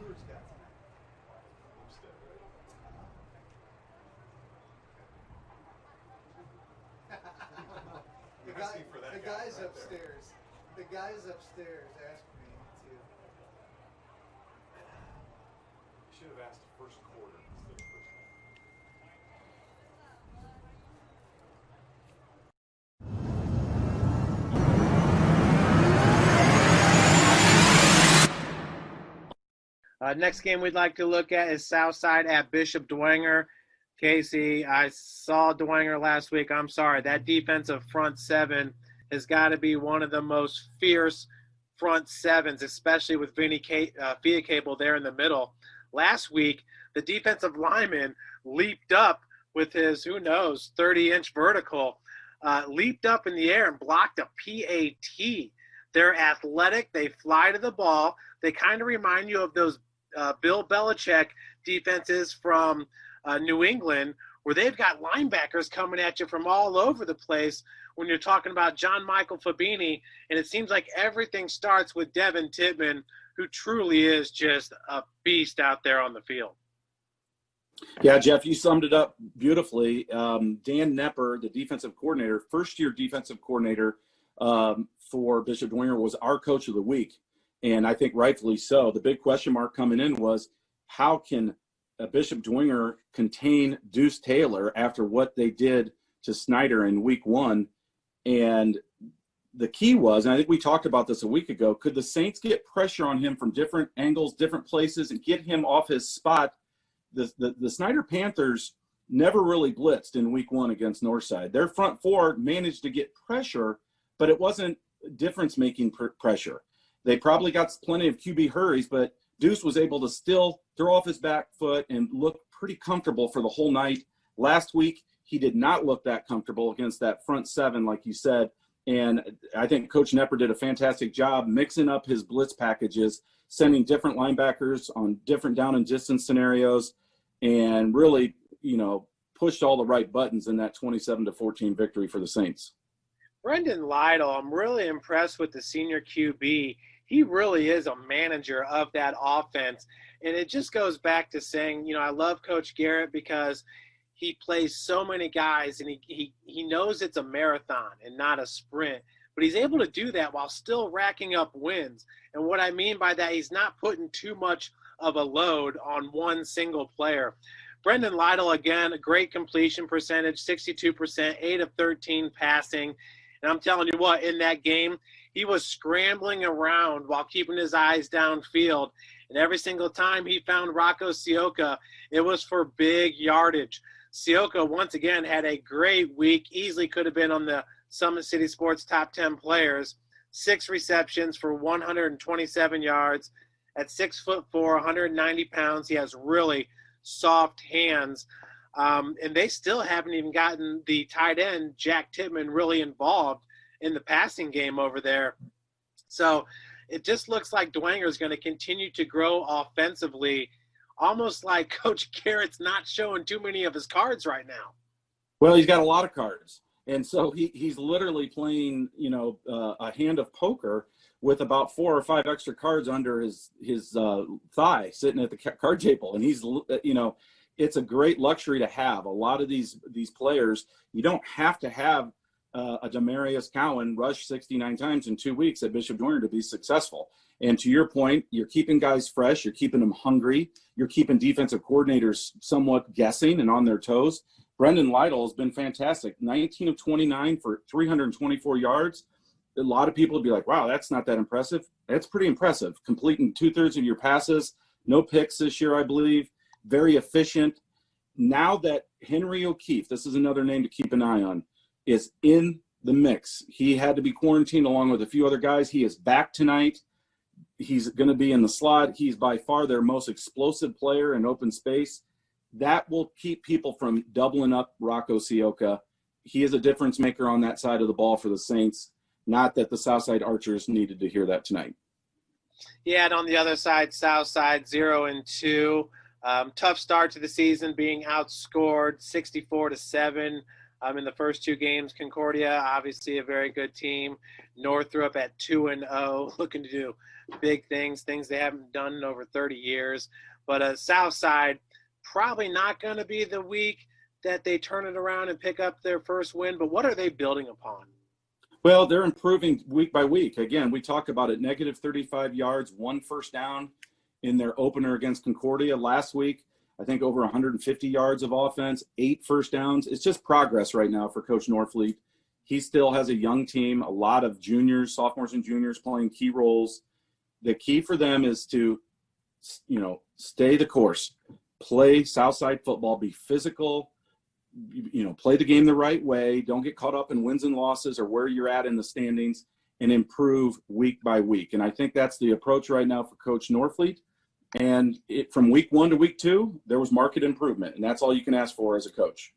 Brewers got tonight? The guys upstairs. The guys upstairs asked me to. You should have asked first quarter instead of first half. Next game we'd like to look at is Southside at Bishop Dwenger. Casey, I saw Dwenger last week. I'm sorry. That defensive front seven has got to be one of the most fierce front sevens, especially with Vinny Fiacable there in the middle. Last week, the defensive lineman leaped up with his, 30-inch vertical, leaped up in the air and blocked a PAT. They're athletic. They fly to the ball. They kind of remind you of those Bill Belichick defenses from New England, where they've got linebackers coming at you from all over the place when you're talking about John Michael Fabini, and it seems like everything starts with Devin Tittman, who truly is just a beast out there on the field. Yeah, Jeff, you summed it up beautifully. Dan Nepper, the defensive coordinator, first-year defensive coordinator for Bishop Dwenger, was our coach of the week, and I think rightfully so. The big question mark coming in was, how can Bishop Dwenger contain Deuce Taylor after what they did to Snyder in week one? And the key was, and I think we talked about this a week ago, could the Saints get pressure on him from different angles, different places, and get him off his spot? The Snyder Panthers never really blitzed in week one against Northside. Their front four managed to get pressure, but it wasn't difference-making pressure. They probably got plenty of QB hurries, but Deuce was able to still throw off his back foot and look pretty comfortable for the whole night. Last week, he did not look that comfortable against that front seven, like you said. And I think Coach Nepper did a fantastic job mixing up his blitz packages, sending different linebackers on different down and distance scenarios, and really, pushed all the right buttons in that 27-14 victory for the Saints. Brendan Lytle, I'm really impressed with the senior QB. He really is a manager of that offense. And it just goes back to saying, I love Coach Garrett because he plays so many guys, and he knows it's a marathon and not a sprint. But he's able to do that while still racking up wins. And what I mean by that, he's not putting too much of a load on one single player. Brendan Lytle, again, a great completion percentage, 62%, 8 of 13 passing. And I'm telling you what, in that game, he was scrambling around while keeping his eyes downfield. And every single time he found Rocco Sioka, it was for big yardage. Sioka, once again, had a great week, easily could have been on the Summit City Sports top 10 players. 6 receptions for 127 yards. At 6'4", 190 pounds, he has really soft hands. And they still haven't even gotten the tight end, Jack Tittman, really involved in the passing game over there. So it just looks like Dwenger is going to continue to grow offensively, almost like Coach Garrett's not showing too many of his cards right now. Well, he's got a lot of cards. And so he's literally playing, a hand of poker with about 4 or 5 extra cards under his thigh sitting at the card table. And he's, it's a great luxury to have. A lot of these players, you don't have to have a Demarius Cowan rush 69 times in 2 weeks at Bishop Dwenger to be successful. And to your point, you're keeping guys fresh, you're keeping them hungry, you're keeping defensive coordinators somewhat guessing and on their toes. Brendan Lytle has been fantastic, 19 of 29 for 324 yards. A lot of people would be like, wow, that's not that impressive. That's pretty impressive. Completing 2/3 of your passes, no picks this year, I believe. Very efficient. Now that Henry O'Keefe, this is another name to keep an eye on, is in the mix. He had to be quarantined along with a few other guys. He is back tonight. He's going to be in the slot. He's by far their most explosive player in open space. That will keep people from doubling up Rocco Sioka. He is a difference maker on that side of the ball for the Saints. Not that the Southside Archers needed to hear that tonight. Yeah, and on the other side, Southside 0-2. Tough start to the season, being outscored 64-7 in the first 2 games. Concordia, obviously a very good team. Northrop at 2-0, looking to do big things they haven't done in over 30 years. But Southside, probably not going to be the week that they turn it around and pick up their first win. But what are they building upon? Well, they're improving week by week. Again, we talked about it, negative 35 yards, 1 first down in their opener against Concordia last week. I think over 150 yards of offense, 8 first downs. It's just progress right now for Coach Norfleet. He still has a young team, a lot of juniors, sophomores and juniors playing key roles. The key for them is to, stay the course, play Southside football, be physical, play the game the right way. Don't get caught up in wins and losses or where you're at in the standings, and improve week by week. And I think that's the approach right now for Coach Norfleet. And from week 1 to week 2, there was market improvement, and that's all you can ask for as a coach.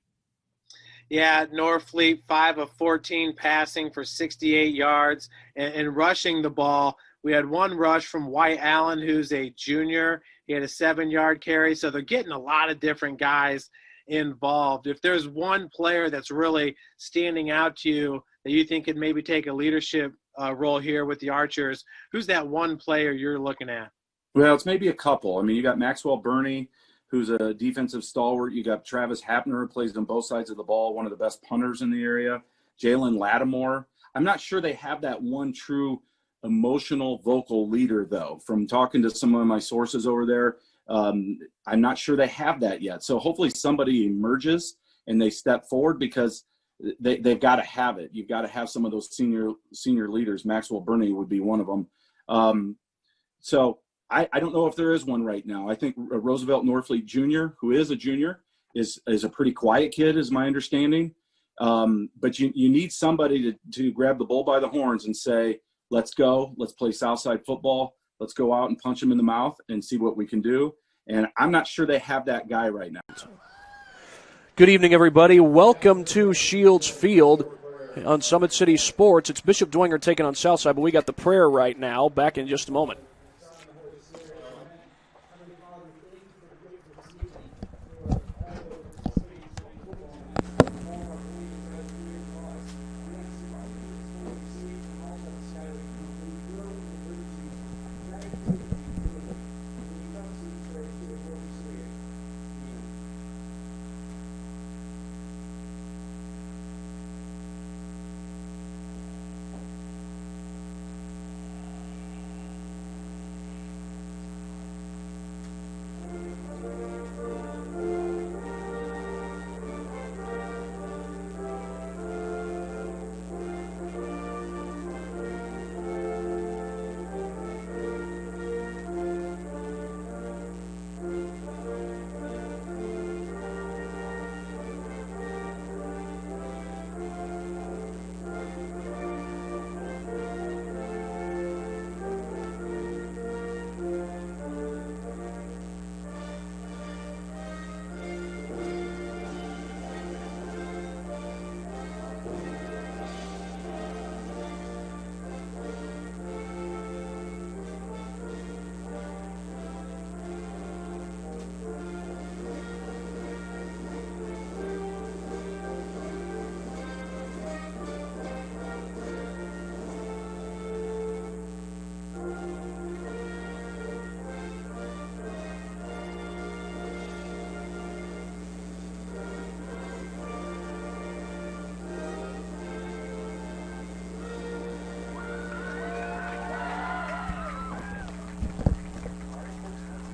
Yeah, Norfleet, 5 of 14 passing for 68 yards and rushing the ball. We had 1 rush from White Allen, who's a junior. He had a 7-yard carry, so they're getting a lot of different guys involved. If there's one player that's really standing out to you that you think could maybe take a leadership role here with the Archers, who's that one player you're looking at? Well, it's maybe a couple. I mean, you got Maxwell Burney, who's a defensive stalwart. You got Travis Hapner, who plays on both sides of the ball, one of the best punters in the area. Jalen Lattimore. I'm not sure they have that one true emotional vocal leader, though. From talking to some of my sources over there, I'm not sure they have that yet. So hopefully somebody emerges and they step forward, because they've got to have it. You've got to have some of those senior leaders. Maxwell Burney would be one of them. So I don't know if there is one right now. I think Roosevelt Norfleet Jr., who is a junior, is a pretty quiet kid, is my understanding. But you need somebody to grab the bull by the horns and say, let's go, let's play Southside football, let's go out and punch them in the mouth and see what we can do. And I'm not sure they have that guy right now. Good evening, everybody. Welcome to Shields Field on Summit City Sports. It's Bishop Dwenger taking on Southside, but we got the prayer right now. Back in just a moment.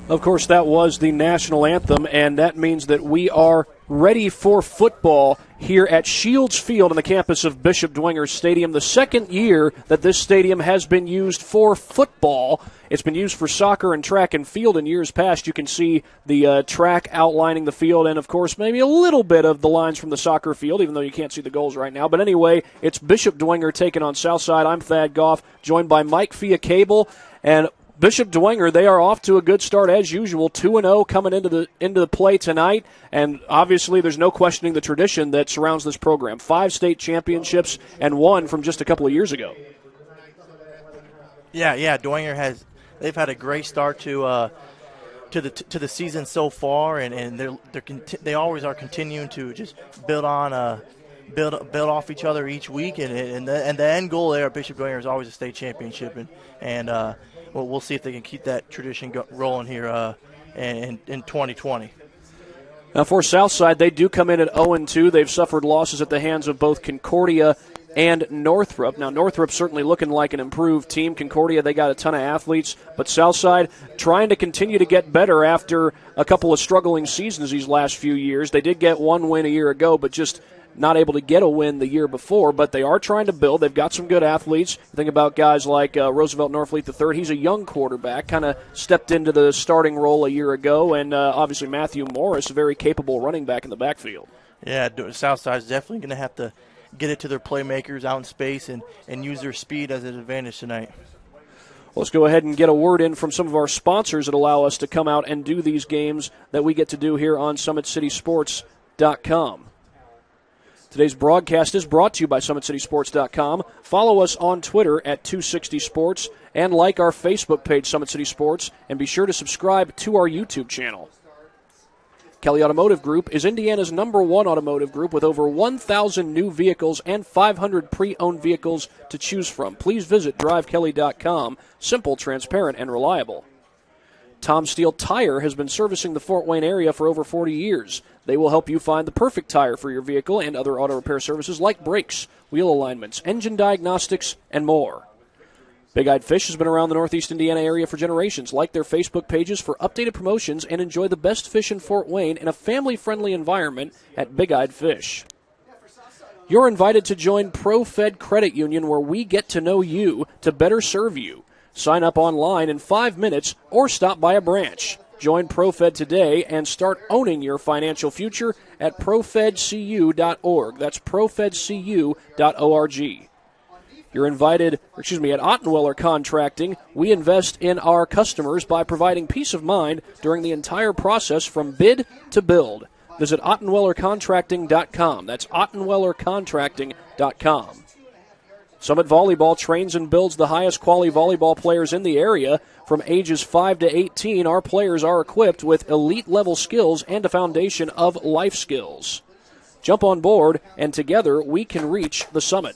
Of course, that was the national anthem, and that means that we are ready for football here at Shields Field on the campus of Bishop Dwenger Stadium. The second year that this stadium has been used for football. It's been used for soccer and track and field in years past. You can see the track outlining the field, and, of course, maybe a little bit of the lines from the soccer field, even though you can't see the goals right now. But anyway, it's Bishop Dwenger taking on Southside. I'm Thad Goff, joined by Mike Fiacable, and Bishop Dwenger, they are off to a good start as usual, 2-0 coming into the play tonight, and obviously there's no questioning the tradition that surrounds this program. 5 state championships and 1 from just a couple of years ago. Yeah, Dwenger they've had a great start to the season so far, and they always are continuing to just build on build off each other each week, and the end goal there at Bishop Dwenger is always a state championship, and we'll see if they can keep that tradition rolling here in 2020. Now for Southside, they do come in at 0-2. They've suffered losses at the hands of both Concordia and Northrop. Now, Northrop certainly looking like an improved team. Concordia, they got a ton of athletes. But Southside trying to continue to get better after a couple of struggling seasons these last few years. They did get one win a year ago, but just not able to get a win the year before. But they are trying to build. They've got some good athletes. Think about guys like Roosevelt Norfleet III. He's a young quarterback, kind of stepped into the starting role a year ago. And obviously Matthew Morris, a very capable running back in the backfield. Yeah, Southside's definitely going to have to get it to their playmakers out in space and use their speed as an advantage tonight. Let's go ahead and get a word in from some of our sponsors that allow us to come out and do these games that we get to do here on SummitCitySports.com. Today's broadcast is brought to you by SummitCitySports.com. Follow us on Twitter at 260sports and like our Facebook page, Summit City Sports, and be sure to subscribe to our YouTube channel. Kelly Automotive Group is Indiana's #1 automotive group with over 1,000 new vehicles and 500 pre-owned vehicles to choose from. Please visit drivekelly.com. Simple, transparent, and reliable. Tom Steele Tire has been servicing the Fort Wayne area for over 40 years. They will help you find the perfect tire for your vehicle and other auto repair services like brakes, wheel alignments, engine diagnostics, and more. Big Eyed Fish has been around the Northeast Indiana area for generations. Like their Facebook pages for updated promotions and enjoy the best fish in Fort Wayne in a family-friendly environment at Big Eyed Fish. You're invited to join ProFed Credit Union, where we get to know you to better serve you. Sign up online in 5 minutes or stop by a branch. Join ProFed today and start owning your financial future at profedcu.org. That's profedcu.org. You're invited, at Ottenweller Contracting, we invest in our customers by providing peace of mind during the entire process from bid to build. Visit OttenwellerContracting.com. That's OttenwellerContracting.com. Summit Volleyball trains and builds the highest quality volleyball players in the area. From ages 5 to 18, our players are equipped with elite-level skills and a foundation of life skills. Jump on board, and together we can reach the summit.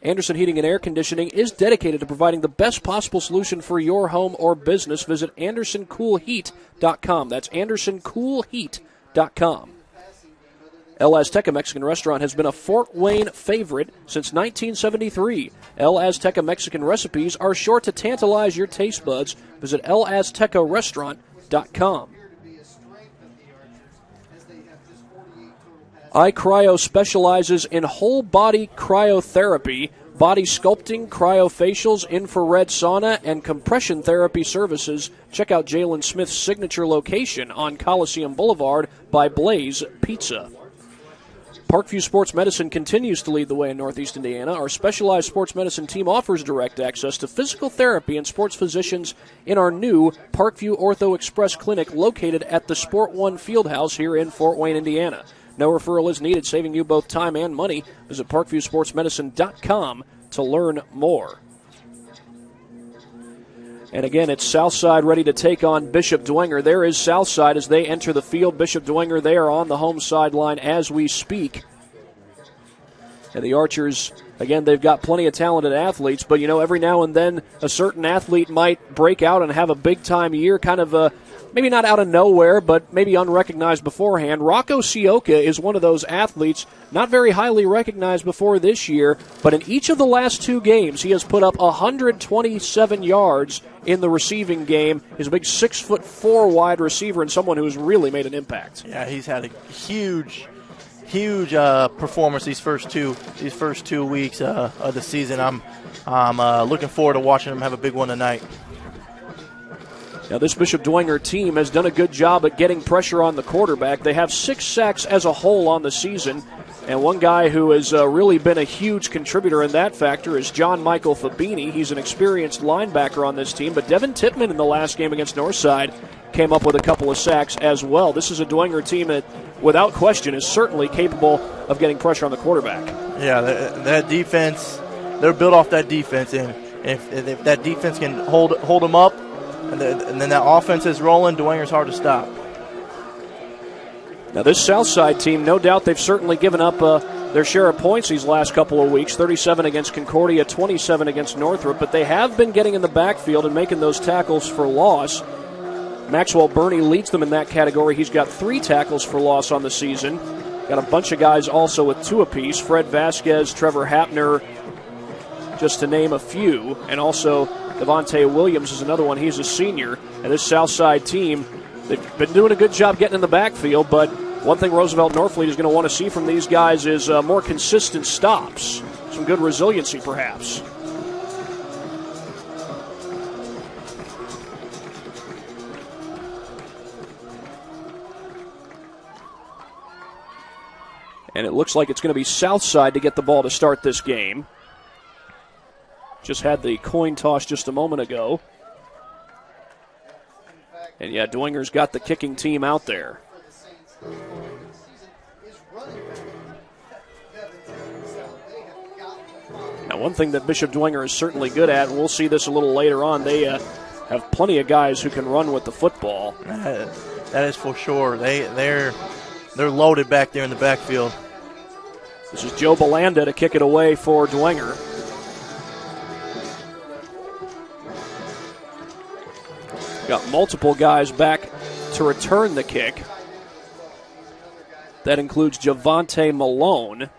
Anderson Heating and Air Conditioning is dedicated to providing the best possible solution for your home or business. Visit AndersonCoolHeat.com. That's AndersonCoolHeat.com. El Azteca Mexican Restaurant has been a Fort Wayne favorite since 1973. El Azteca Mexican recipes are sure to tantalize your taste buds. Visit elaztecarestaurant.com. iCryo specializes in whole-body cryotherapy, body sculpting, cryofacials, infrared sauna, and compression therapy services. Check out Jalen Smith's signature location on Coliseum Boulevard by Blaze Pizza. Parkview Sports Medicine continues to lead the way in Northeast Indiana. Our specialized sports medicine team offers direct access to physical therapy and sports physicians in our new Parkview Ortho Express Clinic located at the Sport One Fieldhouse here in Fort Wayne, Indiana. No referral is needed, saving you both time and money. Visit ParkviewSportsMedicine.com to learn more. And again, it's Southside ready to take on Bishop Dwenger. There is Southside as they enter the field. Bishop Dwenger, they are on the home sideline as we speak. And the Archers, again, they've got plenty of talented athletes, but, every now and then a certain athlete might break out and have a big-time year, kind of maybe not out of nowhere, but maybe unrecognized beforehand. Rocco Sioka is one of those athletes, not very highly recognized before this year, but in each of the last 2 games, he has put up 127 yards in the receiving game. He's a big 6'4" wide receiver and someone who's really made an impact. Yeah, he's had a huge performance these first two weeks of the season. I'm looking forward to watching him have a big one tonight. Now, this Bishop Dwenger team has done a good job at getting pressure on the quarterback. They have 6 sacks as a whole on the season, and one guy who has really been a huge contributor in that factor is John Michael Fabini. He's an experienced linebacker on this team, but Devin Tippman in the last game against Northside came up with a couple of sacks as well. This is a Dwenger team that, without question, is certainly capable of getting pressure on the quarterback. Yeah, that defense, they're built off that defense, and if that defense can hold them up, and then that offense is rolling, Dwenger's hard to stop. Now, this Southside team, no doubt they've certainly given up their share of points these last couple of weeks, 37 against Concordia, 27 against Northrop, but they have been getting in the backfield and making those tackles for loss. Maxwell Burney leads them in that category. He's got 3 tackles for loss on the season. Got a bunch of guys also with 2 apiece. Fred Vasquez, Trevor Hapner, just to name a few. And also Devontae Williams is another one. He's a senior. And this Southside team, they've been doing a good job getting in the backfield, but one thing Roosevelt Norfleet is going to want to see from these guys is more consistent stops. Some good resiliency, perhaps. And it looks like it's going to be Southside to get the ball to start this game. Just had the coin toss just a moment ago. And yeah, Dwenger's got the kicking team out there. Now, one thing that Bishop Dwenger is certainly good at, and we'll see this a little later on, they have plenty of guys who can run with the football. That is for sure. They're loaded back there in the backfield. This is Joe Belanda to kick it away for Dwenger. Got multiple guys back to return the kick. That includes Javante Malone.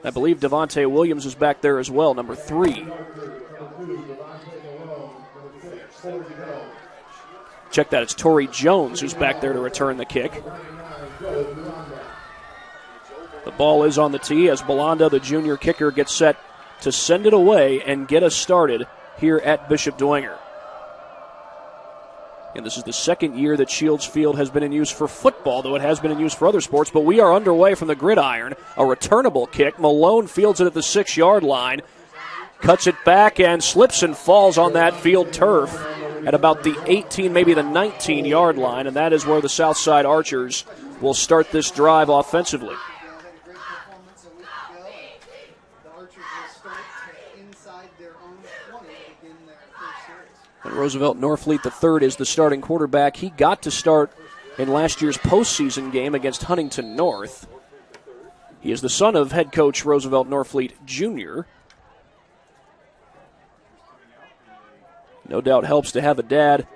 I believe Devontae Williams is back there as well, number 3. Check that, it's Torrey Jones who's back there to return the kick. The ball is on the tee as Belanda, the junior kicker, gets set to send it away and get us started here at Bishop Dwenger. And this is the second year that Shields Field has been in use for football, though it has been in use for other sports. But we are underway from the gridiron. A returnable kick. Malone fields it at the 6-yard line. Cuts it back and slips and falls on that field turf at about the 18, maybe the 19-yard line. And that is where the Southside Archers will start this drive offensively. And Roosevelt Norfleet III is the starting quarterback. He got to start in last year's postseason game against Huntington North. He is the son of head coach Roosevelt Norfleet Jr. No doubt helps to have a dad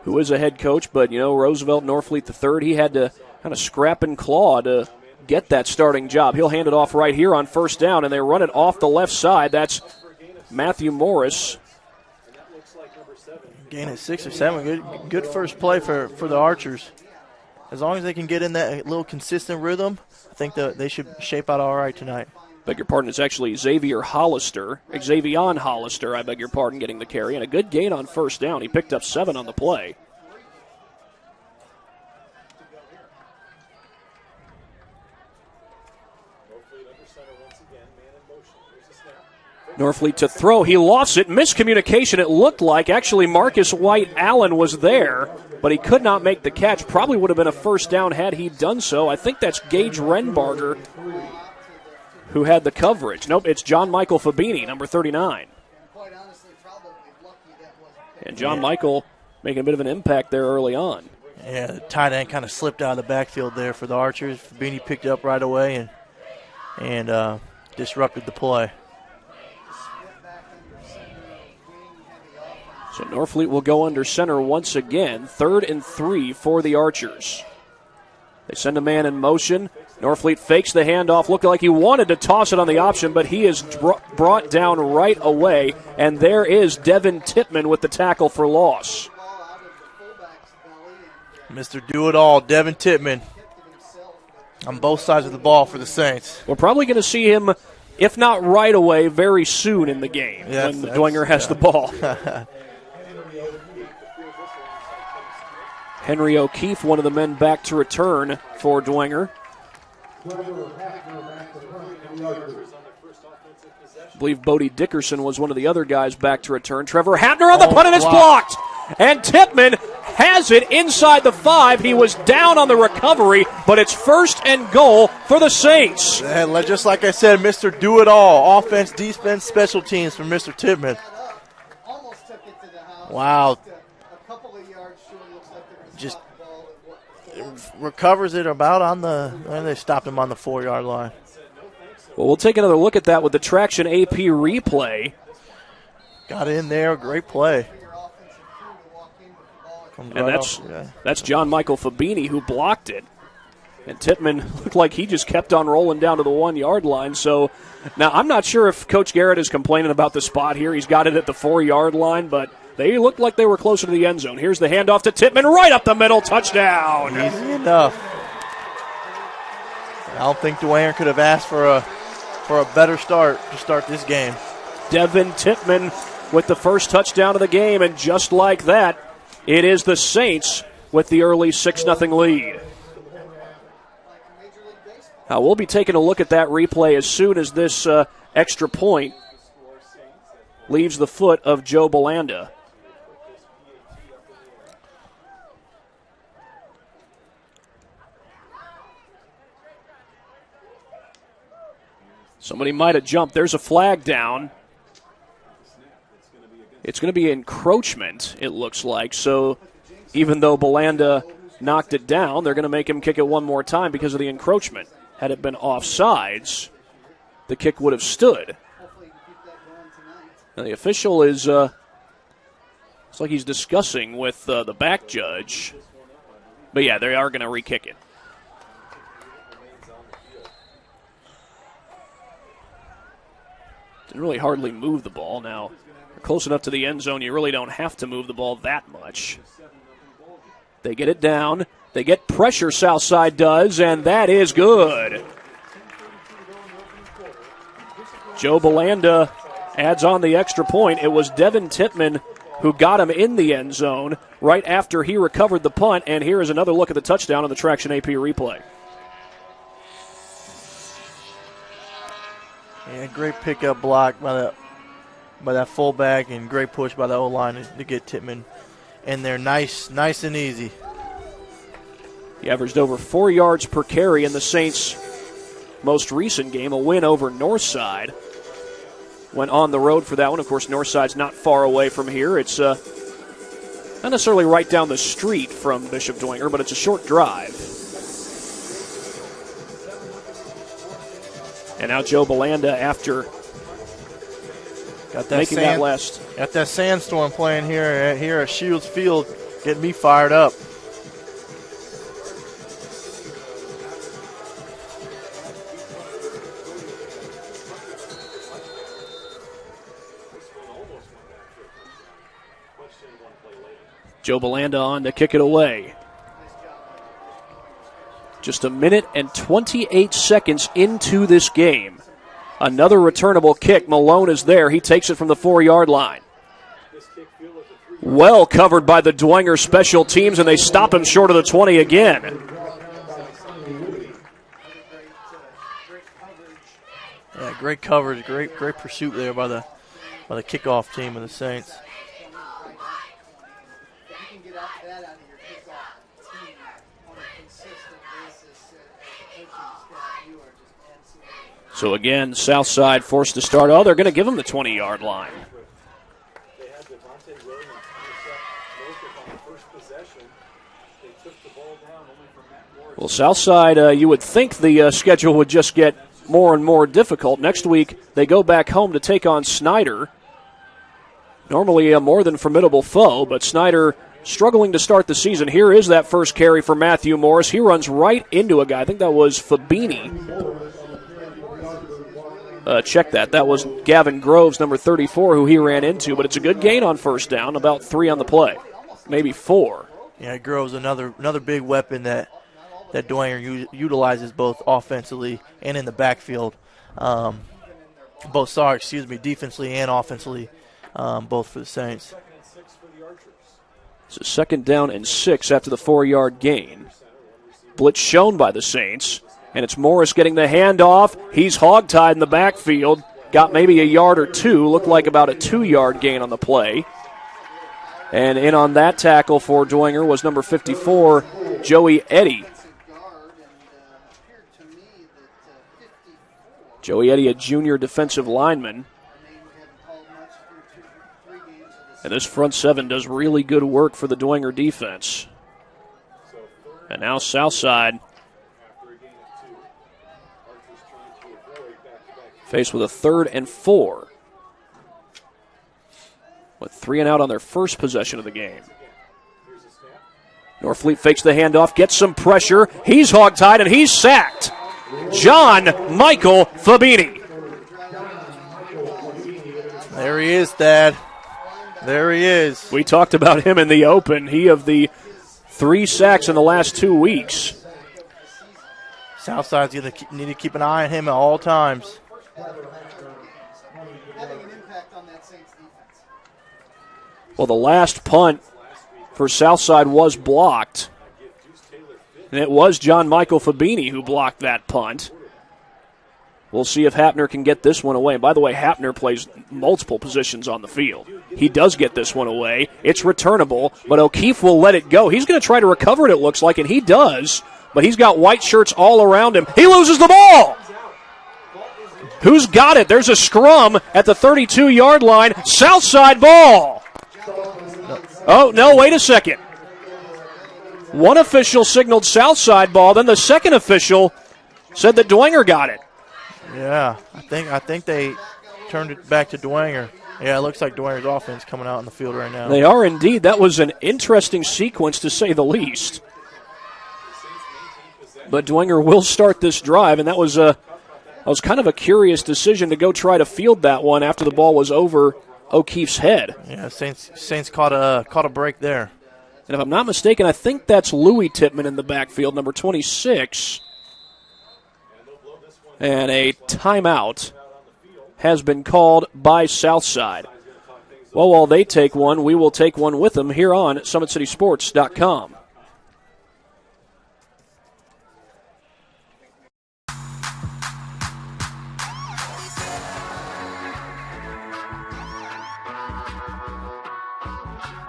who is a head coach, but, you know, Roosevelt Norfleet III, he had to kind of scrap and claw to get that starting job. He'll hand it off right here on first down, and they run it off the left side. That's Matthew Morris. Gain at 6 or 7. Good first play for the Archers. As long as they can get in that little consistent rhythm, I think that they should shape out all right tonight. Beg your pardon, it's actually Xavier Hollister, I beg your pardon, getting the carry, and a good gain on first down. He picked up 7 on the play. Norfleet to throw. He lost it. Miscommunication, it looked like. Actually, Marcus White Allen was there, but he could not make the catch. Probably would have been a first down had he done so. I think that's Gage Renbarger who had the coverage. Nope, it's John Michael Fabini, number 39. And John Michael making a bit of an impact there early on. Yeah, the tight end kind of slipped out of the backfield there for the Archers. Fabini picked it up right away and disrupted the play. So Norfleet will go under center once again. 3rd and 3 for the Archers. They send a man in motion. Norfleet fakes the handoff. Looked like he wanted to toss it on the option, but he is brought down right away. And there is Devin Tippman with the tackle for loss. Mr. Do-It-All, Devin Tippman, on both sides of the ball for the Saints. We're probably going to see him, if not right away, very soon in the game when the Dwenger has the ball. Henry O'Keefe, one of the men back to return for Dwenger. I believe Bodie Dickerson was one of the other guys back to return. Trevor Hapner on the punt, and it's blocked. And Tippman has it inside the 5. He was down on the recovery, but it's 1st and goal for the Saints. And just like I said, Mr. Do-It-All, offense, defense, special teams from Mr. Tippman. Wow. Just recovers it about on and they stopped him on the 4-yard line. Well, we'll take another look at that with the Traction AP replay. Got in there, great play. And that's John Michael Fabini who blocked it. And Tittman looked like he just kept on rolling down to the 1-yard line. So now I'm not sure if Coach Garrett is complaining about the spot here. He's got it at the 4-yard line, but they looked like they were closer to the end zone. Here's the handoff to Tittman, right up the middle, touchdown. Easy enough. I don't think Dwenger could have asked for a better start to start this game. Devin Tittman with the first touchdown of the game, and just like that, it is the Saints with the early 6-0 lead. Now, we'll be taking a look at that replay as soon as this extra point leaves the foot of Joe Belanda. Somebody might have jumped. There's a flag down. It's going to be encroachment, it looks like. So even though Belanda knocked it down, they're going to make him kick it one more time because of the encroachment. Had it been offsides, the kick would have stood. Now the official is, it's like he's discussing with the back judge. But yeah, they are going to re-kick it. Didn't really hardly move the ball. Now, you're close enough to the end zone, you really don't have to move the ball that much. They get it down. They get pressure, Southside does, and that is good. Joe Belanda adds on the extra point. It was Devin Tittman who got him in the end zone right after he recovered the punt, and here is another look at the touchdown on the Traction AP replay. Yeah, great pickup block by that fullback, and great push by the O-line to get Tittman in there nice and easy. He averaged over 4 yards per carry in the Saints' most recent game, a win over Northside. Went on the road for that one. Of course, Northside's not far away from here. It's not necessarily right down the street from Bishop Dwenger, but it's a short drive. And now Joe Belanda, after making that last. Got that sandstorm playing here at Shields Field, getting me fired up. Joe Belanda on to kick it away. Just a minute and 28 seconds into this game. Another returnable kick. Malone is there. He takes it from the 4-yard line. Well covered by the Dwenger special teams, and they stop him short of the 20 again. Yeah, great coverage, great pursuit there by the kickoff team of the Saints. So again, Southside forced to start. Oh, they're going to give him the 20-yard line. Well, Southside, you would think the schedule would just get more and more difficult. Next week, they go back home to take on Snyder. Normally a more than formidable foe, but Snyder struggling to start the season. Here is that first carry for Matthew Morris. He runs right into a guy. I think that was Fabini. Check that. That was Gavin Groves, number 34, who he ran into. But it's a good gain on first down, about 3 on the play, maybe 4. Yeah, Groves another big weapon that Dwenger utilizes both offensively and in the backfield. Defensively and offensively, both for the Saints. So 2nd down and 6 after the 4-yard gain. Blitz shown by the Saints. And it's Morris getting the handoff. He's hogtied in the backfield. Got maybe a yard or 2. Looked like about a 2-yard gain on the play. And in on that tackle for Dwenger was number 54, Joey Eddy. Joey Eddy, a junior defensive lineman. And this front 7 does really good work for the Dwenger defense. And now Southside faced with a 3rd and 4. With 3 and out on their first possession of the game. Norfleet fakes the handoff, gets some pressure. He's hogtied and he's sacked. John Michael Fabini. There he is, Dad. There he is. We talked about him in the open. He of the 3 sacks in the last 2 weeks. Southside's going to need to keep an eye on him at all times. Well, the last punt for Southside was blocked. And it was John Michael Fabini who blocked that punt. We'll see if Hapner can get this one away. And by the way, Hapner plays multiple positions on the field. He does get this one away. It's returnable, but O'Keefe will let it go. He's going to try to recover it, it looks like, and he does. But he's got white shirts all around him. He loses the ball. Who's got it? There's a scrum at the 32-yard line. Southside ball. Oh, no, wait a second. One official signaled Southside ball, then the second official said that Dwenger got it. Yeah, I think they turned it back to Dwenger. Yeah, it looks like Dwenger's offense coming out on the field right now. They are indeed. That was an interesting sequence, to say the least. But Dwenger will start this drive, and that was kind of a curious decision to go try to field that one after the ball was over O'Keefe's head. Yeah, Saints caught a break there. And if I'm not mistaken, I think that's Louis Tippmann in the backfield, number 26. And a timeout has been called by Southside. Well, while they take one, we will take one with them here on SummitCitySports.com.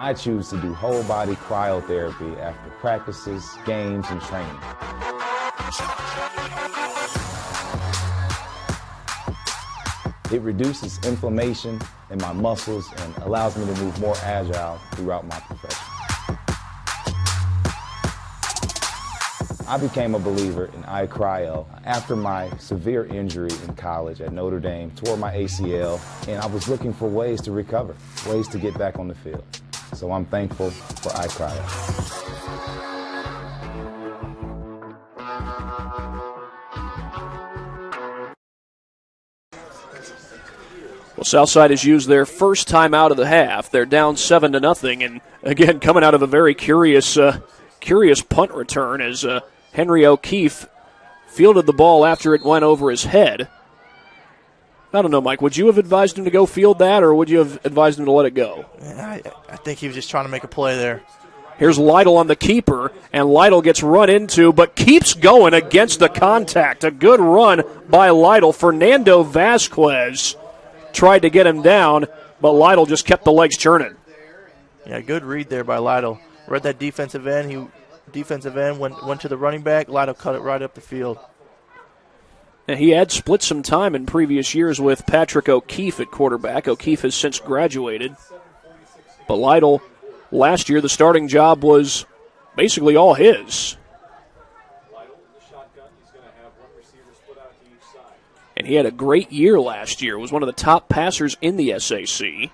I choose to do whole body cryotherapy after practices, games, and training. It reduces inflammation in my muscles and allows me to move more agile throughout my profession. I became a believer in iCryo after my severe injury in college at Notre Dame, tore my ACL, and I was looking for ways to recover, ways to get back on the field. So I'm thankful for iCryo. Well, Southside has used their first time out of the half. They're down 7-0, and again, coming out of a very curious punt return as Henry O'Keefe fielded the ball after it went over his head. I don't know, Mike. Would you have advised him to go field that, or would you have advised him to let it go? I think he was just trying to make a play there. Here's Lytle on the keeper, and Lytle gets run into, but keeps going against the contact. A good run by Lytle. Fernando Vasquez tried to get him down, but Lytle just kept the legs churning. Yeah, good read there by Lytle. Read that defensive end. Defensive end went to the running back. Lytle cut it right up the field. And he had split some time in previous years with Patrick O'Keefe at quarterback. O'Keefe has since graduated. But Lytle, last year, the starting job was basically all his. And he had a great year last year. Was one of the top passers in the SAC.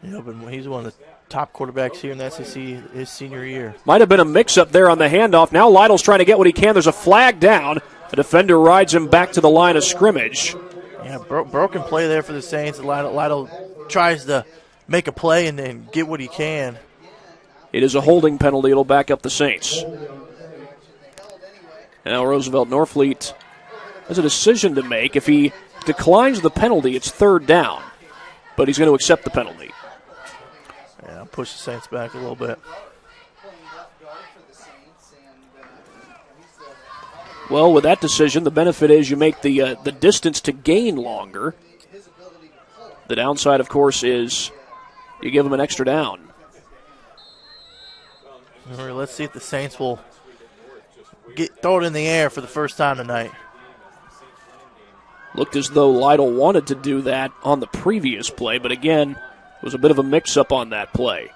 Yeah, but he's one of the top quarterbacks here in the SAC his senior year. Might have been a mix-up there on the handoff. Now Lytle's trying to get what he can. There's a flag down. The defender rides him back to the line of scrimmage. Yeah, broken play there for the Saints. Lytle tries to make a play and then get what he can. It is a holding penalty. It'll back up the Saints. Now Roosevelt Norfleet has a decision to make. If he declines the penalty, it's third down. But he's going to accept the penalty. Yeah, push the Saints back a little bit. Well, with that decision, the benefit is you make the distance to gain longer. The downside, of course, is you give them an extra down. All right, let's see if the Saints will throw it in the air for the first time tonight. Looked as though Lytle wanted to do that on the previous play, but again, it was a bit of a mix-up on that play.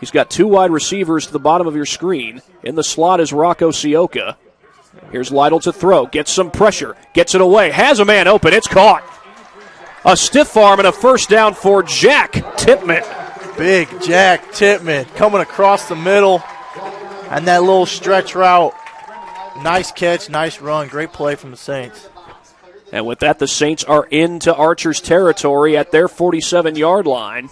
He's got 2 wide receivers to the bottom of your screen. In the slot is Rocco Sioka. Here's Lytle to throw. Gets some pressure. Gets it away. Has a man open. It's caught. A stiff arm and a first down for Jack Tipman. Big Jack Tipman coming across the middle. And that little stretch route. Nice catch, nice run. Great play from the Saints. And with that, the Saints are into Archer's territory at their 47-yard line.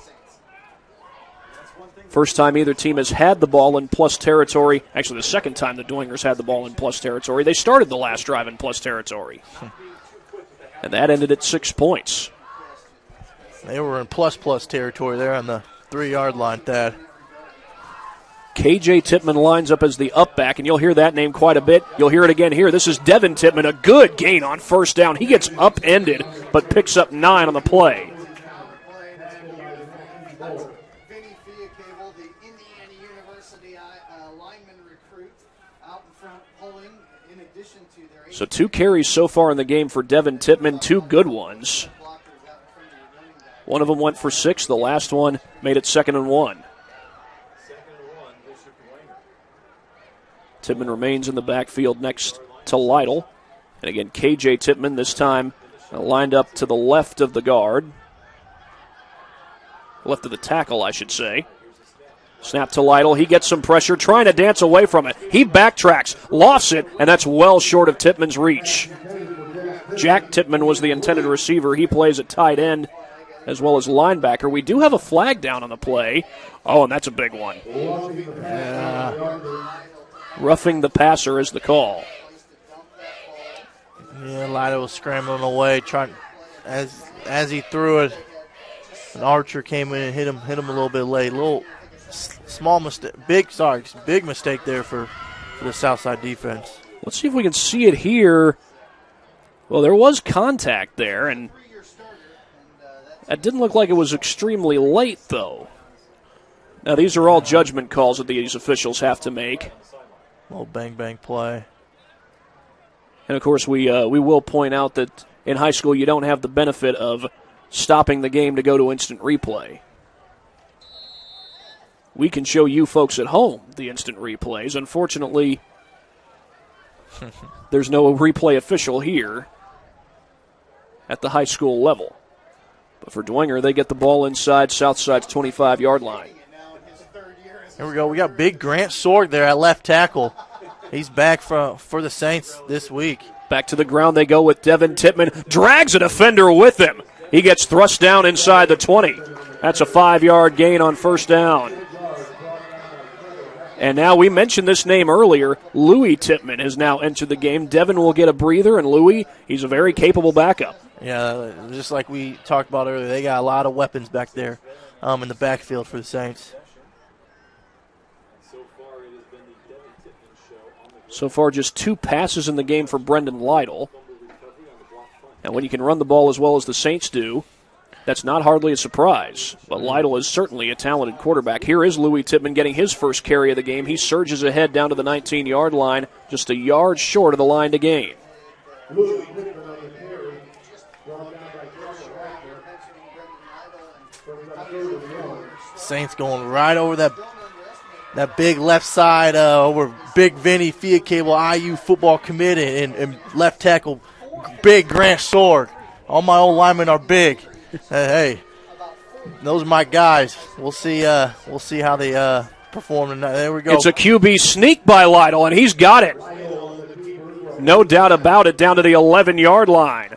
First time either team has had the ball in plus territory. Actually, the second time the Dwengers had the ball in plus territory. They started the last drive in plus territory. And that ended at 6 points. They were in plus territory there on the 3-yard line, Thad. KJ Tipman lines up as the up back, and you'll hear that name quite a bit. You'll hear it again here. This is Devin Tipman, a good gain on first down. He gets upended, but picks up 9 on the play. So 2 carries so far in the game for Devin Tipman, 2 good ones. One of them went for 6. The last one made it 2nd and 1. Tipman remains in the backfield next to Lytle. And again, KJ Tipman this time lined up to the left of the guard. Left of the tackle, I should say. Snap to Lytle. He gets some pressure, trying to dance away from it. He backtracks, lofts it, and that's well short of Tipman's reach. Jack Tipman was the intended receiver. He plays at tight end as well as linebacker. We do have a flag down on the play. Oh, and that's a big one. Roughing the passer is the call. Yeah, Lytle was scrambling away, trying as he threw it. And Archer came in and hit him a little bit late. Little small mistake, big mistake there for the Southside defense. Let's see if we can see it here. Well, there was contact there, and that didn't look like it was extremely late, though. Now, these are all judgment calls that these officials have to make. Little bang play. And, of course, we will point out that in high school you don't have the benefit of stopping the game to go to instant replay. We can show you folks at home the instant replays. Unfortunately, there's no replay official here at the high school level. But for Dwenger, they get the ball inside Southside's 25-yard line. Here we go. We got big Grant Sorg there at left tackle. He's back for the Saints this week. Back to the ground they go with Devin Tipman. Drags a defender with him. He gets thrust down inside the 20. That's a 5-yard gain on first down. And now we mentioned this name earlier. Louis Tipman has now entered the game. Devin will get a breather, and Louis, he's a very capable backup. Yeah, just like we talked about earlier, they got a lot of weapons back there in the backfield for the Saints. So far, just 2 passes in the game for Brendan Lytle. And when you can run the ball as well as the Saints do, that's not hardly a surprise. But Lytle is certainly a talented quarterback. Here is Louis Tipman getting his first carry of the game. He surges ahead down to the 19-yard line, just a yard short of the line to gain. Saints going right over that big left side over big Vinny Fiacable, IU football commit, and left tackle, big Grant Sorg. All my old linemen are big. Hey, those are my guys. We'll see how they perform tonight. There we go. It's a QB sneak by Lytle, and he's got it. No doubt about it, down to the 11-yard line.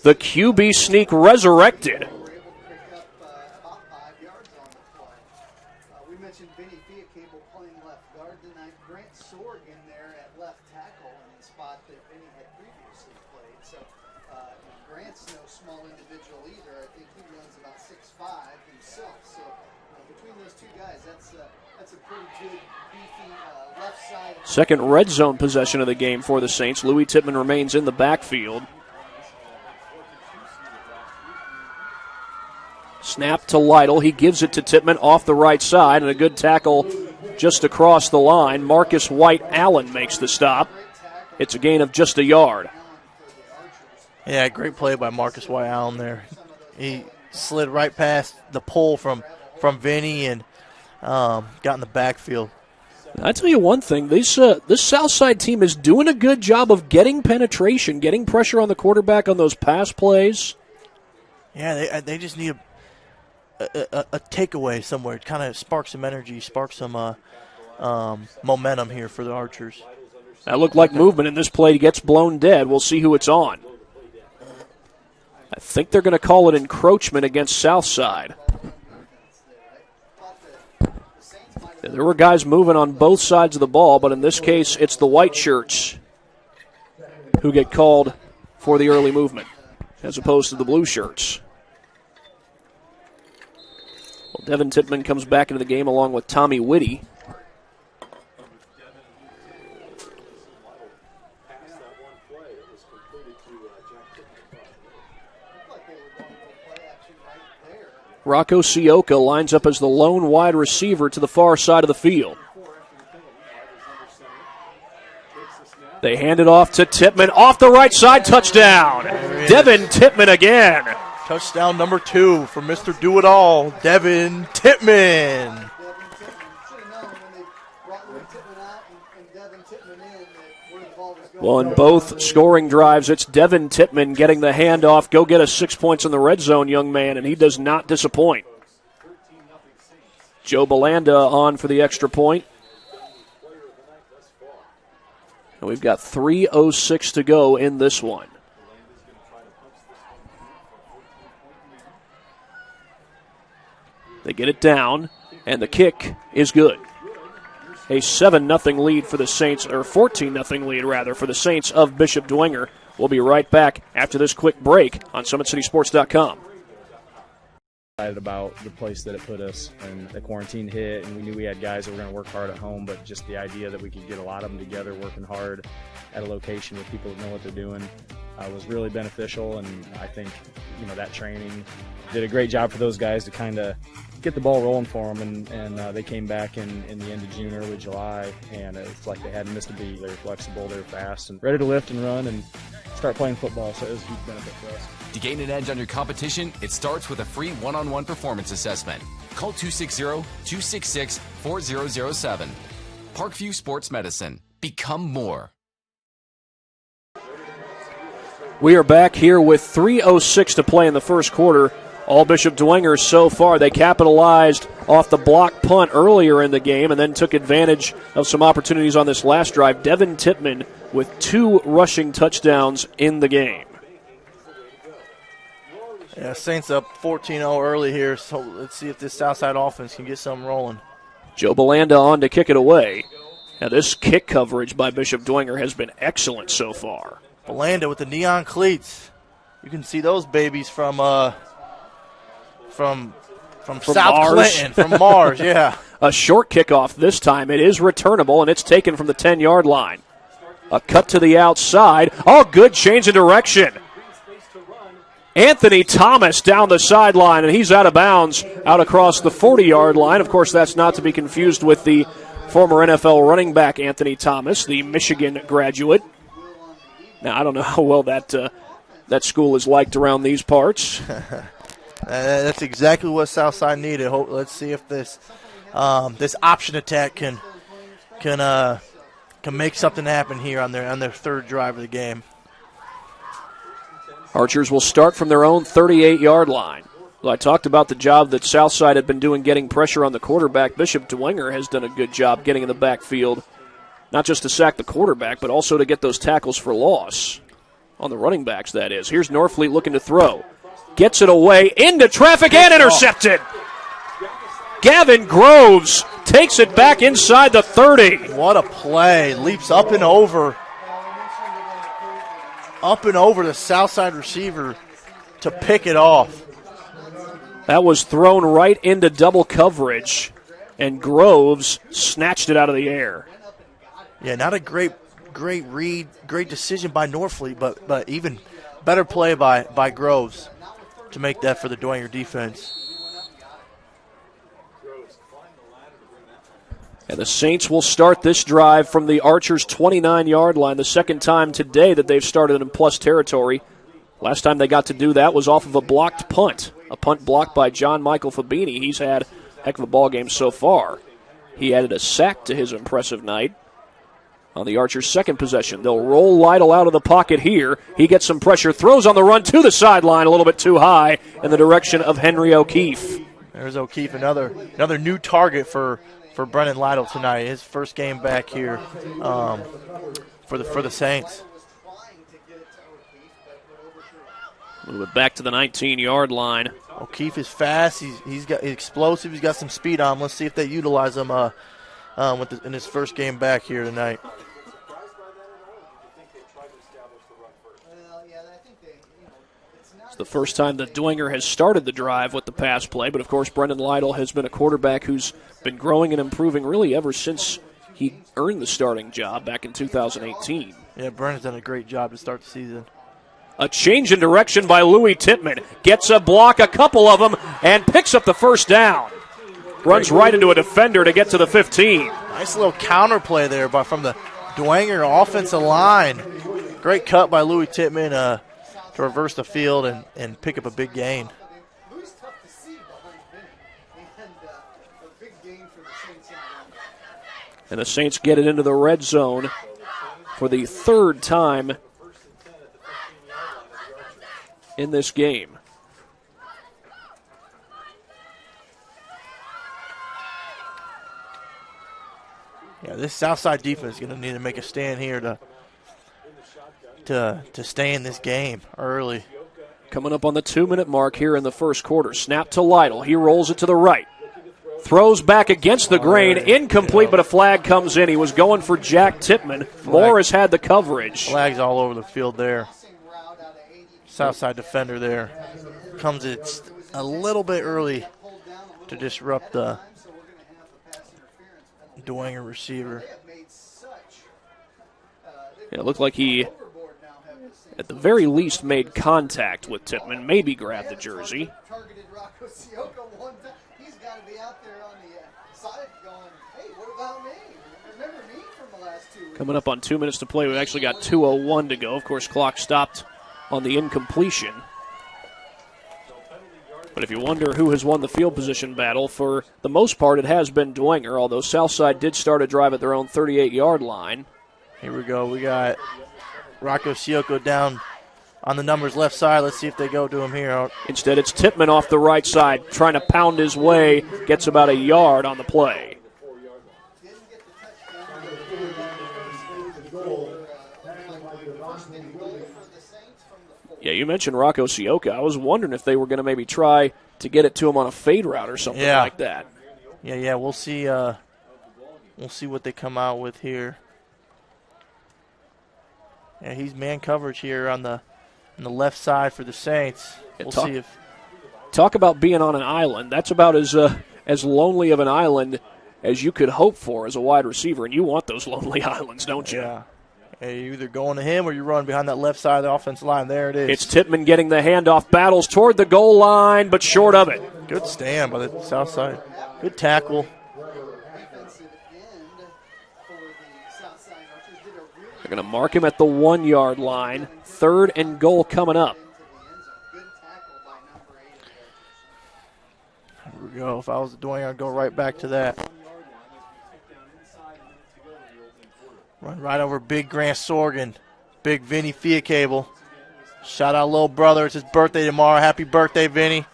The QB sneak resurrected. We mentioned Vinny Fiacable playing left guard tonight. Grant Sorg in there at left tackle in the spot that Vinny had previously played. So Grant's no small individual either. I think he runs about 6'5" himself. So between those two guys, that's a pretty good, beefy left side. Second red zone possession of the game for the Saints. Louis Tipman remains in the backfield. Snap to Lytle. He gives it to Tipman off the right side, and a good tackle just across the line. Marcus White Allen makes the stop. It's a gain of just a yard. Yeah, great play by Marcus White Allen there. He slid right past the pull from Vinny and got in the backfield. I tell you one thing, this Southside team is doing a good job of getting penetration, getting pressure on the quarterback on those pass plays. Yeah, they just need a takeaway somewhere. It kind of spark some energy, spark some momentum here for the Archers. That looked like movement, and this play gets blown dead. We'll see who it's on. I think they're going to call it encroachment against Southside. There were guys moving on both sides of the ball, but in this case, it's the white shirts who get called for the early movement, as opposed to the blue shirts. Well, Devin Tittman comes back into the game along with Tommy Whitty. Rocco Sioka lines up as the lone wide receiver to the far side of the field. They hand it off to Tittman. Off the right side, touchdown. Devin Tittman again. Touchdown number 2 for Mr. Do-It-All, Devin Tittman. Well, in both scoring drives, it's Devin Tittman getting the handoff. Go get us 6 points in the red zone, young man, and he does not disappoint. Joe Belanda on for the extra point. And we've got 3:06 to go in this one. They get it down, and the kick is good. A 7-0 lead for the Saints, or 14-0 lead, rather, for the Saints of Bishop Dwenger. We'll be right back after this quick break on SummitCitySports.com. Excited about the place that it put us, and the quarantine hit, and we knew we had guys that were going to work hard at home, but just the idea that we could get a lot of them together working hard at a location with people that know what they're doing was really beneficial. And I think, that training did a great job for those guys to kind of get the ball rolling for them, and they came back in the end of June, early July, and it's like they hadn't missed a beat. They were flexible, they were fast, and ready to lift and run and start playing football, so it was a huge benefit for us. To gain an edge on your competition, it starts with a free one-on-one performance assessment. Call 260-266-4007. Parkview Sports Medicine. Become more. We are back here with 3:06 to play in the first quarter. All Bishop Dwenger so far. They capitalized off the block punt earlier in the game and then took advantage of some opportunities on this last drive. Devin Tittman with 2 rushing touchdowns in the game. Yeah, Saints up 14-0 early here, so let's see if this Southside offense can get something rolling. Joe Belanda on to kick it away. Now this kick coverage by Bishop Dwenger has been excellent so far. Belanda with the neon cleats. You can see those babies from South Mars. Clinton, from Mars, yeah. A short kickoff this time. It is returnable, and it's taken from the 10-yard line. A cut to the outside. Oh, good change of direction. Anthony Thomas down the sideline, and he's out of bounds out across the 40-yard line. Of course, that's not to be confused with the former NFL running back Anthony Thomas, the Michigan graduate. Now, I don't know how well that school is liked around these parts. That's exactly what Southside needed. Let's see if this option attack can make something happen here on their third drive of the game. Archers will start from their own 38-yard line. Well, I talked about the job that Southside had been doing getting pressure on the quarterback. Bishop Dwenger has done a good job getting in the backfield, not just to sack the quarterback, but also to get those tackles for loss. On the running backs, that is. Here's Norfleet looking to throw. Gets it away into traffic and intercepted. Gavin Groves takes it back inside the 30. What a play. Leaps up and over the Southside receiver to pick it off. That was thrown right into double coverage, and Groves snatched it out of the air. Yeah, not a great read, great decision by Norfleet, but even better play by Groves to make that for the Dwenger defense. And the Saints will start this drive from the Archers' 29-yard line, the second time today that they've started in plus territory. Last time they got to do that was off of a blocked punt, a punt blocked by John Michael Fabini. He's had heck of a ball game so far. He added a sack to his impressive night. On the Archers' second possession, they'll roll Lytle out of the pocket here. He gets some pressure, throws on the run to the sideline, a little bit too high in the direction of Henry O'Keefe. There's O'Keefe, another new target for Brendan Lytle tonight. His first game back here for the Saints. Move it back to the 19-yard line. O'Keefe is fast. He's explosive. He's got some speed on him. Let's see if they utilize him in his first game back here tonight. It's the first time that Dwenger has started the drive with the pass play, but of course Brendan Lytle has been a quarterback who's been growing and improving really ever since he earned the starting job back in 2018. Yeah, Brendan's done a great job to start the season. A change in direction by Louis Tittman. Gets a block, a couple of them, and picks up the first down. Runs right into a defender to get to the 15. Nice little counter play there from the Dwenger offensive line. Great cut by Louis Tittman to reverse the field and pick up a big gain. And the Saints get it into the red zone for the third time in this game. Yeah, this Southside defense is going to need to make a stand here to stay in this game early. Coming up on the 2-minute mark here in the first quarter. Snap to Lytle. He rolls it to the right. Throws back against the grain. Incomplete, but a flag comes in. He was going for Jack Tittman. Morris had the coverage. Flags all over the field there. Southside defender there. Comes it a little bit early to disrupt the Dwenger receiver. Yeah, it looked like he, at the very least, made contact with Tittman, maybe grabbed the jersey. He's got to be out there on the side going, hey, what about me? Remember me from the last 2 weeks? Coming up on 2 minutes to play, we've actually got 2:01 to go. Of course, clock stopped on the incompletion. But if you wonder who has won the field position battle, for the most part it has been Dwenger, although Southside did start a drive at their own 38-yard line. Here we go. We got Rocco Sioko down on the numbers left side. Let's see if they go to him here. Instead, it's Tittman off the right side, trying to pound his way, gets about a yard on the play. Yeah, you mentioned Rocco Sioko. I was wondering if they were going to maybe try to get it to him on a fade route or something like that. Yeah, we'll see. We'll see what they come out with here. Yeah, he's man coverage here on the left side for the Saints. We'll see if. Talk about being on an island. That's about as lonely of an island as you could hope for as a wide receiver, and you want those lonely islands, don't you? Yeah. You're either going to him or you run behind that left side of the offensive line. There it is. It's Tittman getting the handoff, battles toward the goal line, but short of it. Good stand by the south side. Good tackle. They're going to mark him at the 1-yard line. 3rd and goal coming up. Here we go. If I was doing, I'd go right back to that. Run right over Big Grant Sorgan. Big Vinny Fiacable. Shout out little brother. It's his birthday tomorrow. Happy birthday, Vinny.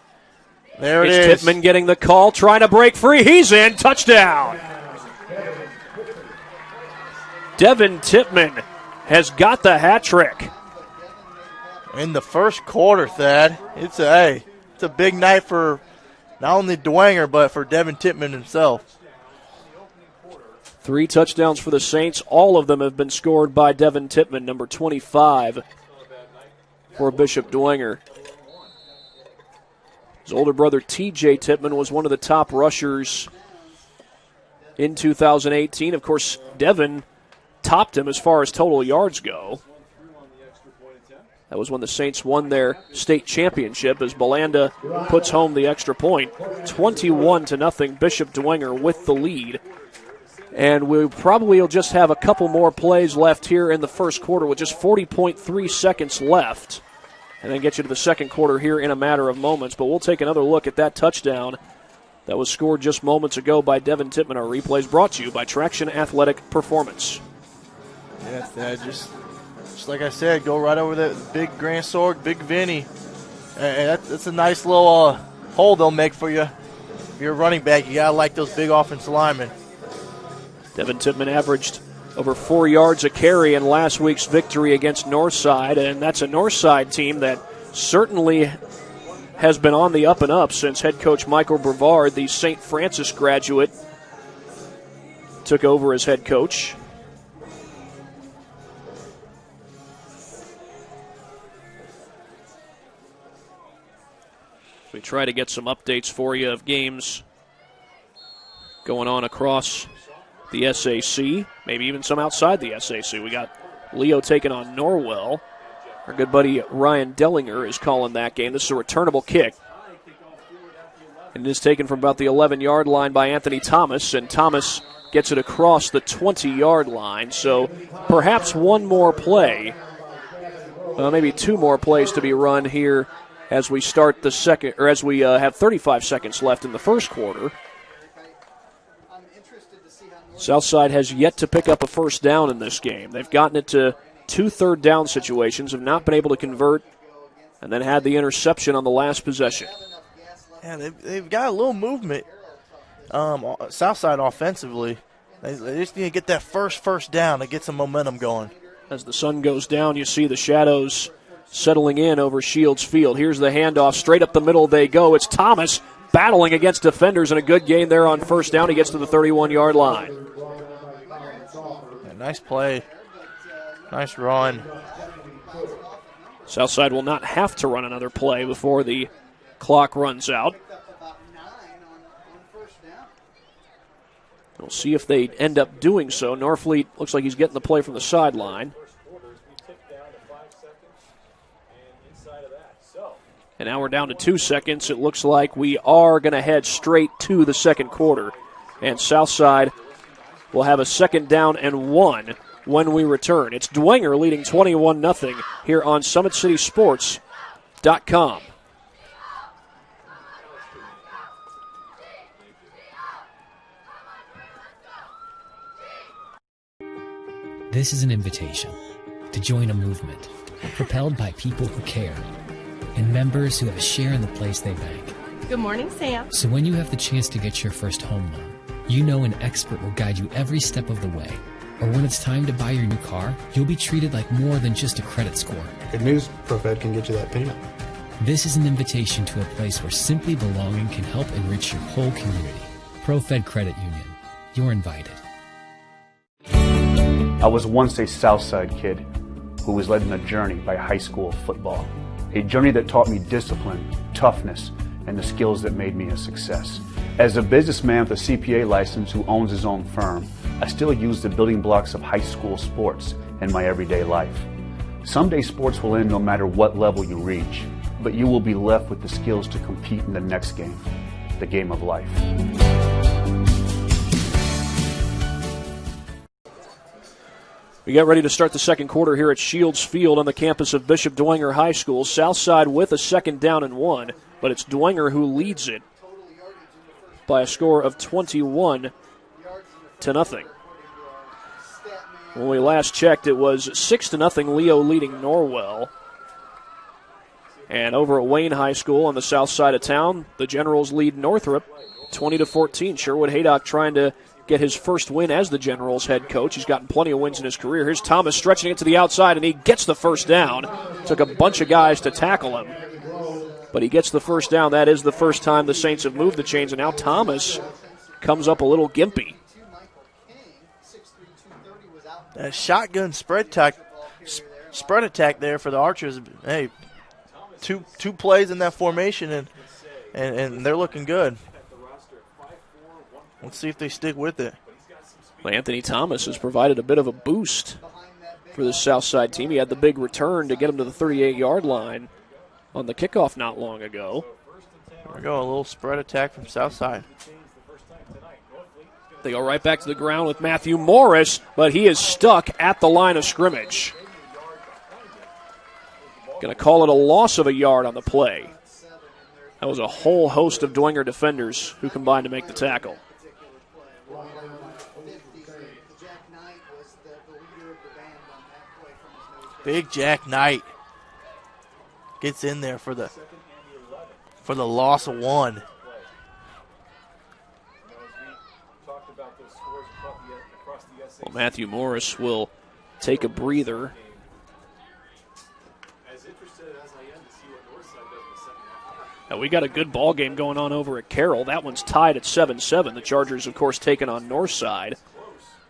There it is. It's Tittman getting the call, trying to break free. He's in. Touchdown. Devin Tittman has got the hat trick. In the first quarter, Thad. It's a big night for not only Dwenger, but for Devin Tittman himself. 3 touchdowns for the Saints. All of them have been scored by Devin Tittman, number 25 for Bishop Dwenger. His older brother, T.J. Tittman, was one of the top rushers in 2018. Of course, Devin topped him as far as total yards go. That was when the Saints won their state championship as Belanda puts home the extra point. 21-0, Bishop Dwenger with the lead. And we probably will just have a couple more plays left here in the first quarter with just 40.3 seconds left. And then get you to the second quarter here in a matter of moments. But we'll take another look at that touchdown that was scored just moments ago by Devin Tippmann. Our replays brought to you by Traction Athletic Performance. Yeah, just like I said, go right over the big Grand Sorg, big Vinny. And that's a nice little hole they'll make for you. If you're a running back, you got to like those big offensive linemen. Devin Tippmann averaged over 4 yards a carry in last week's victory against Northside, and that's a Northside team that certainly has been on the up and up since head coach Michael Brevard, the St. Francis graduate, took over as head coach. We try to get some updates for you of games going on across the SAC, maybe even some outside the SAC. We got Leo taking on Norwell. Our good buddy Ryan Dellinger is calling that game. This is a returnable kick. And it is taken from about the 11-yard line by Anthony Thomas, and Thomas gets it across the 20-yard line. So perhaps one more play, maybe two more plays to be run here as we start the second, or as we have 35 seconds left in the first quarter. Southside has yet to pick up a first down in this game. They've gotten it to 2 third-down situations, have not been able to convert, and then had the interception on the last possession. Yeah, they've got a little movement, Southside offensively. They just need to get that first down to get some momentum going. As the sun goes down, you see the shadows settling in over Shields Field. Here's the handoff. Straight up the middle they go. It's Thomas battling against defenders, and a good gain there on first down. He gets to the 31-yard line. Yeah, nice play. Nice run. Southside will not have to run another play before the clock runs out. We'll see if they end up doing so. Norfleet looks like he's getting the play from the sideline. And now we're down to 2 seconds. It looks like we are going to head straight to the second quarter. And Southside will have a 2nd down and 1 when we return. It's Dwenger leading 21-0 here on SummitCitySports.com. This is an invitation to join a movement propelled by people who care and members who have a share in the place they bank. Good morning, Sam. So when you have the chance to get your first home loan, you know an expert will guide you every step of the way. Or when it's time to buy your new car, you'll be treated like more than just a credit score. Good news, ProFed can get you that payment. This is an invitation to a place where simply belonging can help enrich your whole community. ProFed Credit Union. You're invited. I was once a Southside kid who was led on a journey by high school football. A journey that taught me discipline, toughness, and the skills that made me a success. As a businessman with a CPA license who owns his own firm, I still use the building blocks of high school sports in my everyday life. Someday sports will end no matter what level you reach, but you will be left with the skills to compete in the next game, the game of life. We get ready to start the second quarter here at Shields Field on the campus of Bishop Dwenger High School. Southside with a 2nd down and 1, but it's Dwenger who leads it by a score of 21-0. When we last checked, it was 6-0 Leo leading Norwell. And over at Wayne High School on the south side of town, the Generals lead Northrop 20-14. Sherwood Haydock trying to get his first win as the Generals head coach. He's gotten plenty of wins in his career. Here's Thomas stretching it to the outside, and he gets the first down. Took a bunch of guys to tackle him, but he gets the first down. That is the first time the Saints have moved the chains, and now Thomas comes up a little gimpy. That shotgun spread attack there for the Archers. Hey, two plays in that formation, and they're looking good. Let's see if they stick with it. Well, Anthony Thomas has provided a bit of a boost for the Southside team. He had the big return to get him to the 38-yard line on the kickoff not long ago. There we go, a little spread attack from Southside. They go right back to the ground with Matthew Morris, but he is stuck at the line of scrimmage. Going to call it a loss of a yard on the play. That was a whole host of Dwenger defenders who combined to make the tackle. Big Jack Knight gets in there for the loss of 1. Well, Matthew Morris will take a breather. Now, we got a good ball game going on over at Carroll. That one's tied at 7-7. The Chargers, of course, taking on Northside.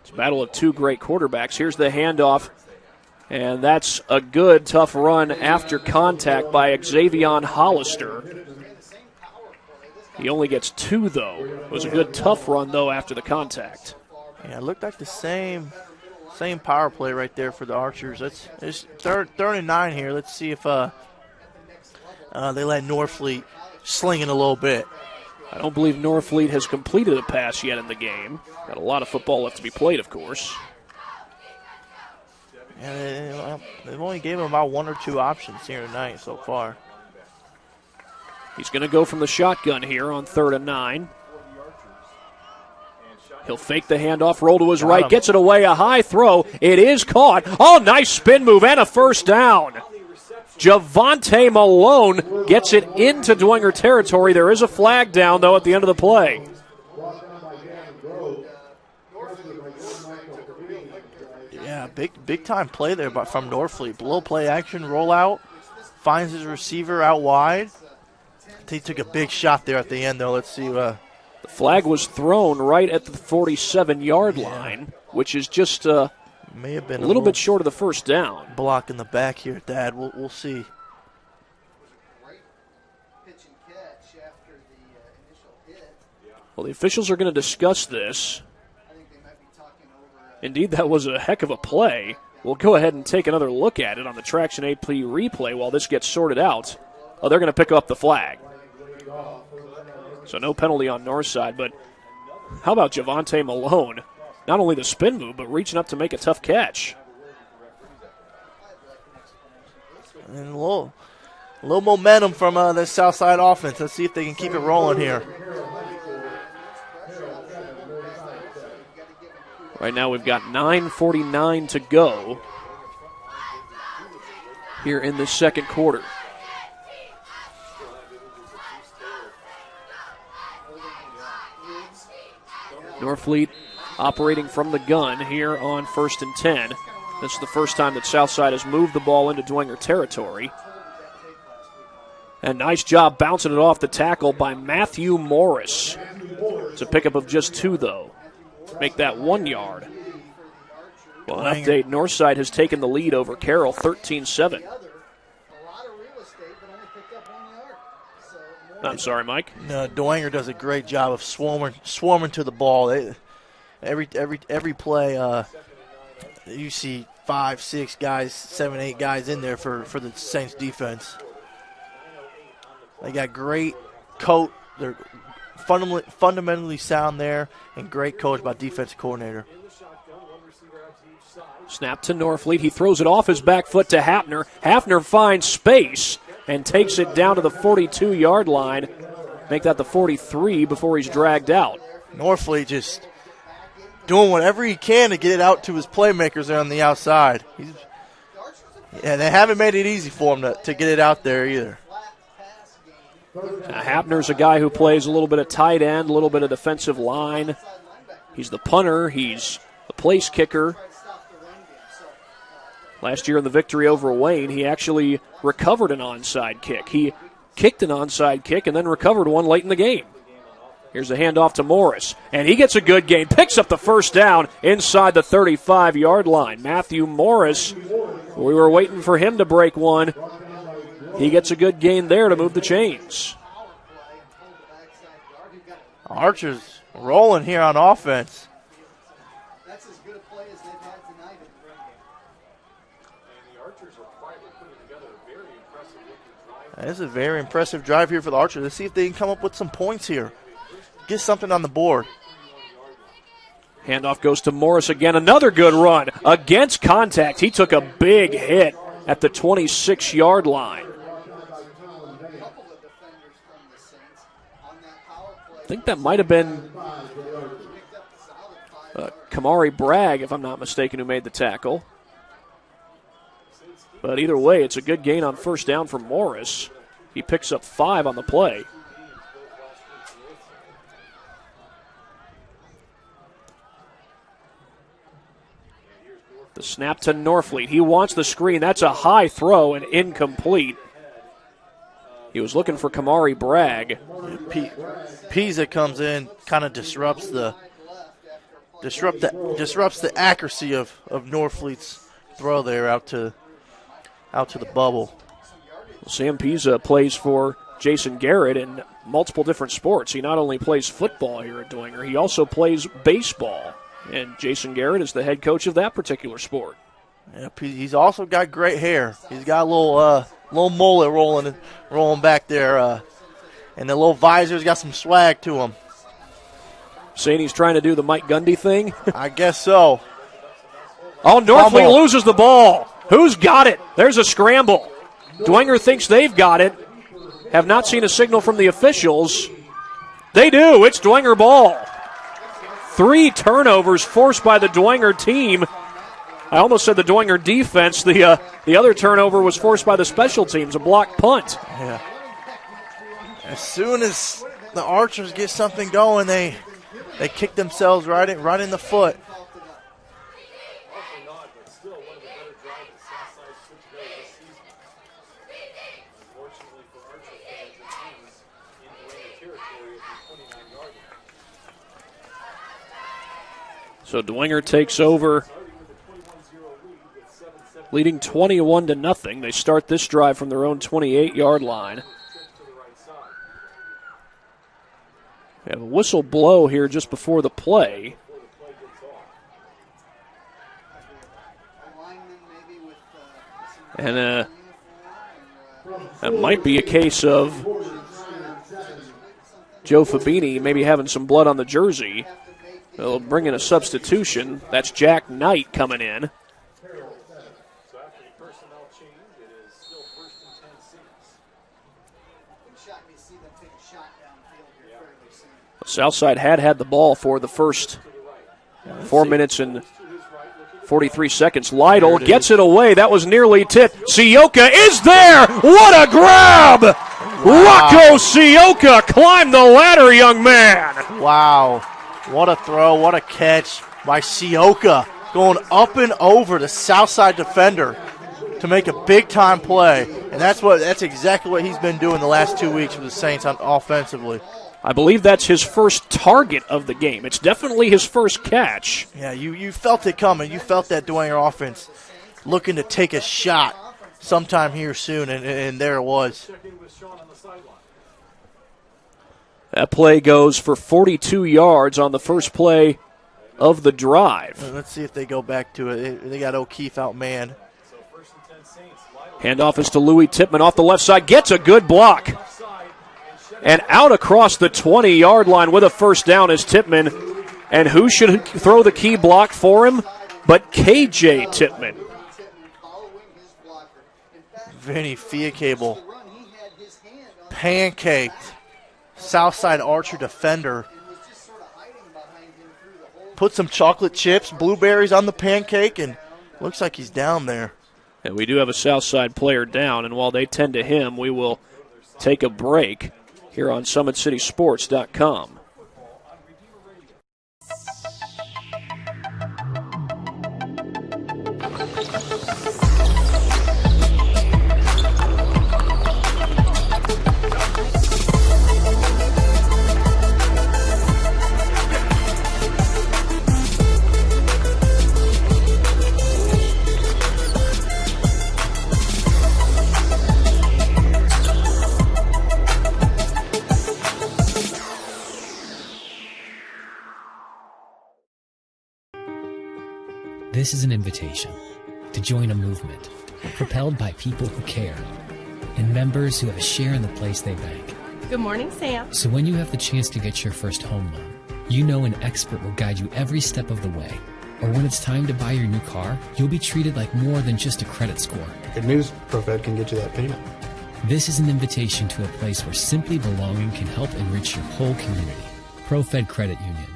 It's a battle of two great quarterbacks. Here's the handoff, and that's a good, tough run after contact by Xavion Hollister. He only gets 2, though. It was a good, tough run, though, after the contact. Yeah, it looked like the same power play right there for the Archers. It's third and 9 here. Let's see if they let Norfleet sling it a little bit. I don't believe Norfleet has completed a pass yet in the game. Got a lot of football left to be played, of course. And they've only gave him about 1 or 2 options here tonight so far. He's going to go from the shotgun here on 3rd and 9. He'll fake the handoff, roll to his right, gets it away, a high throw. It is caught. Oh, nice spin move and a first down. Javante Malone gets it into Dwenger territory. There is a flag down, though, at the end of the play. Yeah, big time play there from Norfleet. Below play action, rollout, finds his receiver out wide. He took a big shot there at the end, though. Let's see. The flag was thrown right at the 47-yard line, which is just may have been a little bit short of the first down. Block in the back here, Dad. We'll see. Well, the officials are going to discuss this. Indeed, that was a heck of a play. We'll go ahead and take another look at it on the Traction AP replay while this gets sorted out. Oh, they're going to pick up the flag. So no penalty on Northside, but how about Javante Malone? Not only the spin move, but reaching up to make a tough catch. And a little momentum from the Southside offense. Let's see if they can keep it rolling here. Right now we've got 9:49 to go here in the second quarter. Norfleet operating from the gun here on 1st and 10. This is the first time that Southside has moved the ball into Dwenger territory. And nice job bouncing it off the tackle by Matthew Morris. It's a pickup of just 2, though. Make that 1 yard. Well, an update, Northside has taken the lead over Carroll 13-7. I'm sorry, Mike. No, Dwenger does a great job of swarming to the ball. Every play, you see 5, 6 guys, 7, 8 guys in there for the Saints defense. They got great coach. They're fundamentally sound there, and great coach by defensive coordinator. Snap to Norfleet. He throws it off his back foot to Hafner. Hafner finds space and takes it down to the 42-yard line. Make that the 43 before he's dragged out. Norfleet just doing whatever he can to get it out to his playmakers there on the outside. They haven't made it easy for him to get it out there either. Hafner's a guy who plays a little bit of tight end, a little bit of defensive line. He's the punter. He's the place kicker. Last year in the victory over Wayne, he actually recovered an onside kick. He kicked an onside kick and then recovered one late in the game. Here's a handoff to Morris, and he gets a good gain. Picks up the first down inside the 35-yard line. Matthew Morris, we were waiting for him to break one. He gets a good gain there to move the chains. Archers rolling here on offense. That's as good a play as they've had tonight in the run game. And the Archers are quietly putting together a very impressive drive. This is a very impressive drive here for the Archers. Let's see if they can come up with some points here. Get something on the board. Handoff goes to Morris again. Another good run against contact. He took a big hit at the 26-yard line. I think that might have been Kamari Bragg, if I'm not mistaken, who made the tackle. But either way, it's a good gain on first down for Morris. He picks up 5 on the play. The snap to Norfleet. He wants the screen. That's a high throw and incomplete. He was looking for Kamari Bragg. Pisa comes in, kind of disrupts the accuracy of Norfleet's throw there out to the bubble. Sam Pisa plays for Jason Garrett in multiple different sports. He not only plays football here at Dwenger, he also plays baseball. And Jason Garrett is the head coach of that particular sport. Yep, he's also got great hair. He's got a little mullet rolling back there, and the little visor's got some swag to him. Saying he's trying to do the Mike Gundy thing? I guess so. Oh, Norfleet loses the ball. Who's got it? There's a scramble. Dwenger thinks they've got it. Have not seen a signal from the officials. They do. It's Dwenger ball. 3 turnovers forced by the Dwenger team. I almost said the Dwenger defense. The other turnover was forced by the special teams, a blocked punt. Yeah. As soon as the Archers get something going, they kick themselves right in the foot. So Dwenger takes over, leading 21-0. They start this drive from their own 28-yard line. We have a whistle blow here just before the play. And that might be a case of Joe Fabini maybe having some blood on the jersey. They'll bring in a substitution. That's Jack Knight coming in. Southside had the ball for the first 4 minutes and 43 seconds. Lytle gets it away. That was nearly tipped. Sioka is there. What a grab! Wow. Rocco Sioka climbed the ladder, young man. Wow. What a throw, what a catch by Sioka, going up and over the Southside defender to make a big-time play. And that's exactly what he's been doing the last 2 weeks for the Saints offensively. I believe that's his first target of the game. It's definitely his first catch. Yeah, you felt it coming. You felt that Dwenger offense looking to take a shot sometime here soon, and there it was. That play goes for 42 yards on the first play of the drive. Let's see if they go back to it. They got O'Keefe out man. Handoff is to Louis Tippmann off the left side. Gets a good block. And out across the 20-yard line with a first down is Tippmann. And who should throw the key block for him but KJ Tippmann? Vinny Fiacable pancaked Southside Archer defender. Put some chocolate chips, blueberries on the pancake, and looks like he's down there. And we do have a Southside player down, and while they tend to him, we will take a break here on SummitCitySports.com. This is an invitation to join a movement propelled by people who care and members who have a share in the place they bank. Good morning, Sam. So when you have the chance to get your first home loan, you know an expert will guide you every step of the way. Or when it's time to buy your new car, you'll be treated like more than just a credit score. Good news, ProFed can get you that payment. This is an invitation to a place where simply belonging can help enrich your whole community. ProFed Credit Union.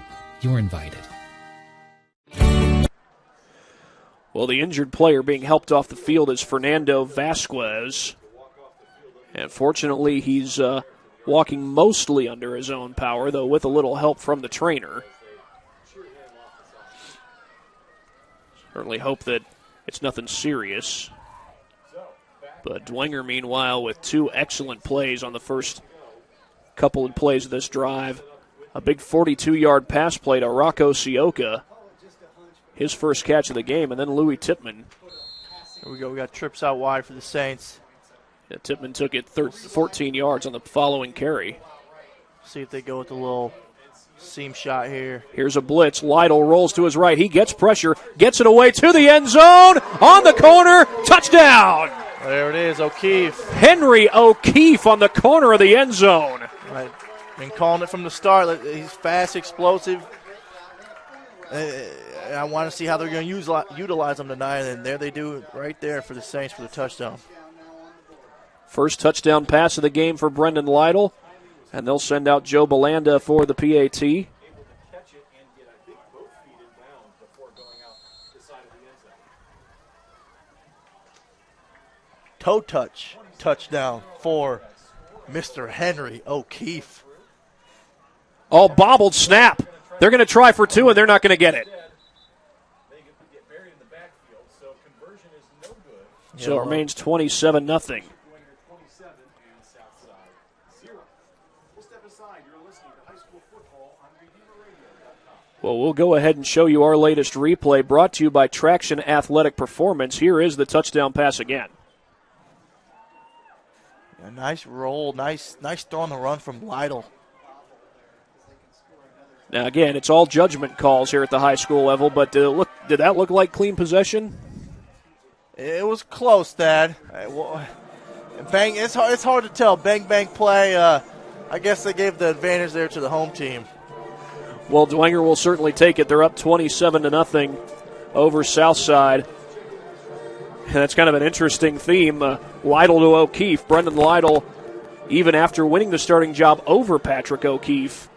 You're invited. Well, the injured player being helped off the field is Fernando Vasquez. And fortunately, he's walking mostly under his own power, though with a little help from the trainer. Certainly hope that it's nothing serious. But Dwenger, meanwhile, with 2 excellent plays on the first couple of plays of this drive. A big 42-yard pass play to Rocco Sioka, his first catch of the game, and then Louis Tippmann. Here we go. We got trips out wide for the Saints. Yeah, Tippmann took it 14 yards on the following carry. See if they go with a little seam shot here. Here's a blitz. Lytle rolls to his right. He gets pressure, gets it away to the end zone, on the corner, touchdown! There it is, O'Keefe. Henry O'Keefe on the corner of the end zone. Right. Been calling it from the start. He's fast, explosive. I want to see how they're going to utilize him tonight, and there they do right there for the Saints for the touchdown. First touchdown pass of the game for Brendan Lytle, and they'll send out Joe Belanda for the PAT. Toe touch, touchdown for Mr. Henry O'Keefe. Oh, bobbled snap. They're going to try for 2, and they're not going to get it. So it remains 27-0. Well, we'll go ahead and show you our latest replay brought to you by Traction Athletic Performance. Here is the touchdown pass again. A nice roll, nice throw on the run from Lytle. Now, again, it's all judgment calls here at the high school level, but did that look like clean possession? It was close, Dad. Bang! It's hard to tell. Bang play. I guess they gave the advantage there to the home team. Well, Dwenger will certainly take it. They're up 27-0 over Southside. And that's kind of an interesting theme. Lytle to O'Keefe. Brendan Lytle, even after winning the starting job over Patrick O'Keefe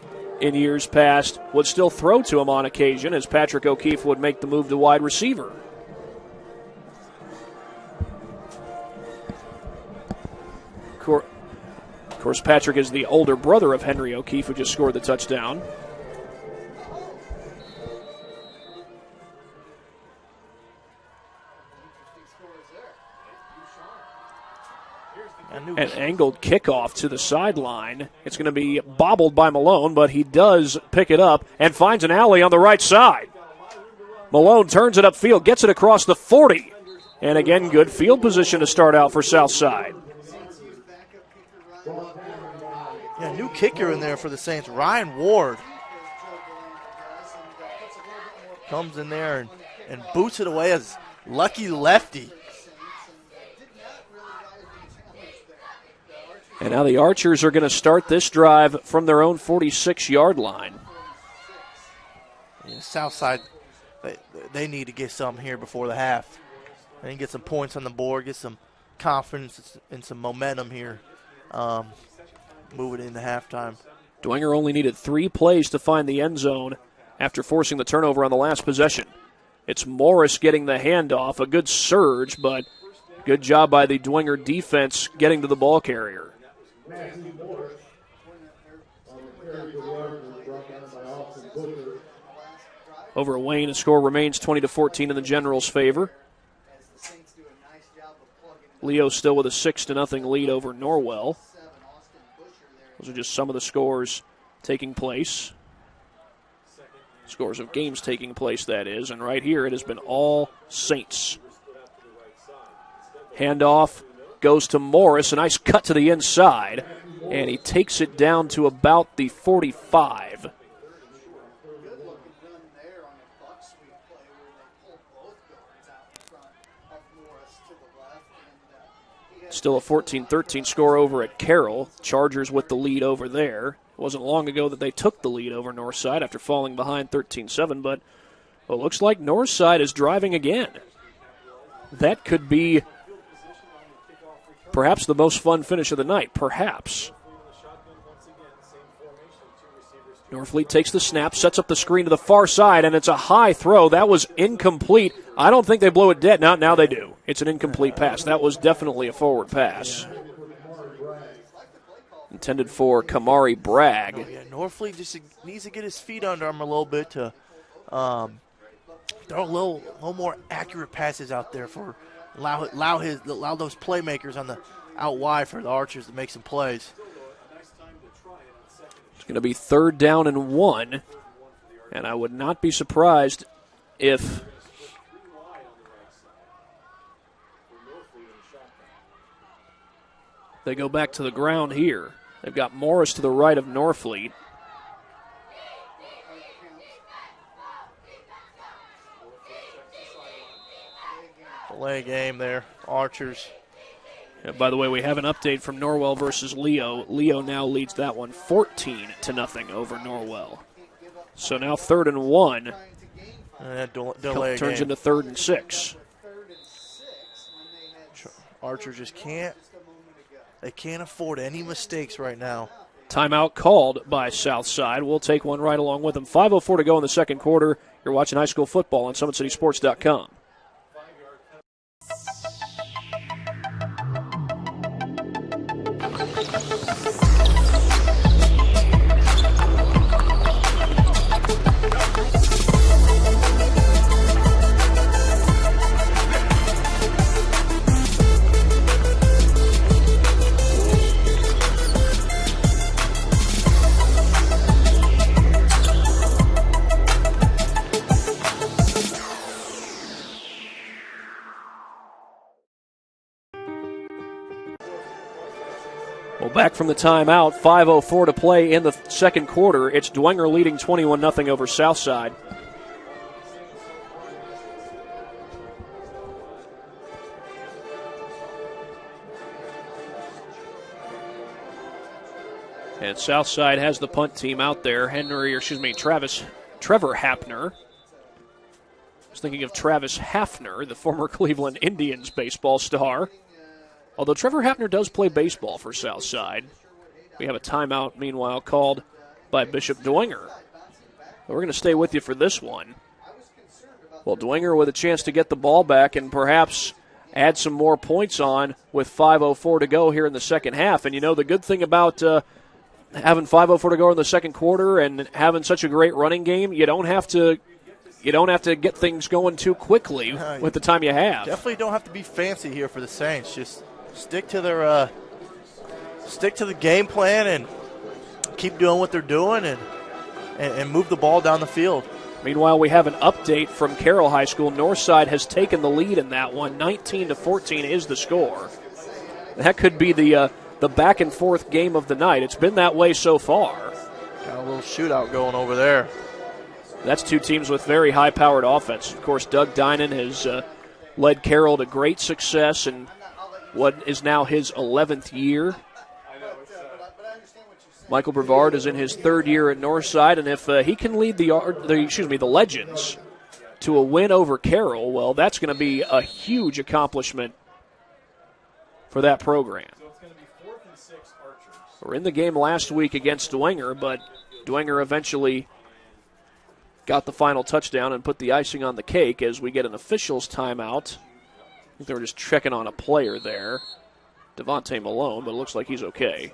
in years past, would still throw to him on occasion, as Patrick O'Keefe would make the move to wide receiver. Of course, Patrick is the older brother of Henry O'Keefe, who just scored the touchdown. An angled kickoff to the sideline. It's going to be bobbled by Malone, but he does pick it up and finds an alley on the right side. Malone turns it upfield, gets it across the 40. And again, good field position to start out for Southside. Yeah, new kicker in there for the Saints, Ryan Ward. Comes in there and boots it away as lucky lefty. And now the Archers are going to start this drive from their own 46-yard line. Yeah, Southside, they need to get something here before the half. They can get some points on the board, get some confidence and some momentum here. Move it into halftime. Dwenger only needed 3 plays to find the end zone after forcing the turnover on the last possession. It's Morris getting the handoff, a good surge, but good job by the Dwenger defense getting to the ball carrier. Over Wayne, the score remains 20-14 in the Generals' favor. Leo still with a 6-0 lead over Norwell. Those are just some of the scores taking place. Scores of games taking place, that is. And right here, it has been all Saints. Handoff goes to Morris. A nice cut to the inside. And he takes it down to about the 45. Still a 14-13 score over at Carroll. Chargers with the lead over there. It wasn't long ago that they took the lead over Northside after falling behind 13-7, but it looks like Northside is driving again. That could be perhaps the most fun finish of the night, perhaps. Norfleet takes the snap, sets up the screen to the far side, and it's a high throw. That was incomplete. I don't think they blow it dead. Now they do. It's an incomplete pass. That was definitely a forward pass. Intended for Kamari Bragg. Oh, yeah, Norfleet just needs to get his feet under him a little bit to throw a little more accurate passes out there for allow those playmakers on the out wide for the Archers to make some plays. It's going to be 3rd down and 1, and I would not be surprised if they go back to the ground here. They've got Morris to the right of Norfleet. Delay game there, Archers. And by the way, we have an update from Norwell versus Leo. Leo now leads that one 14-0 over Norwell. So now 3rd and 1. Delay turns game. into 3rd and 6. Archers just can't afford any mistakes right now. Timeout called by Southside. We'll take one right along with them. 5:04 to go in the second quarter. You're watching high school football on SummitCitySports.com. Back from the timeout, 5:04 to play in the second quarter. It's Dwenger leading 21-0 over Southside. And Southside has the punt team out there. Trevor Hafner. I was thinking of Travis Hafner, the former Cleveland Indians baseball star. Although Trevor Hafner does play baseball for Southside. We have a timeout, meanwhile, called by Bishop Dwenger. But we're going to stay with you for this one. Well, Dwenger with a chance to get the ball back and perhaps add some more points on with 5:04 to go here in the second half. And, you know, the good thing about having 5:04 to go in the second quarter and having such a great running game, you don't have to get things going too quickly with the time you have. Definitely don't have to be fancy here for the Saints. Just stick to the game plan and keep doing what they're doing and move the ball down the field. Meanwhile, we have an update from Carroll High School. Northside has taken the lead in that one. 19-14 is the score. That could be the back and forth game of the night. It's been that way so far. Got a little shootout going over there. That's two teams with very high-powered offense. Of course, Doug Dinan has led Carroll to great success in what is now his 11th year. Michael Brevard is in his 3rd year at Northside, and if he can lead the Legends to a win over Carroll, well, that's going to be a huge accomplishment for that program. We're in the game last week against Dwenger, but Dwenger eventually got the final touchdown and put the icing on the cake as we get an officials timeout. I think they were just checking on a player there, Devontae Malone, but it looks like he's okay.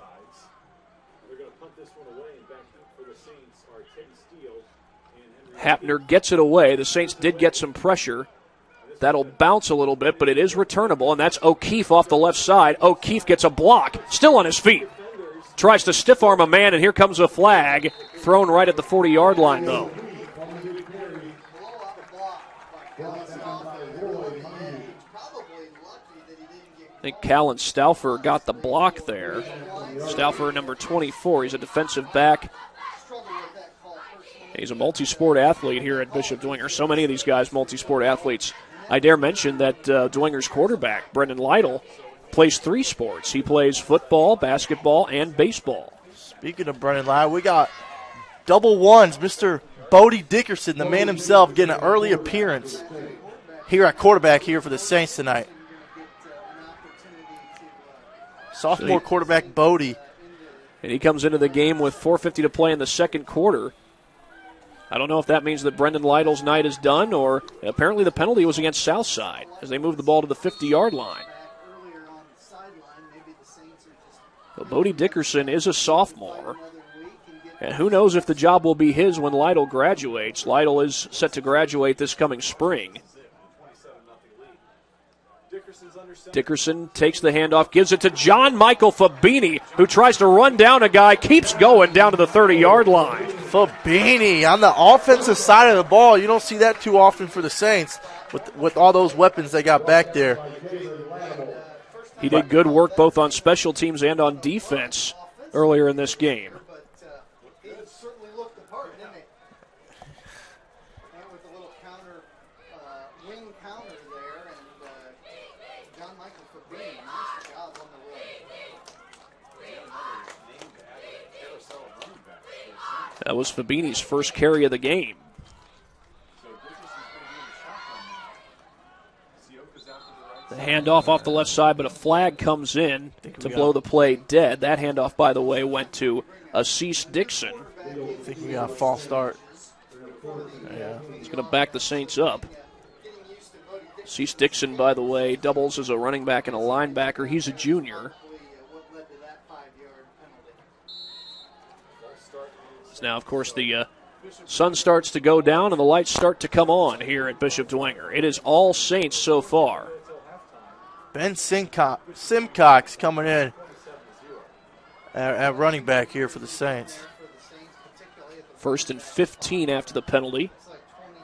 Hapner gets it away. The Saints did get some pressure. That'll bounce a little bit, but it is returnable, and that's O'Keefe off the left side. O'Keefe gets a block, still on his feet. Tries to stiff arm a man, and here comes a flag. Thrown right at the 40-yard line, though. I think Callan Stauffer got the block there. Stauffer, number 24. He's a defensive back. He's a multi-sport athlete here at Bishop Dwenger. So many of these guys, multi-sport athletes. I dare mention that Dwenger's quarterback, Brendan Lytle, plays 3 sports. He plays football, basketball, and baseball. Speaking of Brendan Lytle, we got double ones. Mr. Bodie Dickerson, the man himself, getting an early appearance here at quarterback here for the Saints tonight. Sophomore quarterback Bodie. And he comes into the game with 4:50 to play in the second quarter. I don't know if that means that Brendan Lytle's night is done, or apparently the penalty was against Southside as they moved the ball to the 50-yard line. But Bodie Dickerson is a sophomore. And who knows if the job will be his when Lytle graduates. Lytle is set to graduate this coming spring. Dickerson takes the handoff, gives it to John Michael Fabini, who tries to run down a guy, keeps going down to the 30-yard line. Fabini on the offensive side of the ball. You don't see that too often for the Saints with all those weapons they got back there. He did good work both on special teams and on defense earlier in this game. That was Fabini's first carry of the game. The handoff off the left side, but a flag comes in to blow the play dead. That handoff, by the way, went to Assis Dixon. I think we got a false start. Yeah, he's going to back the Saints up. Assis Dixon, by the way, doubles as a running back and a linebacker. He's a junior. Now, of course, the sun starts to go down and the lights start to come on here at Bishop Dwenger. It is all Saints so far. Ben Simcox coming in at running back here for the Saints. 1st and 15 after the penalty.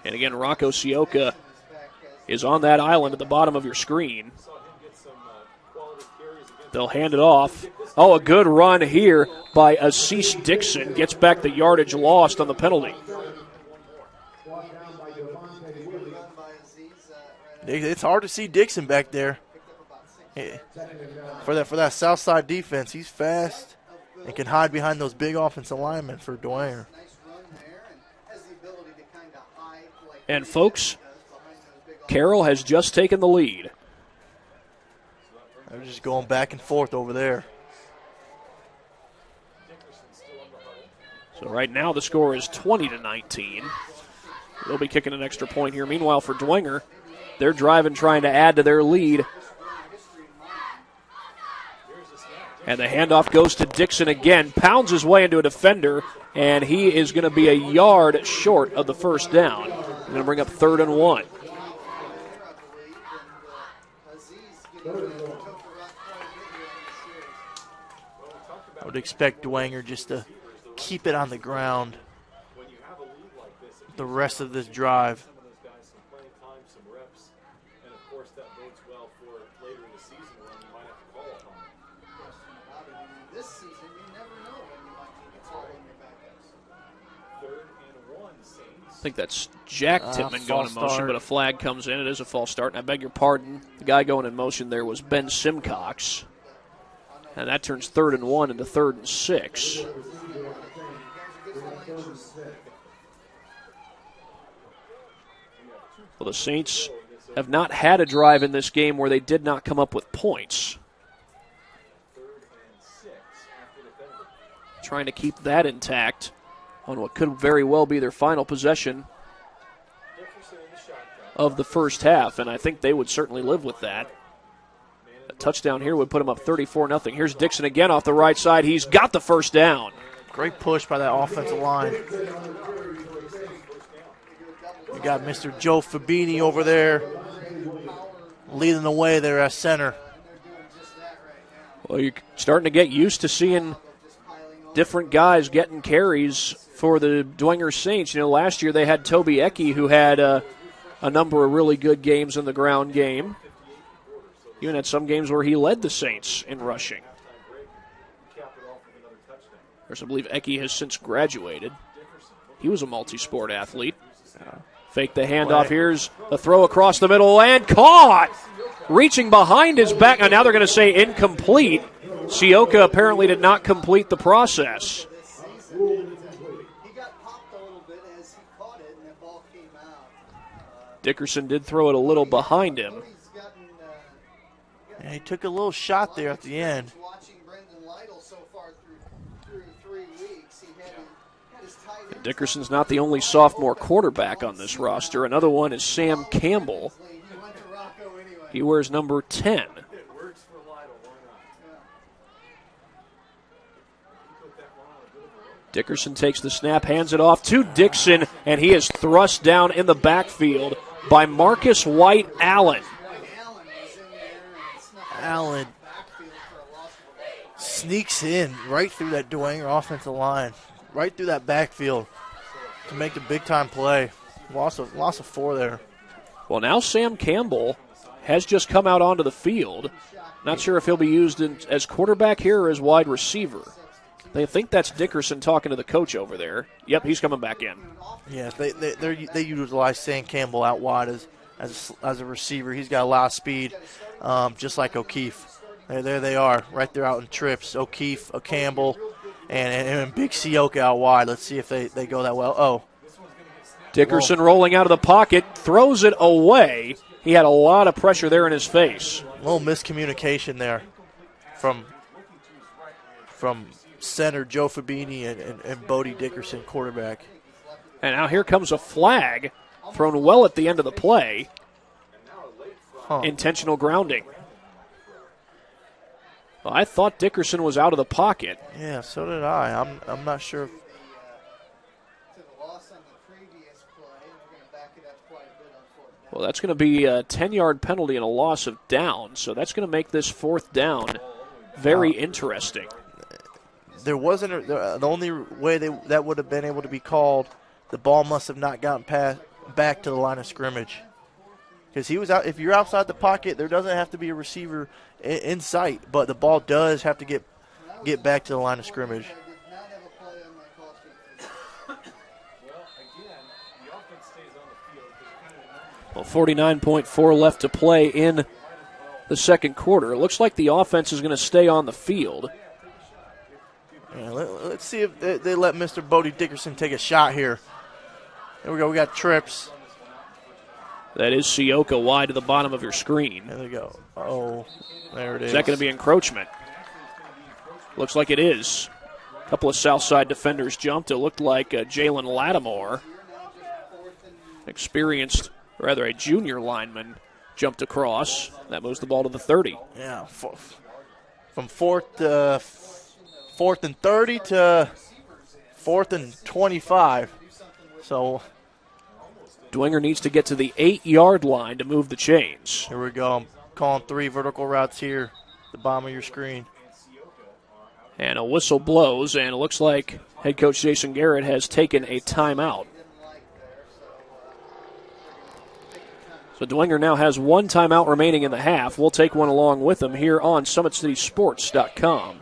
And again, Rocco Sioka is on that island at the bottom of your screen. They'll hand it off. Oh, a good run here by Assis Dixon. Gets back the yardage lost on the penalty. It's hard to see Dixon back there. For that south side defense, he's fast and can hide behind those big offensive linemen for Dwenger. And folks, Carroll has just taken the lead. They're just going back and forth over there. So right now the score is 20-19. They'll be kicking an extra point here. Meanwhile, for Dwenger, they're driving, trying to add to their lead. And the handoff goes to Dixon again. Pounds his way into a defender, and he is going to be a yard short of the first down. They're going to bring up 3rd and 1. I would expect Dwenger just to keep it on the ground the rest of this drive. I think that's Jack Tippmann going in motion, but a flag comes in. It is a false start, and I beg your pardon. The guy going in motion there was Ben Simcox. And that turns 3rd and 1 into 3rd and 6. Well, the Saints have not had a drive in this game where they did not come up with points. Trying to keep that intact on what could very well be their final possession of the first half, and I think they would certainly live with that. A touchdown here would put them up 34-0. Here's Dixon again off the right side. He's got the first down. Great push by that offensive line. You got Mr. Joe Fabini over there leading the way there at center. Well, you're starting to get used to seeing different guys getting carries for the Dwenger Saints. You know, last year they had Toby Ecke, who had a number of really good games in the ground game. Even had some games where he led the Saints in rushing. Of course, I believe Ecke has since graduated. He was a multi-sport athlete. Fake the handoff. Here's a throw across the middle and caught! Reaching behind his back. Now they're going to say incomplete. Sioka apparently did not complete the process. Dickerson did throw it a little behind him. Yeah, he took a little shot there at the end. Dickerson's not the only sophomore quarterback on this roster. Another one is Sam Campbell. He wears number 10. Dickerson takes the snap, hands it off to Dixon, and he is thrust down in the backfield by Marcus White Allen. Allen sneaks in right through that Dwenger offensive line, right through that backfield to make the big-time play. Loss of 4 there. Well, now Sam Campbell has just come out onto the field. Not sure if he'll be used as quarterback here or as wide receiver. They think that's Dickerson talking to the coach over there. Yep, he's coming back in. Yeah, they utilize Sam Campbell out wide as a receiver. He's got a lot of speed, just like O'Keefe. There they are, right there out in trips. O'Keefe, Campbell, and Big Sioka out wide. Let's see if they go that well. Oh. Dickerson rolling out of the pocket, throws it away. He had a lot of pressure there in his face. A little miscommunication there from center Joe Fabini and Bodie Dickerson, quarterback. And now here comes a flag thrown well at the end of the play. Intentional grounding. Well, I thought Dickerson was out of the pocket. Yeah, so did I. I'm not sure. Well, that's going to be a 10-yard penalty and a loss of down, so that's going to make this 4th down very interesting. There wasn't the only way that would have been able to be called. The ball must have not gotten back to the line of scrimmage, because he was out. If you're outside the pocket, there doesn't have to be a receiver in sight, but the ball does have to get back to the line of scrimmage. Well, 49.4 left to play in the second quarter. It looks like the offense is going to stay on the field. Yeah, let's see if they let Mr. Bodie Dickerson take a shot here. There we go. We got trips. That is Sioka wide to the bottom of your screen. There we go. Oh, there it is. Is that going to be encroachment? Looks like it is. A couple of Southside defenders jumped. It looked like Jalen Lattimore, a junior lineman, jumped across. That moves the ball to the 30. Yeah, from 4th and 30 to 4th and 25. So Dwenger needs to get to the 8-yard line to move the chains. Here we go. I'm calling 3 vertical routes here, the bottom of your screen. And a whistle blows, and it looks like head coach Jason Garrett has taken a timeout. So Dwenger now has 1 timeout remaining in the half. We'll take one along with him here on SummitCitySports.com.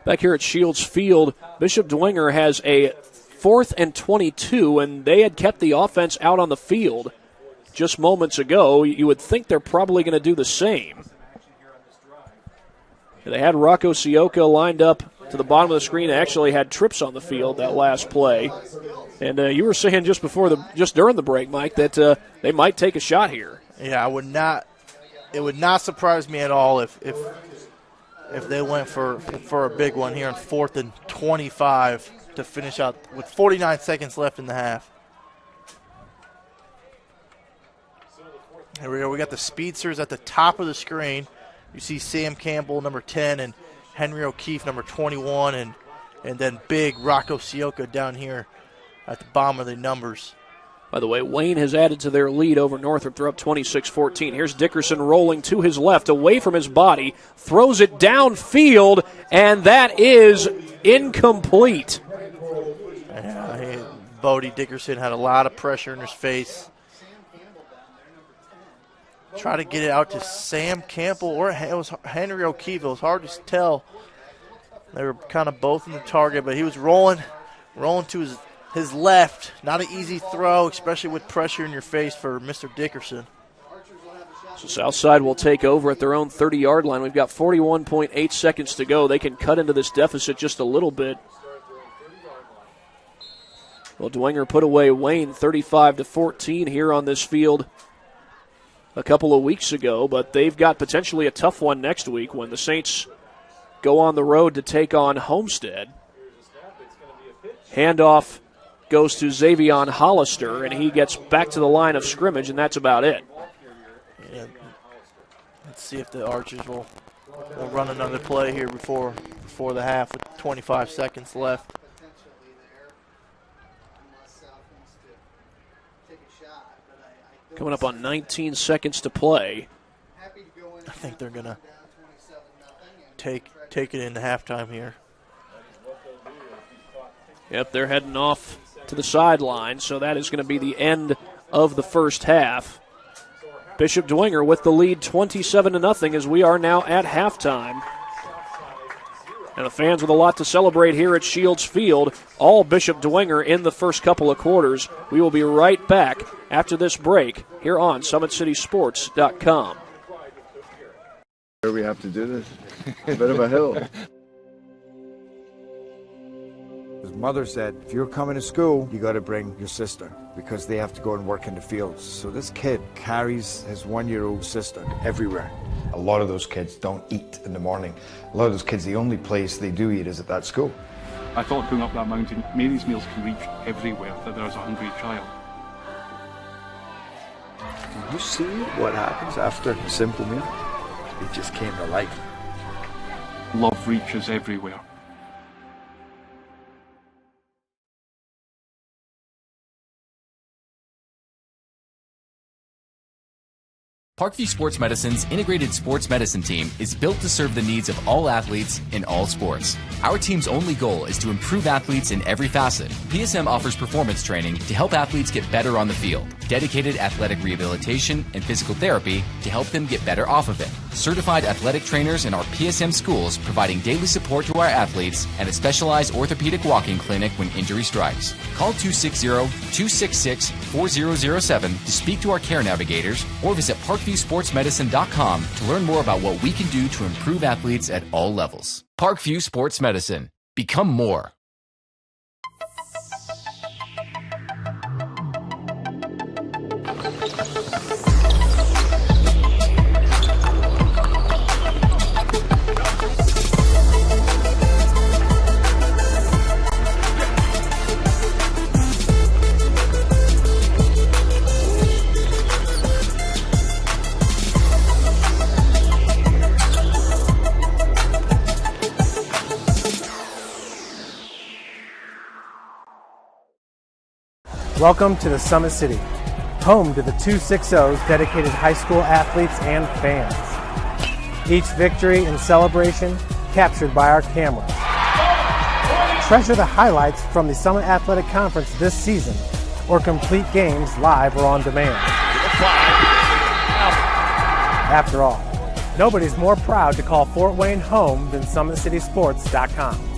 Back here at Shields Field, Bishop Dwenger has a 4th and 22, and they had kept the offense out on the field just moments ago. You would think they're probably going to do the same. They had Rocco Sioka lined up to the bottom of the screen. They actually had trips on the field that last play. And you were saying just during the break, Mike, that they might take a shot here. Yeah, it would not surprise me at all if they went for a big one here on 4th and 25 to finish out with 49 seconds left in the half. Here we go. We got the speedsters at the top of the screen. You see Sam Campbell, number 10, and Henry O'Keefe, number 21, and then big Rocco Sioka down here at the bottom of the numbers. By the way, Wayne has added to their lead over Northrop. They're up 26-14. Here's Dickerson rolling to his left, away from his body, throws it downfield, and that is incomplete. Yeah, Bodie Dickerson had a lot of pressure in his face. Try to get it out to Sam Campbell, or it was Henry O'Keefe. It was hard to tell They were kind of both in the target, but he was rolling to his left. Not an easy throw, especially with pressure in your face for Mr. Dickerson. So Southside will take over at their own 30-yard line. We've got 41.8 seconds to go. They can cut into this deficit just a little bit. Well, Dwenger put away Wayne 35-14 here on this field a couple of weeks ago, but they've got potentially a tough one next week when the Saints go on the road to take on Homestead. Handoff goes to Xavion Hollister, and he gets back to the line of scrimmage, and that's about it. Yeah. Let's see if the Archers will run another play here before the half with 25 seconds left. Coming up on 19 seconds to play. I think they're going to take it into halftime here. Yep, they're heading off to the sideline, so that is going to be the end of the first half. Bishop Dwenger with the lead 27-0 as we are now at halftime. And the fans with a lot to celebrate here at Shields Field. All Bishop Dwenger in the first couple of quarters. We will be right back after this break here on SummitCitySports.com. We have to do this. A bit of a hill. His mother said, if you're coming to school, you got to bring your sister because they have to go and work in the fields. So this kid carries his 1-year-old sister everywhere. A lot of those kids don't eat in the morning. A lot of those kids, the only place they do eat is at that school. I thought going up that mountain, Mary's meals can reach everywhere that there's a hungry child. You see what happens after a simple meal? It just came to life. Love reaches everywhere. Parkview Sports Medicine's integrated sports medicine team is built to serve the needs of all athletes in all sports. Our team's only goal is to improve athletes in every facet. PSM offers performance training to help athletes get better on the field, dedicated athletic rehabilitation and physical therapy to help them get better off of it, certified athletic trainers in our PSM schools providing daily support to our athletes, and a specialized orthopedic walking clinic when injury strikes. Call 260-266-4007 to speak to our care navigators or visit ParkviewSportsMedicine.com to learn more about what we can do to improve athletes at all levels. Parkview Sports Medicine. Become more. Welcome to the Summit City, home to the 260's dedicated high school athletes and fans. Each victory and celebration captured by our cameras. Treasure the highlights from the Summit Athletic Conference this season or complete games live or on demand. After all, nobody's more proud to call Fort Wayne home than SummitCitySports.com.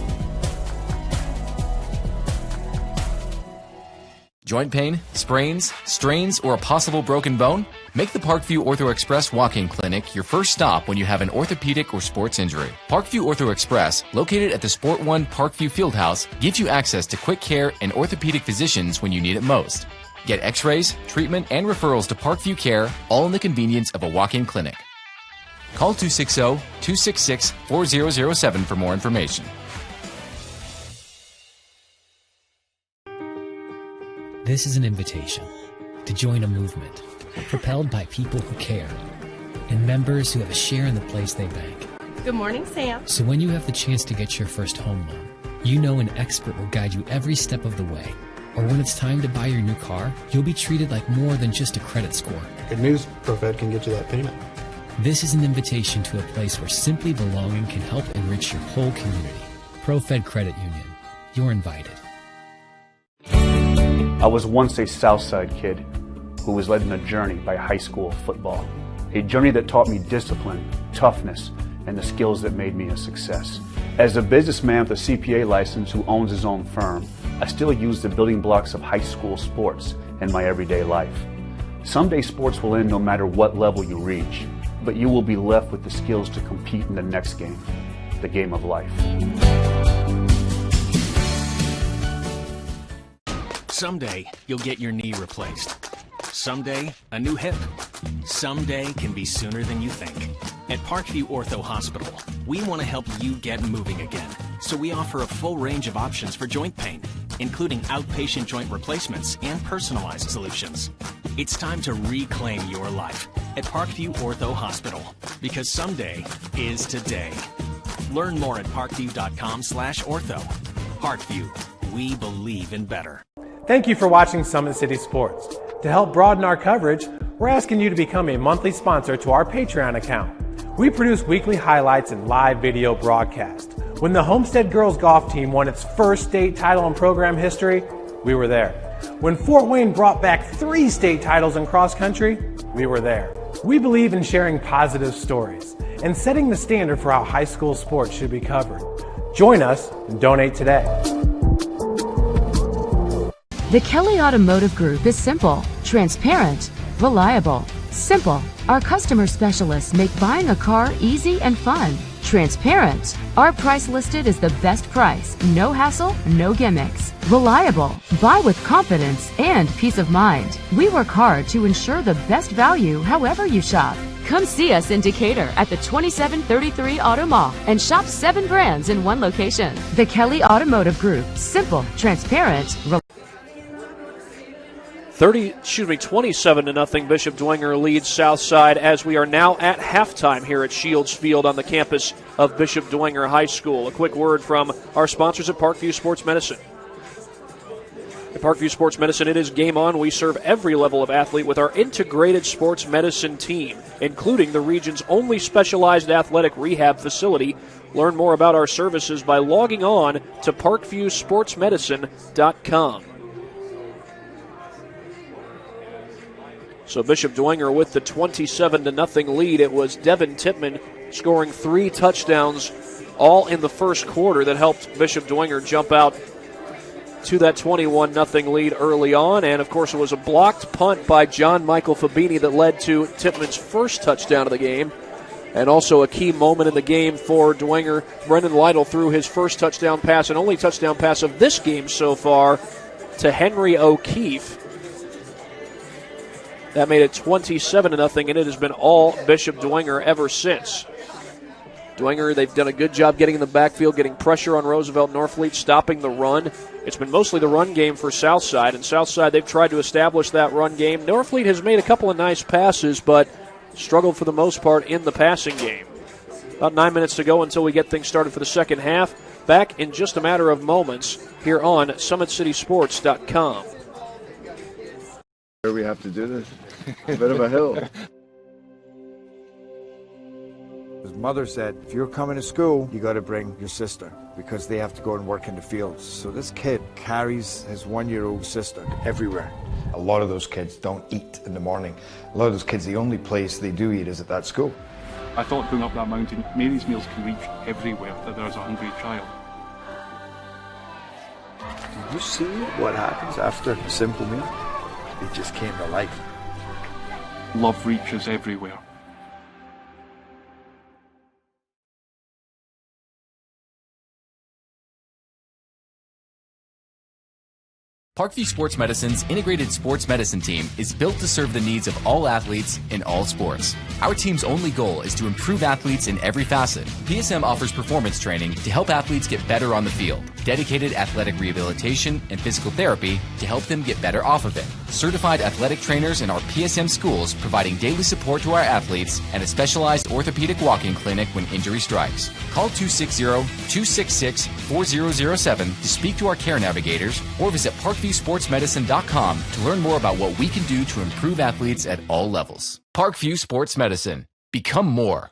Joint pain, sprains, strains, or a possible broken bone? Make the Parkview Ortho Express Walk-In Clinic your first stop when you have an orthopedic or sports injury. Parkview Ortho Express, located at the Sport One Parkview Fieldhouse, gives you access to quick care and orthopedic physicians when you need it most. Get x-rays, treatment, and referrals to Parkview Care, all in the convenience of a walk-in clinic. Call 260-266-4007 for more information. This is an invitation to join a movement propelled by people who care and members who have a share in the place they bank. Good morning, Sam. So when you have the chance to get your first home loan, you know an expert will guide you every step of the way. Or when it's time to buy your new car, you'll be treated like more than just a credit score. Good news, ProFed can get you that payment. This is an invitation to a place where simply belonging can help enrich your whole community. ProFed Credit Union. You're invited. I was once a Southside kid who was led on a journey by high school football. A journey that taught me discipline, toughness, and the skills that made me a success. As a businessman with a CPA license who owns his own firm, I still use the building blocks of high school sports in my everyday life. Someday sports will end no matter what level you reach, but you will be left with the skills to compete in the next game, the game of life. Someday, you'll get your knee replaced. Someday, a new hip. Someday can be sooner than you think. At Parkview Ortho Hospital, we want to help you get moving again. So we offer a full range of options for joint pain, including outpatient joint replacements and personalized solutions. It's time to reclaim your life at Parkview Ortho Hospital, because someday is today. Learn more at parkview.com/ortho. Parkview, we believe in better. Thank you for watching Summit City Sports. To help broaden our coverage, we're asking you to become a monthly sponsor to our Patreon account. We produce weekly highlights and live video broadcast. When the Homestead girls golf team won its first state title in program history, we were there. When Fort Wayne brought back 3 state titles in cross country, we were there. We believe in sharing positive stories and setting the standard for how high school sports should be covered. Join us and donate today. The Kelly Automotive Group is simple, transparent, reliable. Simple. Our customer specialists make buying a car easy and fun. Transparent. Our price listed is the best price. No hassle, no gimmicks. Reliable. Buy with confidence and peace of mind. We work hard to ensure the best value however you shop. Come see us in Decatur at the 2733 Auto Mall and shop 7 brands in one location. The Kelly Automotive Group. Simple, transparent, 27-0 Bishop Dwenger leads Southside as we are now at halftime here at Shields Field on the campus of Bishop Dwenger High School. A quick word from our sponsors at Parkview Sports Medicine. At Parkview Sports Medicine, it is game on. We serve every level of athlete with our integrated sports medicine team, including the region's only specialized athletic rehab facility. Learn more about our services by logging on to parkviewsportsmedicine.com. So Bishop Dwenger with the 27-0 lead. It was Devin Tippmann scoring 3 touchdowns all in the first quarter that helped Bishop Dwenger jump out to that 21-0 lead early on. And, of course, it was a blocked punt by John Michael Fabini that led to Tippmann's first touchdown of the game. And also a key moment in the game for Dwenger. Brendan Lytle threw his first touchdown pass and only touchdown pass of this game so far to Henry O'Keefe. That made it 27-0, and it has been all Bishop Dwenger ever since. Dwenger, they've done a good job getting in the backfield, getting pressure on Roosevelt Norfleet, stopping the run. It's been mostly the run game for Southside, and Southside, they've tried to establish that run game. Norfleet has made a couple of nice passes, but struggled for the most part in the passing game. About 9 minutes to go until we get things started for the second half. Back in just a matter of moments here on SummitCitySports.com. We have to do this. A bit of a hill. His mother said, if you're coming to school, you got to bring your sister because they have to go and work in the fields. So this kid carries his 1-year-old sister everywhere. A lot of those kids don't eat in the morning. A lot of those kids, the only place they do eat is at that school. I thought going up that mountain, Mary's meals can reach everywhere that there's a hungry child. Did you see what happens after a simple meal? It just came to life. Love reaches everywhere. Parkview Sports Medicine's integrated sports medicine team is built to serve the needs of all athletes in all sports. Our team's only goal is to improve athletes in every facet. PSM offers performance training to help athletes get better on the field, dedicated athletic rehabilitation and physical therapy to help them get better off of it, certified athletic trainers in our PSM schools providing daily support to our athletes, and a specialized orthopedic walk-in clinic when injury strikes. Call 260-266-4007 to speak to our care navigators or visit ParkviewSportsMedicine.com to learn more about what we can do to improve athletes at all levels. Parkview Sports Medicine. Become more.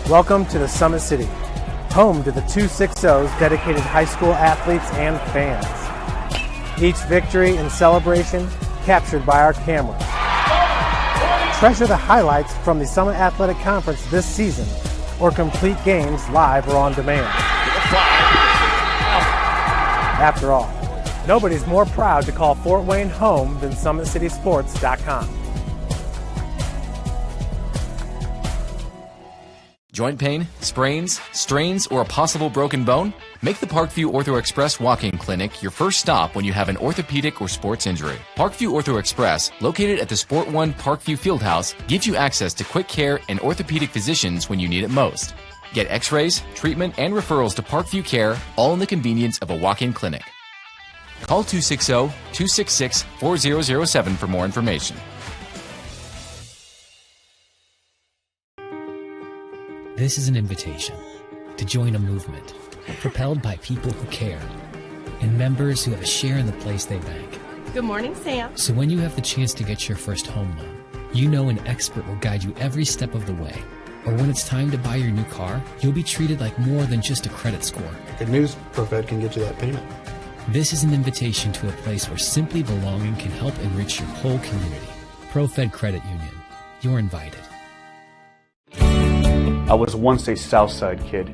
Welcome to the Summit City, home to the 260's dedicated high school athletes and fans. Each victory and celebration captured by our cameras. Treasure the highlights from the Summit Athletic Conference this season, or complete games live or on demand. After all, nobody's more proud to call Fort Wayne home than SummitCitySports.com. Joint pain, sprains, strains, or a possible broken bone? Make the Parkview Ortho Express walk-in clinic your first stop when you have an orthopedic or sports injury. Parkview Ortho Express, located at the Sport One Parkview Fieldhouse, gives you access to quick care and orthopedic physicians when you need it most. Get x-rays, treatment, and referrals to Parkview Care, all in the convenience of a walk-in clinic. Call 260-266-4007 for more information. This is an invitation to join a movement propelled by people who care and members who have a share in the place they bank. Good morning, Sam. So when you have the chance to get your first home loan, you know an expert will guide you every step of the way. Or when it's time to buy your new car, you'll be treated like more than just a credit score. Good news, ProFed can get you that payment. This is an invitation to a place where simply belonging can help enrich your whole community. ProFed Credit Union. You're invited. I was once a Southside kid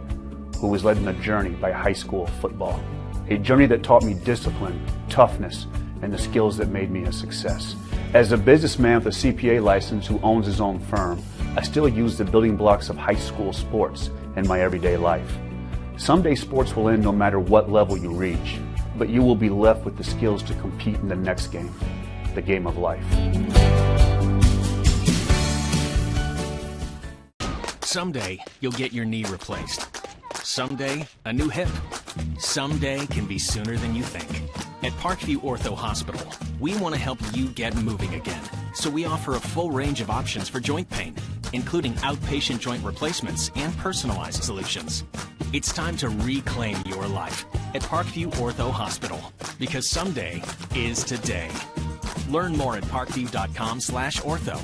who was led on a journey by high school football. A journey that taught me discipline, toughness, and the skills that made me a success. As a businessman with a CPA license who owns his own firm, I still use the building blocks of high school sports in my everyday life. Someday sports will end no matter what level you reach, but you will be left with the skills to compete in the next game, the game of life. Someday, you'll get your knee replaced. Someday, a new hip. Someday can be sooner than you think. At Parkview Ortho Hospital, we want to help you get moving again. So we offer a full range of options for joint pain, including outpatient joint replacements and personalized solutions. It's time to reclaim your life at Parkview Ortho Hospital, because someday is today. Learn more at parkview.com/ortho.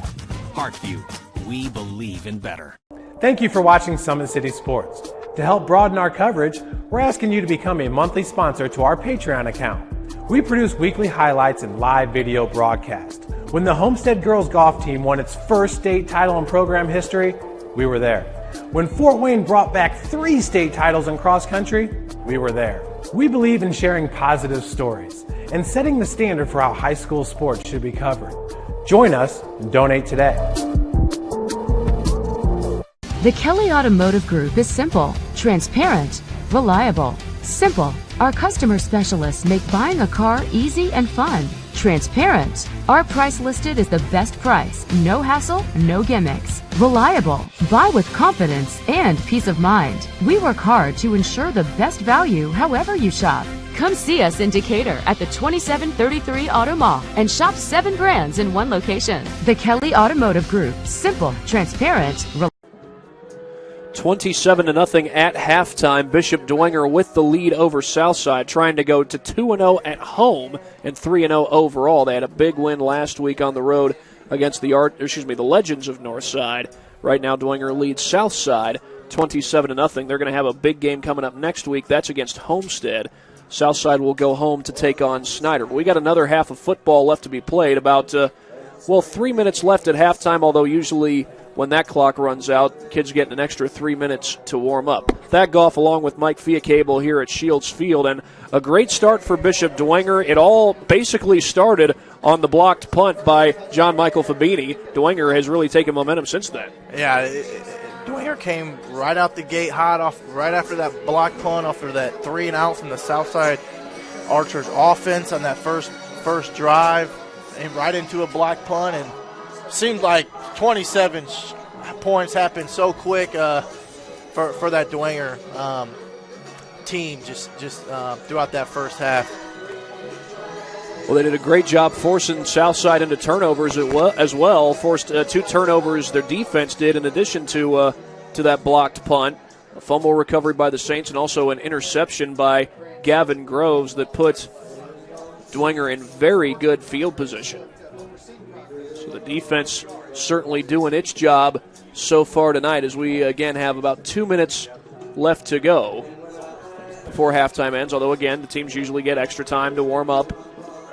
Parkview, we believe in better. Thank you for watching Summit City Sports. To help broaden our coverage, we're asking you to become a monthly sponsor to our Patreon account. We produce weekly highlights and live video broadcast. When the Homestead girls golf team won its first state title in program history, we were there. When Fort Wayne brought back 3 state titles in cross country, we were there. We believe in sharing positive stories and setting the standard for how high school sports should be covered. Join us and donate today. The Kelly Automotive Group is simple, transparent, reliable. Simple. Our customer specialists make buying a car easy and fun. Transparent. Our price listed is the best price. No hassle, no gimmicks. Reliable. Buy with confidence and peace of mind. We work hard to ensure the best value however you shop. Come see us in Decatur at the 2733 Auto Mall and shop 7 brands in one location. The Kelly Automotive Group. Simple, transparent, reliable. 27-0 at halftime. Bishop Dwenger with the lead over Southside, trying to go to 2-0 at home and 3-0 overall. They had a big win last week on the road against the Legends of Northside. Right now, Dwenger leads Southside 27-0. They're going to have a big game coming up next week. That's against Homestead. Southside will go home to take on Snyder. We got another half of football left to be played. About 3 minutes left at halftime, although usually when that clock runs out, kids get an extra 3 minutes to warm up. That golf along with Mike Fiacable here at Shields Field, and a great start for Bishop Dwenger. It all basically started on the blocked punt by John Michael Fabini. Dwenger has really taken momentum since then. Yeah, Dwenger came right out the gate hot off right after that block punt, after that 3 and out from the Southside Archers offense on that first drive, and right into a block punt, and seemed like 27 points happened so quick for that Dwenger team just throughout that first half. Well, they did a great job forcing Southside into turnovers as well. Forced 2 turnovers their defense did, in addition to that blocked punt. A fumble recovery by the Saints, and also an interception by Gavin Groves that put Dwenger in very good field position. So the defense certainly doing its job so far tonight, as we again have about 2 minutes left to go before halftime ends. Although, again, the teams usually get extra time to warm up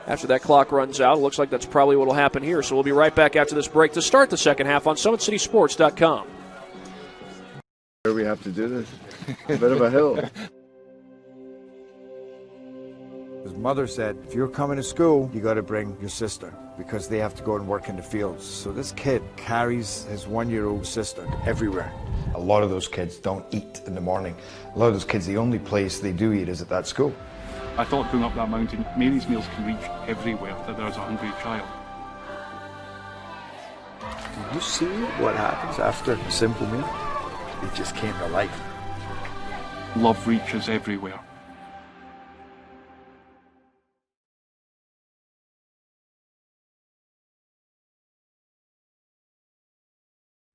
after that clock runs out. It looks like that's probably what will happen here. So we'll be right back after this break to start the second half on SummitCitySports.com. We have to do this. A bit of a hill. His mother said, if you're coming to school, you got to bring your sister because they have to go and work in the fields. So this kid carries his 1-year-old sister everywhere. A lot of those kids don't eat in the morning. A lot of those kids, the only place they do eat is at that school. I thought going up that mountain, Mary's meals can reach everywhere that there's a hungry child. Do you see what happens after a simple meal? It just came to life. Love reaches everywhere.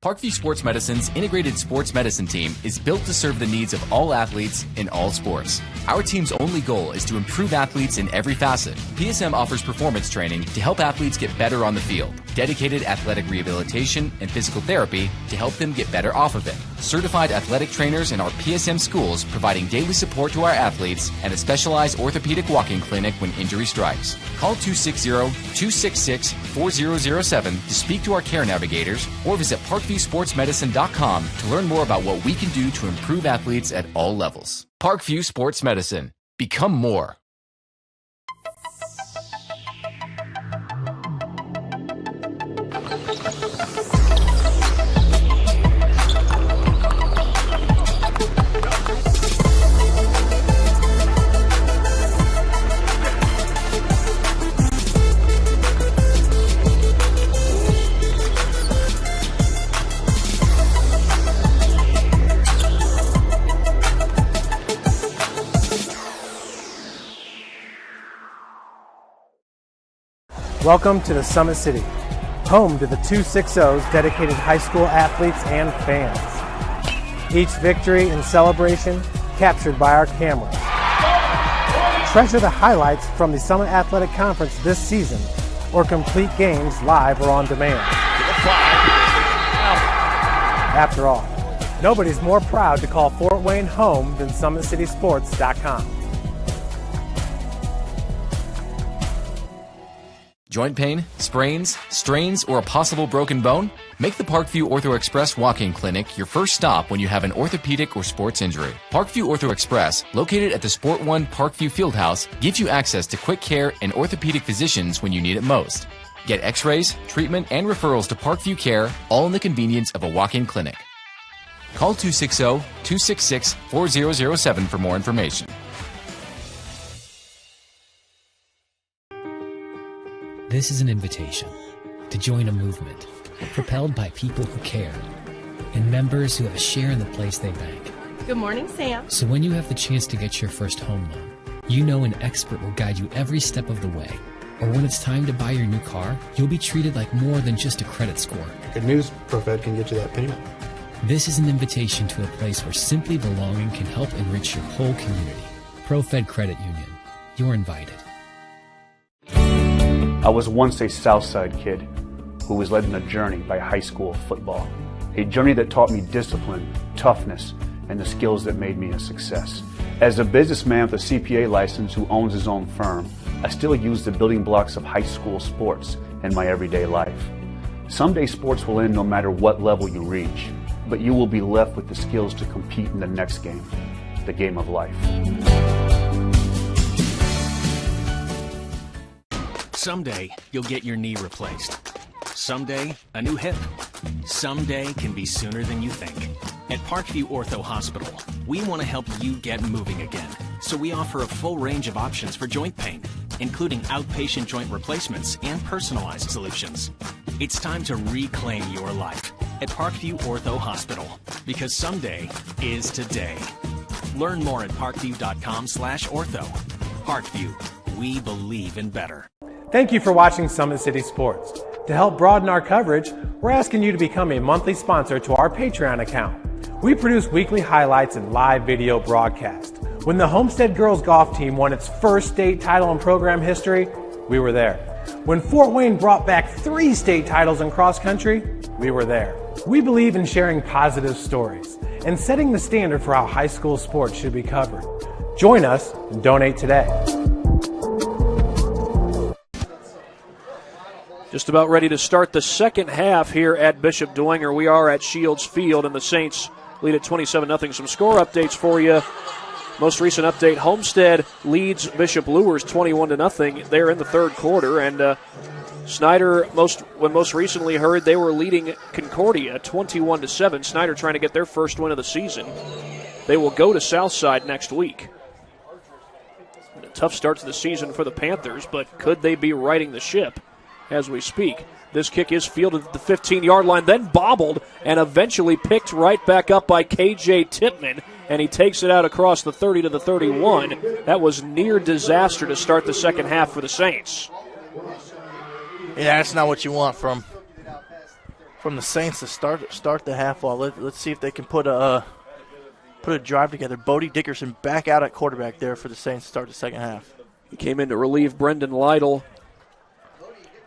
Parkview Sports Medicine's integrated sports medicine team is built to serve the needs of all athletes in all sports. Our team's only goal is to improve athletes in every facet. PSM offers performance training to help athletes get better on the field, dedicated athletic rehabilitation and physical therapy to help them get better off of it, certified athletic trainers in our PSM schools providing daily support to our athletes, and a specialized orthopedic walking clinic when injury strikes. Call 260-266-4007 to speak to our care navigators or visit ParkviewSportsMedicine.com to learn more about what we can do to improve athletes at all levels. Parkview Sports Medicine. Become more. Welcome to the Summit City, home to the 260's dedicated high school athletes and fans. Each victory and celebration captured by our cameras. Treasure the highlights from the Summit Athletic Conference this season or complete games live or on demand. After all, nobody's more proud to call Fort Wayne home than SummitCitySports.com. Joint pain, sprains, strains, or a possible broken bone? Make the Parkview Ortho Express Walk-In Clinic your first stop when you have an orthopedic or sports injury. Parkview Ortho Express, located at the Sport One Parkview Fieldhouse, gives you access to quick care and orthopedic physicians when you need it most. Get x-rays, treatment, and referrals to Parkview Care, all in the convenience of a walk-in clinic. Call 260-266-4007 for more information. This is an invitation to join a movement propelled by people who care and members who have a share in the place they bank. Good morning, Sam. So when you have the chance to get your first home loan, you know an expert will guide you every step of the way. Or when it's time to buy your new car, you'll be treated like more than just a credit score. Good news, ProFed can get you that payment. This is an invitation to a place where simply belonging can help enrich your whole community. ProFed Credit Union. You're invited. I was once a Southside kid who was led on a journey by high school football. A journey that taught me discipline, toughness, and the skills that made me a success. As a businessman with a CPA license who owns his own firm, I still use the building blocks of high school sports in my everyday life. Someday sports will end no matter what level you reach, but you will be left with the skills to compete in the next game, the game of life. Someday, you'll get your knee replaced. Someday, a new hip. Someday can be sooner than you think. At Parkview Ortho Hospital, we want to help you get moving again. So we offer a full range of options for joint pain, including outpatient joint replacements and personalized solutions. It's time to reclaim your life at Parkview Ortho Hospital, because someday is today. Learn more at parkview.com/ortho. Parkview, we believe in better. Thank you for watching Summit City Sports. To help broaden our coverage, we're asking you to become a monthly sponsor to our Patreon account. We produce weekly highlights and live video broadcasts. When the Homestead Girls Golf Team won its first state title in program history, we were there. When Fort Wayne brought back 3 state titles in cross country, we were there. We believe in sharing positive stories and setting the standard for how high school sports should be covered. Join us and donate today. Just about ready to start the second half here at Bishop Dwenger. We are at Shields Field, and the Saints lead at 27-0. Some score updates for you. Most recent update, Homestead leads Bishop Luers 21-0 there in the third quarter, and Snyder, when most recently heard, they were leading Concordia 21-7. Snyder trying to get their first win of the season. They will go to Southside next week. A tough start to the season for the Panthers, but could they be righting the ship as we speak? This kick is fielded at the 15-yard line, then bobbled and eventually picked right back up by K.J. Tipman, and he takes it out across the 30 to the 31. That was near disaster to start the second half for the Saints. Yeah, that's not what you want from the Saints to start the half ball. Let's see if they can put a drive together. Bodie Dickerson back out at quarterback there for the Saints to start the second half. He came in to relieve Brendan Lytle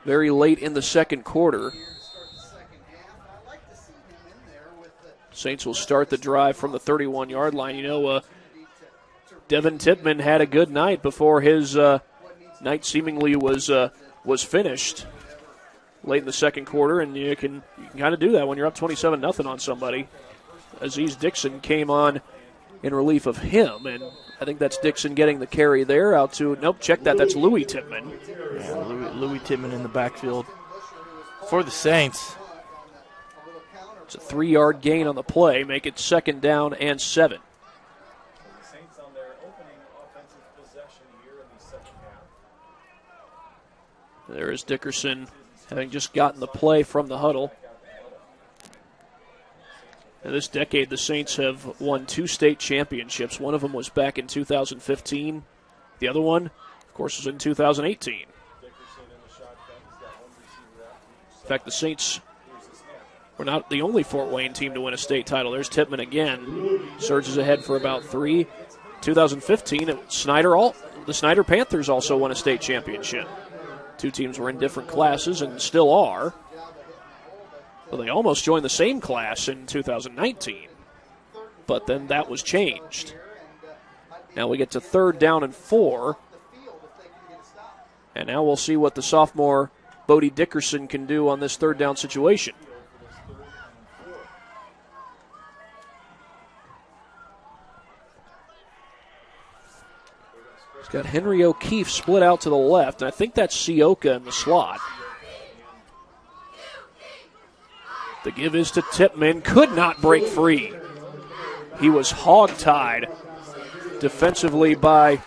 very late in the second quarter. Saints will start the drive from the 31-yard line. You know, Devin Tipman had a good night before his night seemingly was finished late in the second quarter, and you can kind of do that when you're up 27-0 on somebody. Aziz Dixon came on in relief of him, and I think that's Dixon getting the carry there out to, nope, check that, that's Louis Tipman. Yeah, Louis Tipman in the backfield for the Saints. It's a 3-yard gain on the play, make it 2nd down and 7. There is Dickerson, having just gotten the play from the huddle. In this decade, the Saints have won 2 state championships. One of them was back in 2015. The other one, of course, was in 2018. In fact, the Saints were not the only Fort Wayne team to win a state title. There's Tipman again. Surges ahead for about 3. 2015, the Snyder Panthers also won a state championship. 2 teams were in different classes and still are. Well, they almost joined the same class in 2019, but then that was changed. Now we get to 3rd down and 4, and now we'll see what the sophomore Bodie Dickerson can do on this 3rd down situation. He's got Henry O'Keefe split out to the left, and I think that's Sioka in the slot. The give is to Tipman, could not break free. He was hog-tied defensively by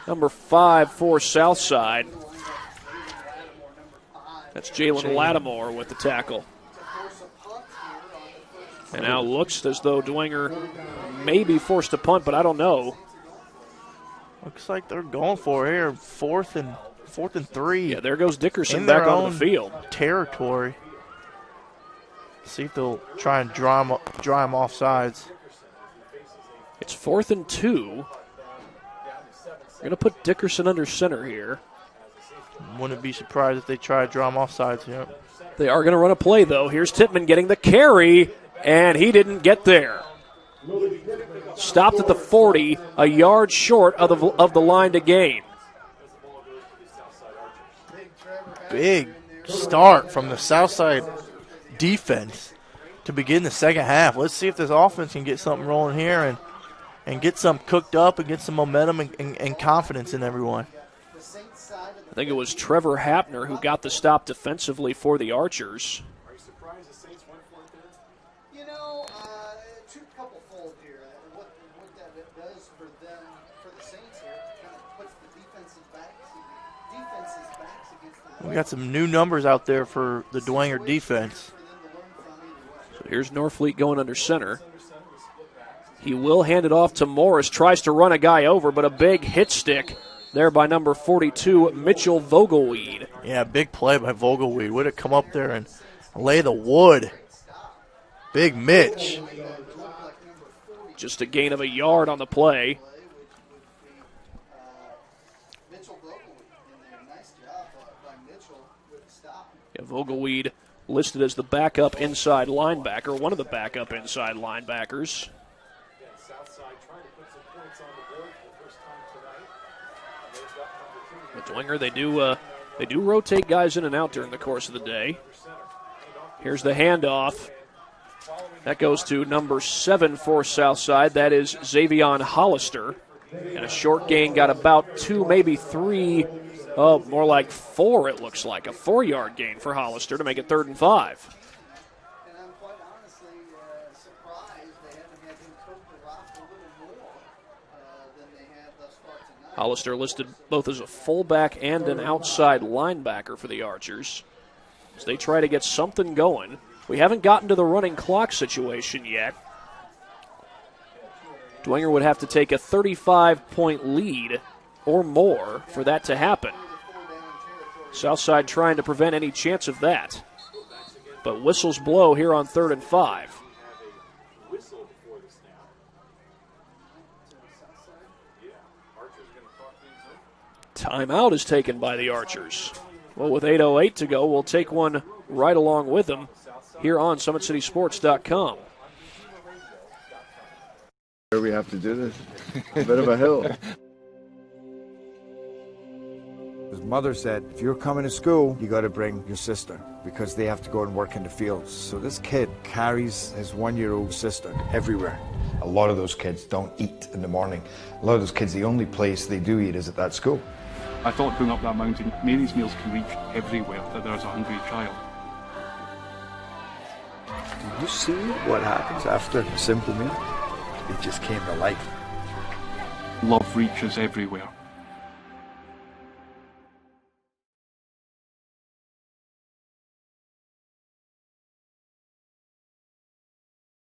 number 5 for Southside. That's Jalen Lattimore with the tackle. And now looks as though Dwenger may be forced to punt, but I don't know. Looks like they're going for it here. 4th and 3. Yeah, there goes Dickerson back onto the field. Territory. See if they'll try and draw him off sides. It's 4th and 2. We're going to put Dickerson under center here. Wouldn't be surprised if they try to draw him off sides here. They are going to run a play, though. Here's Tipman getting the carry, and he didn't get there. Stopped at the 40, a yard short of the line to gain. Big start from the Southside defense to begin the second half. Let's see if this offense can get something rolling here and get some cooked up and get some momentum and confidence in everyone. I think it was Trevor Hapner who got the stop defensively for the Archers. Are you surprised the Saints went for it there? You know, couple-fold here. What that does for them, for the Saints here, kind of puts the defenses backs against the... We got some new numbers out there for the Dwenger defense. So here's Norfleet going under center. He will hand it off to Morris, tries to run a guy over, but a big hit stick there by number 42, Mitchell Vogelweed. Yeah, big play by Vogelweed. Would have come up there and lay the wood. Big Mitch. Just a gain of a yard on the play. Yeah, Vogelweed listed as the backup inside linebacker, one of the backup inside linebackers. With Dwenger, they do rotate guys in and out during the course of the day. Here's the handoff. That goes to number 7 for Southside. That is Xavion Hollister. And a short gain got about 2, maybe 3, more like 4 it looks like. A 4-yard gain for Hollister to make it 3rd and 5. And I'm quite honestly surprised they haven't had him coat the rock a little more than they have thus far tonight. Hollister listed both as a fullback and an outside linebacker for the Archers, as they try to get something going. We haven't gotten to the running clock situation yet. Dwenger would have to take a 35-point lead or more for that to happen. Southside trying to prevent any chance of that. But whistles blow here on 3rd and 5. Timeout is taken by the Archers. Well, with 8:08 to go, we'll take one right along with them here on SummitCitySports.com. We have to do this. A bit of a hill. His mother said, if you're coming to school, you got to bring your sister because they have to go and work in the fields. So this kid carries his 1-year-old sister everywhere. A lot of those kids don't eat in the morning. A lot of those kids, the only place they do eat is at that school. I thought going up that mountain, Mary's meals can reach everywhere that there's a hungry child. Do you see what happens after a simple meal? It just came to life. Love reaches everywhere.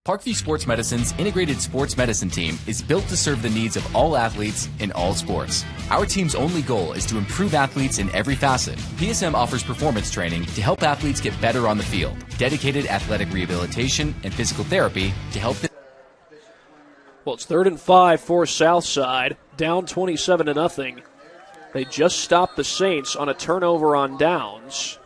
Parkview Sports Medicine's integrated sports medicine team is built to serve the needs of all athletes in all sports. Our team's only goal is to improve athletes in every facet. PSM offers performance training to help athletes get better on the field, dedicated athletic rehabilitation and physical therapy to help them. Well, it's 3rd and 5 for Southside, down 27-0. They just stopped the Saints on a turnover on downs,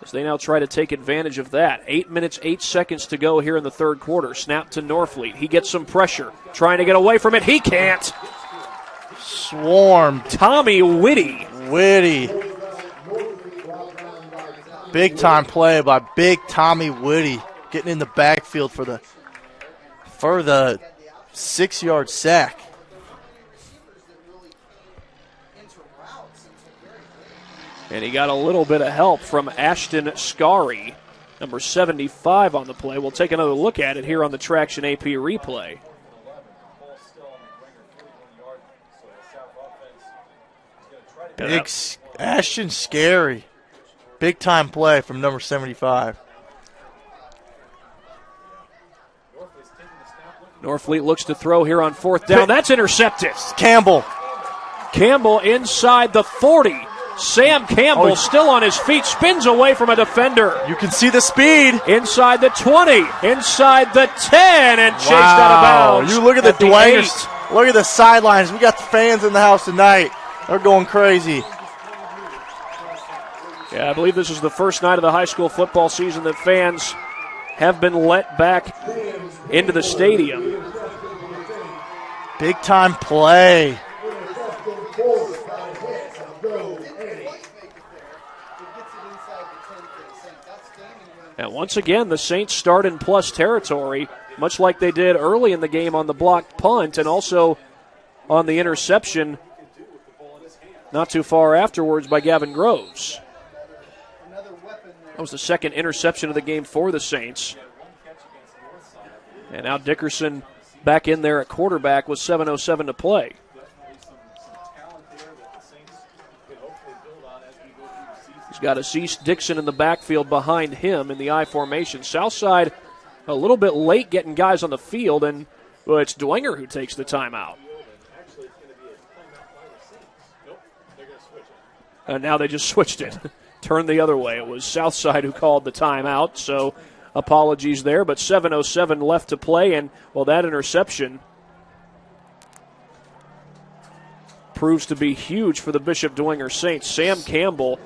as they now try to take advantage of that. 8 minutes, 8 seconds to go here in the 3rd quarter. Snap to Norfleet. He gets some pressure, trying to get away from it. He can't. Swarmed. Tommy Whitty. Big time play by big Tommy Whitty, getting in the backfield for the 6-yard sack. And he got a little bit of help from Ashton Scary, number 75 on the play. We'll take another look at it here on the Traction AP replay. Big Ashton Scary. Big time play from number 75. Norfleet looks to throw here on 4th down. That's intercepted. Campbell inside the 40. Sam Campbell still on his feet, spins away from a defender. You can see the speed. Inside the 20, inside the 10, and chased out of bounds. You look at the Dwengers. Look at the sidelines. We got the fans in the house tonight. They're going crazy. Yeah, I believe this is the first night of the high school football season that fans have been let back into the stadium. Big time play. And once again, the Saints start in plus territory, much like they did early in the game on the blocked punt and also on the interception not too far afterwards by Gavin Groves. That was the second interception of the game for the Saints. And now Dickerson back in there at quarterback with 7:07 to play. He's got Aziz Dixon in the backfield behind him in the I formation. Southside a little bit late getting guys on the field, and well, it's Dwenger who takes the timeout. And now they just switched it. Turned the other way. It was Southside who called the timeout, so apologies there. But 7:07 left to play, and, well, that interception proves to be huge for the Bishop Dwenger Saints. Sam Campbell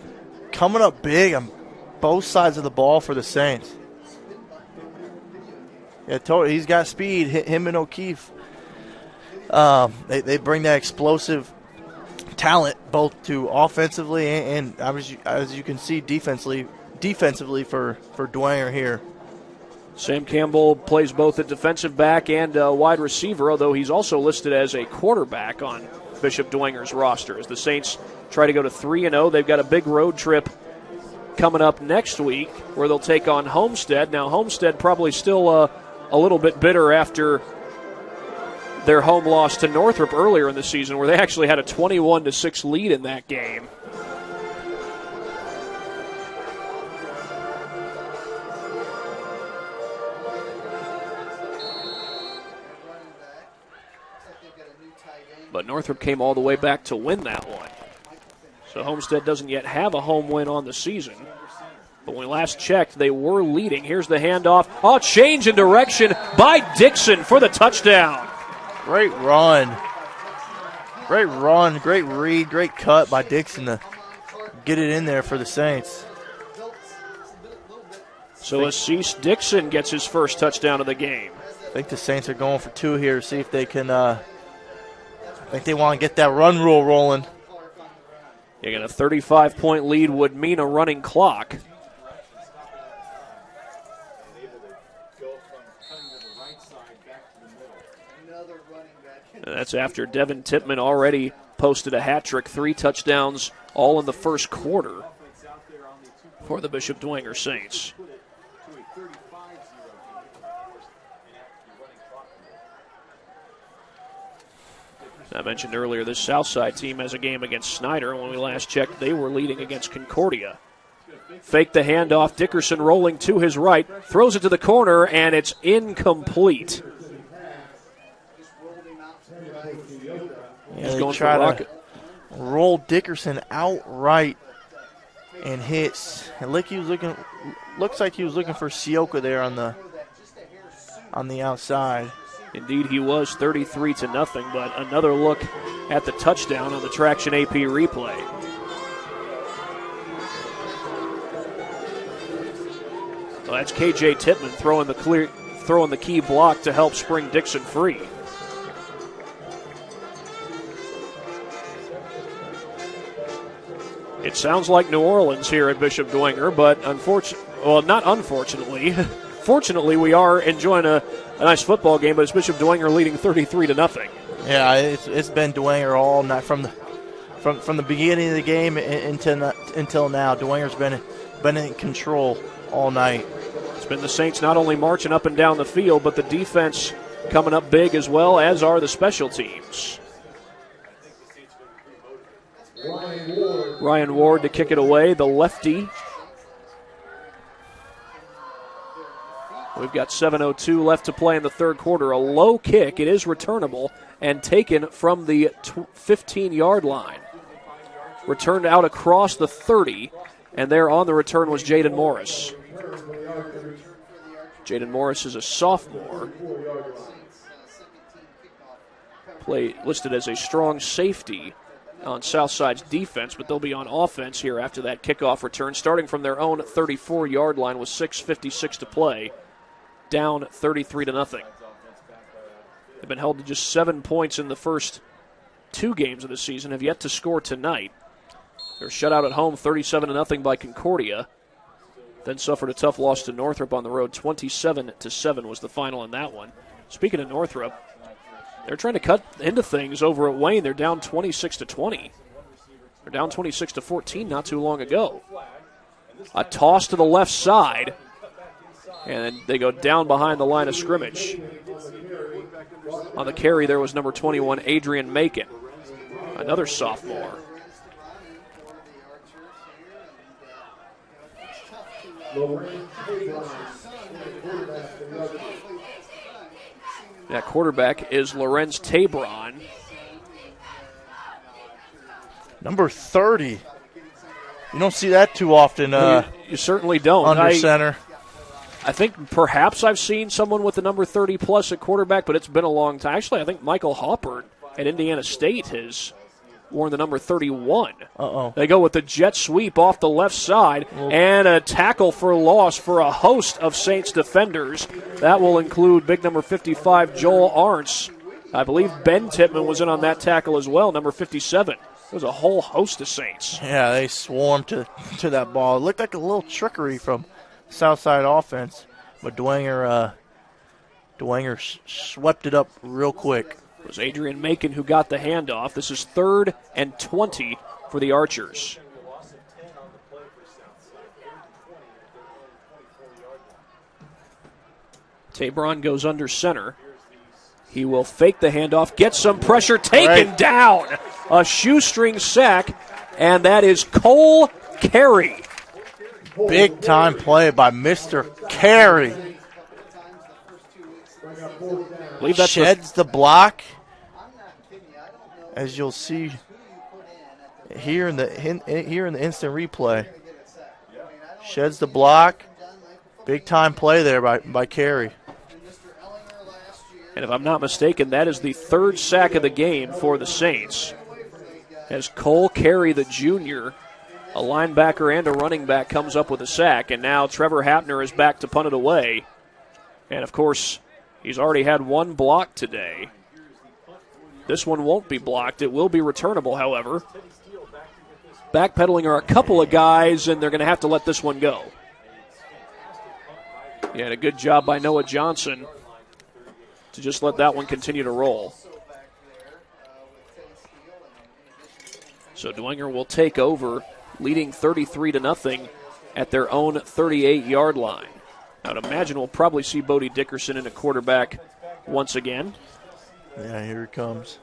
coming up big. both sides of the ball for the Saints. Yeah, totally. He's got speed. Him and O'Keefe. They bring that explosive talent both to offensively and as you can see defensively for Dwenger here. Sam Campbell plays both at defensive back and wide receiver, although he's also listed as a quarterback on Bishop Dwenger's roster. As the Saints try to go to 3-0, they've got a big road trip coming up next week where they'll take on Homestead. Now, Homestead probably still a little bit bitter after their home loss to Northrop earlier in the season, where they actually had a 21-6 lead in that game. But Northrop came all the way back to win that one. So Homestead doesn't yet have a home win on the season. But when we last checked, they were leading. Here's the handoff. Oh, change in direction by Dixon for the touchdown. Great run. Great read, great cut by Dixon to get it in there for the Saints. So Assis Dixon gets his first touchdown of the game. I think the Saints are going for 2 here to see if they can I think they want to get that run rule rolling. Again, a 35-point lead would mean a running clock. And that's after Devin Tippmann already posted a hat trick, 3 touchdowns, all in the first quarter for the Bishop Dwenger Saints. I mentioned earlier, this Southside team has a game against Snyder. When we last checked, they were leading against Concordia. Fake the handoff. Dickerson rolling to his right. Throws it to the corner, and it's incomplete. He's going try to roll Dickerson outright and hits. And looks like he was looking for Sioka there on the outside. Indeed, he was 33-0, but another look at the touchdown on the Traction AP replay. Well, that's KJ Tippmann throwing the key block to help spring Dixon free. It sounds like New Orleans here at Bishop Dwenger, but fortunately, we are enjoying a nice football game, but it's Bishop Dwenger leading 33-0. Yeah, it's been Dwenger all night from the beginning of the game until now. Dwenger's been in control all night. It's been the Saints not only marching up and down the field, but the defense coming up big as well, as are the special teams. Ryan Ward to kick it away, the lefty. We've got 7:02 left to play in the third quarter. A low kick. It is returnable and taken from the 15-yard line. Returned out across the 30, and there on the return was Jaden Morris. Jaden Morris is a sophomore. Listed as a strong safety on Southside's defense, but they'll be on offense here after that kickoff return, starting from their own 34-yard line with 6:56 to play. Down 33-0. They've been held to just 7 points in the first 2 games of the season, have yet to score tonight. They're shut out at home 37-0 by Concordia, then suffered a tough loss to Northrop on the road. 27-7 was the final in that one. Speaking of Northrop, they're trying to cut into things over at Wayne. They're down 26-20. They're down 26-14 not too long ago. A toss to the left side, and then they go down behind the line of scrimmage. On the carry, there was number 21, Adrian Macon, another sophomore. That quarterback is Lorenz Tabron. Number 30. You don't see that too often. You certainly don't. Under center. I think perhaps I've seen someone with the number 30 plus at quarterback, but it's been a long time. Actually, I think Michael Hoppert at Indiana State has worn the number 31. Uh-oh. They go with the jet sweep off the left side and a tackle for loss for a host of Saints defenders. That will include big number 55, Joel Arntz. I believe Ben Tittman was in on that tackle as well, number 57. There was a whole host of Saints. Yeah, they swarmed to that ball. It looked like a little trickery from Southside offense, but Dwenger swept it up real quick. It was Adrian Macon who got the handoff. This is 3rd and 20 for the Archers. Tabron goes under center. He will fake the handoff, get some pressure, taken down. A shoestring sack, and that is Cole Carey. Big time play by Mr. Carey. Sheds the block, as you'll see here in the instant replay. Sheds the block. Big time play there by Carey. And if I'm not mistaken, that is the 3rd sack of the game for the Saints. As Cole Carey, the junior, a linebacker and a running back, comes up with a sack. And now Trevor Hapner is back to punt it away. And, of course, he's already had one block today. This one won't be blocked. It will be returnable, however. Backpedaling are a couple of guys, and they're going to have to let this one go. Yeah, and a good job by Noah Johnson to just let that one continue to roll. So Dwenger will take over, leading 33-0 at their own 38-yard line. I would imagine we'll probably see Bodie Dickerson in a quarterback once again. Yeah, here it comes.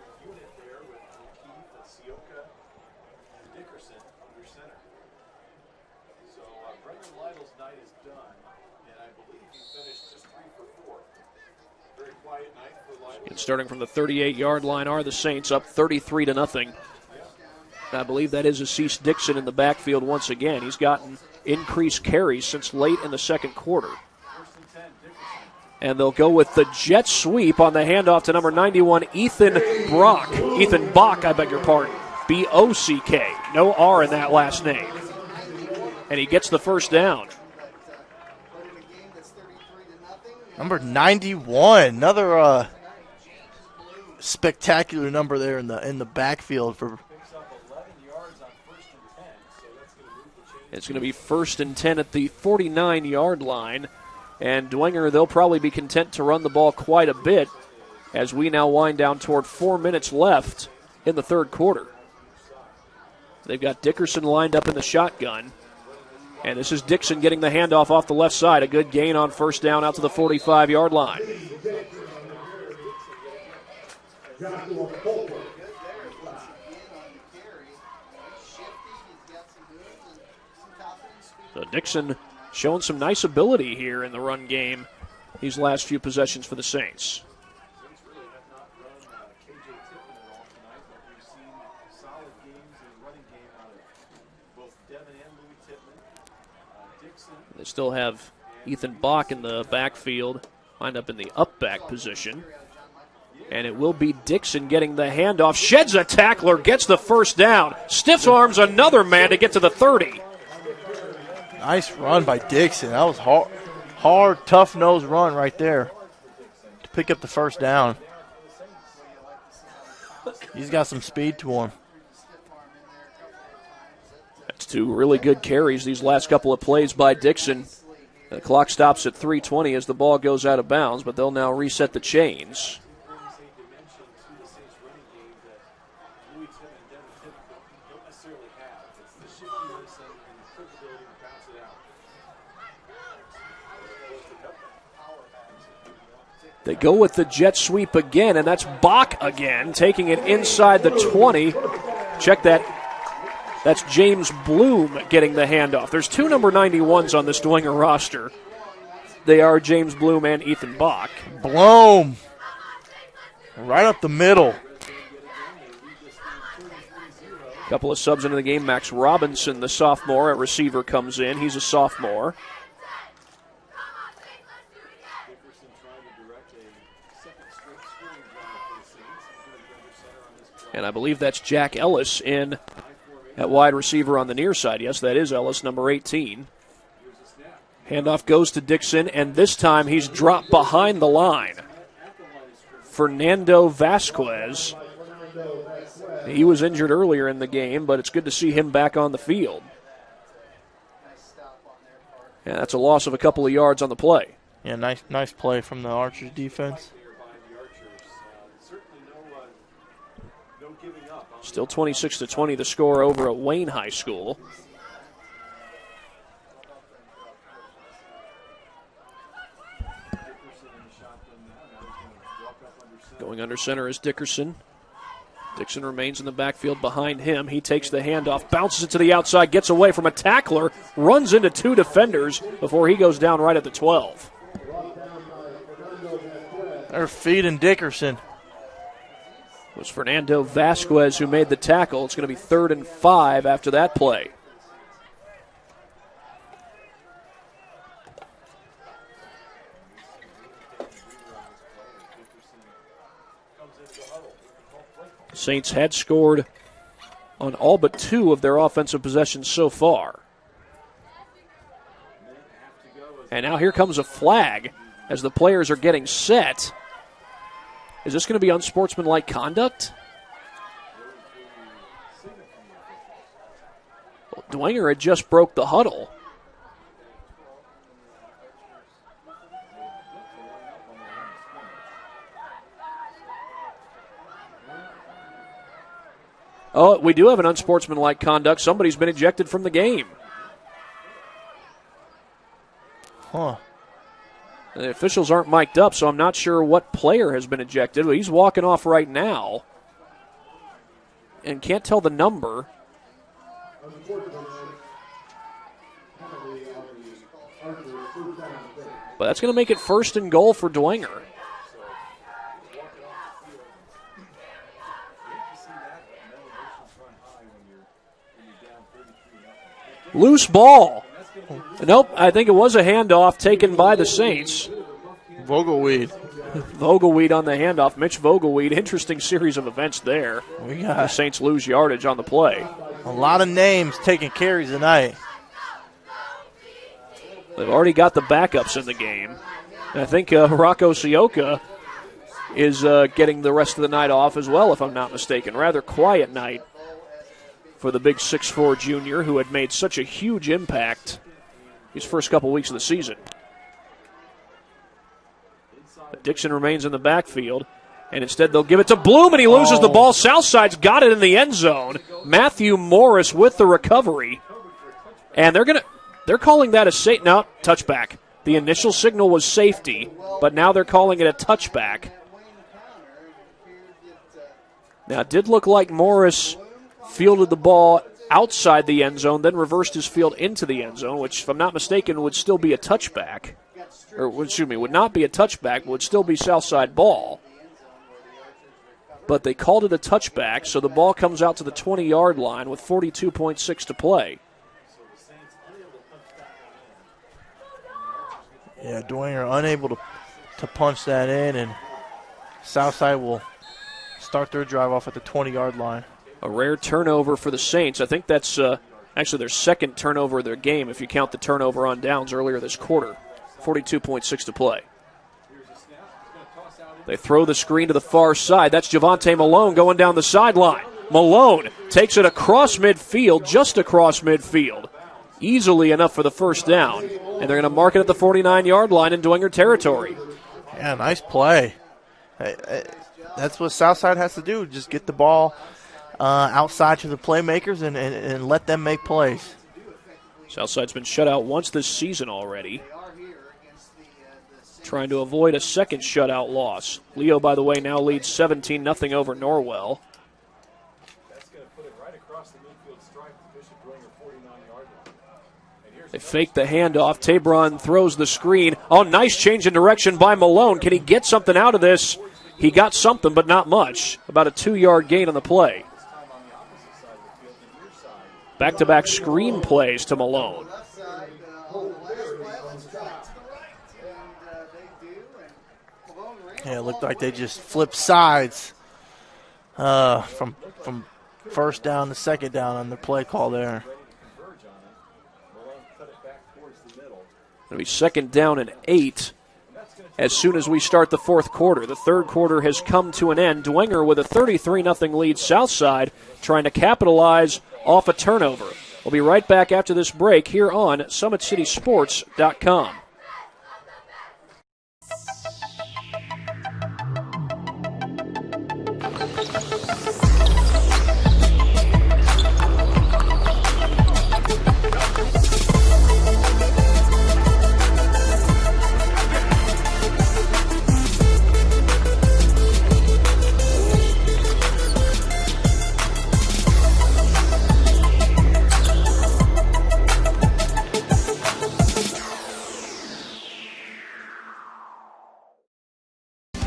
And starting from the 38-yard line are the Saints, up 33-0. I believe that is Assis Dixon in the backfield once again. He's gotten increased carries since late in the second quarter. And they'll go with the jet sweep on the handoff to number 91, Ethan Bach, I beg your pardon. B-O-C-K. No R in that last name. And he gets the first down. Number 91, another spectacular number there in the backfield for. It's going to be 1st and 10 at the 49-yard line. And Dwenger, they'll probably be content to run the ball quite a bit as we now wind down toward 4 minutes left in the third quarter. They've got Dickerson lined up in the shotgun. And this is Dixon getting the handoff off the left side. A good gain on first down out to the 45-yard line. So Dixon showing some nice ability here in the run game these last few possessions for the Saints. They still have Ethan Bach in the backfield, lined up in the up-back position. And it will be Dixon getting the handoff. Sheds a tackler, gets the first down. Stiff arms another man to get to the 30. Nice run by Dixon. That was hard, tough-nosed run right there to pick up the first down. He's got some speed to him. That's two really good carries these last couple of plays by Dixon. The clock stops at 3:20 as the ball goes out of bounds, but they'll now reset the chains. They go with the jet sweep again, and that's Bach again, taking it inside the 20. Check that. That's James Bloom getting the handoff. There's two number 91s on this Dwenger roster. They are James Bloom and Ethan Bach. Bloom. Right up the middle. Couple of subs into the game. Max Robinson, the sophomore at receiver, comes in. He's a sophomore. And I believe that's Jack Ellis in at wide receiver on the near side. Yes, that is Ellis, number 18. Handoff goes to Dixon, and this time he's dropped behind the line. Fernando Vasquez. He was injured earlier in the game, but it's good to see him back on the field. And that's a loss of a couple of yards on the play. Yeah, nice play from the Archers defense. Still 26-20 the score over at Wayne High School. Going under center is Dickerson. Dixon remains in the backfield behind him. He takes the handoff, bounces it to the outside, gets away from a tackler, runs into two defenders before he goes down right at the 12. They're feeding Dickerson. It was Fernando Vasquez who made the tackle. It's going to be 3rd and 5 after that play. Saints had scored on all but 2 of their offensive possessions so far. And now here comes a flag as the players are getting set. Is this going to be unsportsmanlike conduct? Well, Dwenger had just broke the huddle. Oh, we do have an unsportsmanlike conduct. Somebody's been ejected from the game. Huh. The officials aren't mic'd up, so I'm not sure what player has been ejected. But he's walking off right now and can't tell the number. But that's going to make it 1st and goal for Dwenger. Loose ball. Nope, I think it was a handoff taken by the Saints. Vogelweed on the handoff. Mitch Vogelweed. Interesting series of events there. The Saints lose yardage on the play. A lot of names taking carries tonight. They've already got the backups in the game. And I think Rocco Sioka is getting the rest of the night off as well, if I'm not mistaken. Rather quiet night for the big 6'4 junior who had made such a huge impact his first couple weeks of the season. Dixon remains in the backfield, and instead they'll give it to Bloom, and he loses the ball. Southside's got it in the end zone. Matthew Morris with the recovery, and they're calling that a touchback. The initial signal was safety, but now they're calling it a touchback. Now, it did look like Morris fielded the ball outside the end zone, then reversed his field into the end zone, which, if I'm not mistaken, would still be a touchback. Or, excuse me, would not be a touchback, would still be Southside ball. But they called it a touchback, so the ball comes out to the 20-yard line with 42.6 to play. Yeah, Dwenger unable to punch that in, and Southside will start their drive off at the 20-yard line. A rare turnover for the Saints. I think that's actually their second turnover of their game if you count the turnover on downs earlier this quarter. 42.6 to play. They throw the screen to the far side. That's Javante Malone going down the sideline. Malone takes it across midfield, just across midfield. Easily enough for the first down. And they're going to mark it at the 49-yard line in Dwenger territory. Yeah, nice play. That's what Southside has to do, just get the ball outside to the playmakers and let them make plays. Southside's been shut out once this season already. Trying to avoid a second shutout loss. Leo, by the way, now leads 17-0 over Norwell. They fake the handoff. Tabron throws the screen. Oh, nice change in direction by Malone. Can he get something out of this? He got something, but not much. About a 2-yard gain on the play. Back-to-back screen plays to Malone. Yeah, it looked like they just flipped sides from first down to second down on the play call there. It'll be second down and 8 as soon as we start the fourth quarter. The third quarter has come to an end. Dwenger with a 33-0 lead. Southside trying to capitalize off a turnover. We'll be right back after this break here on SummitCitySports.com.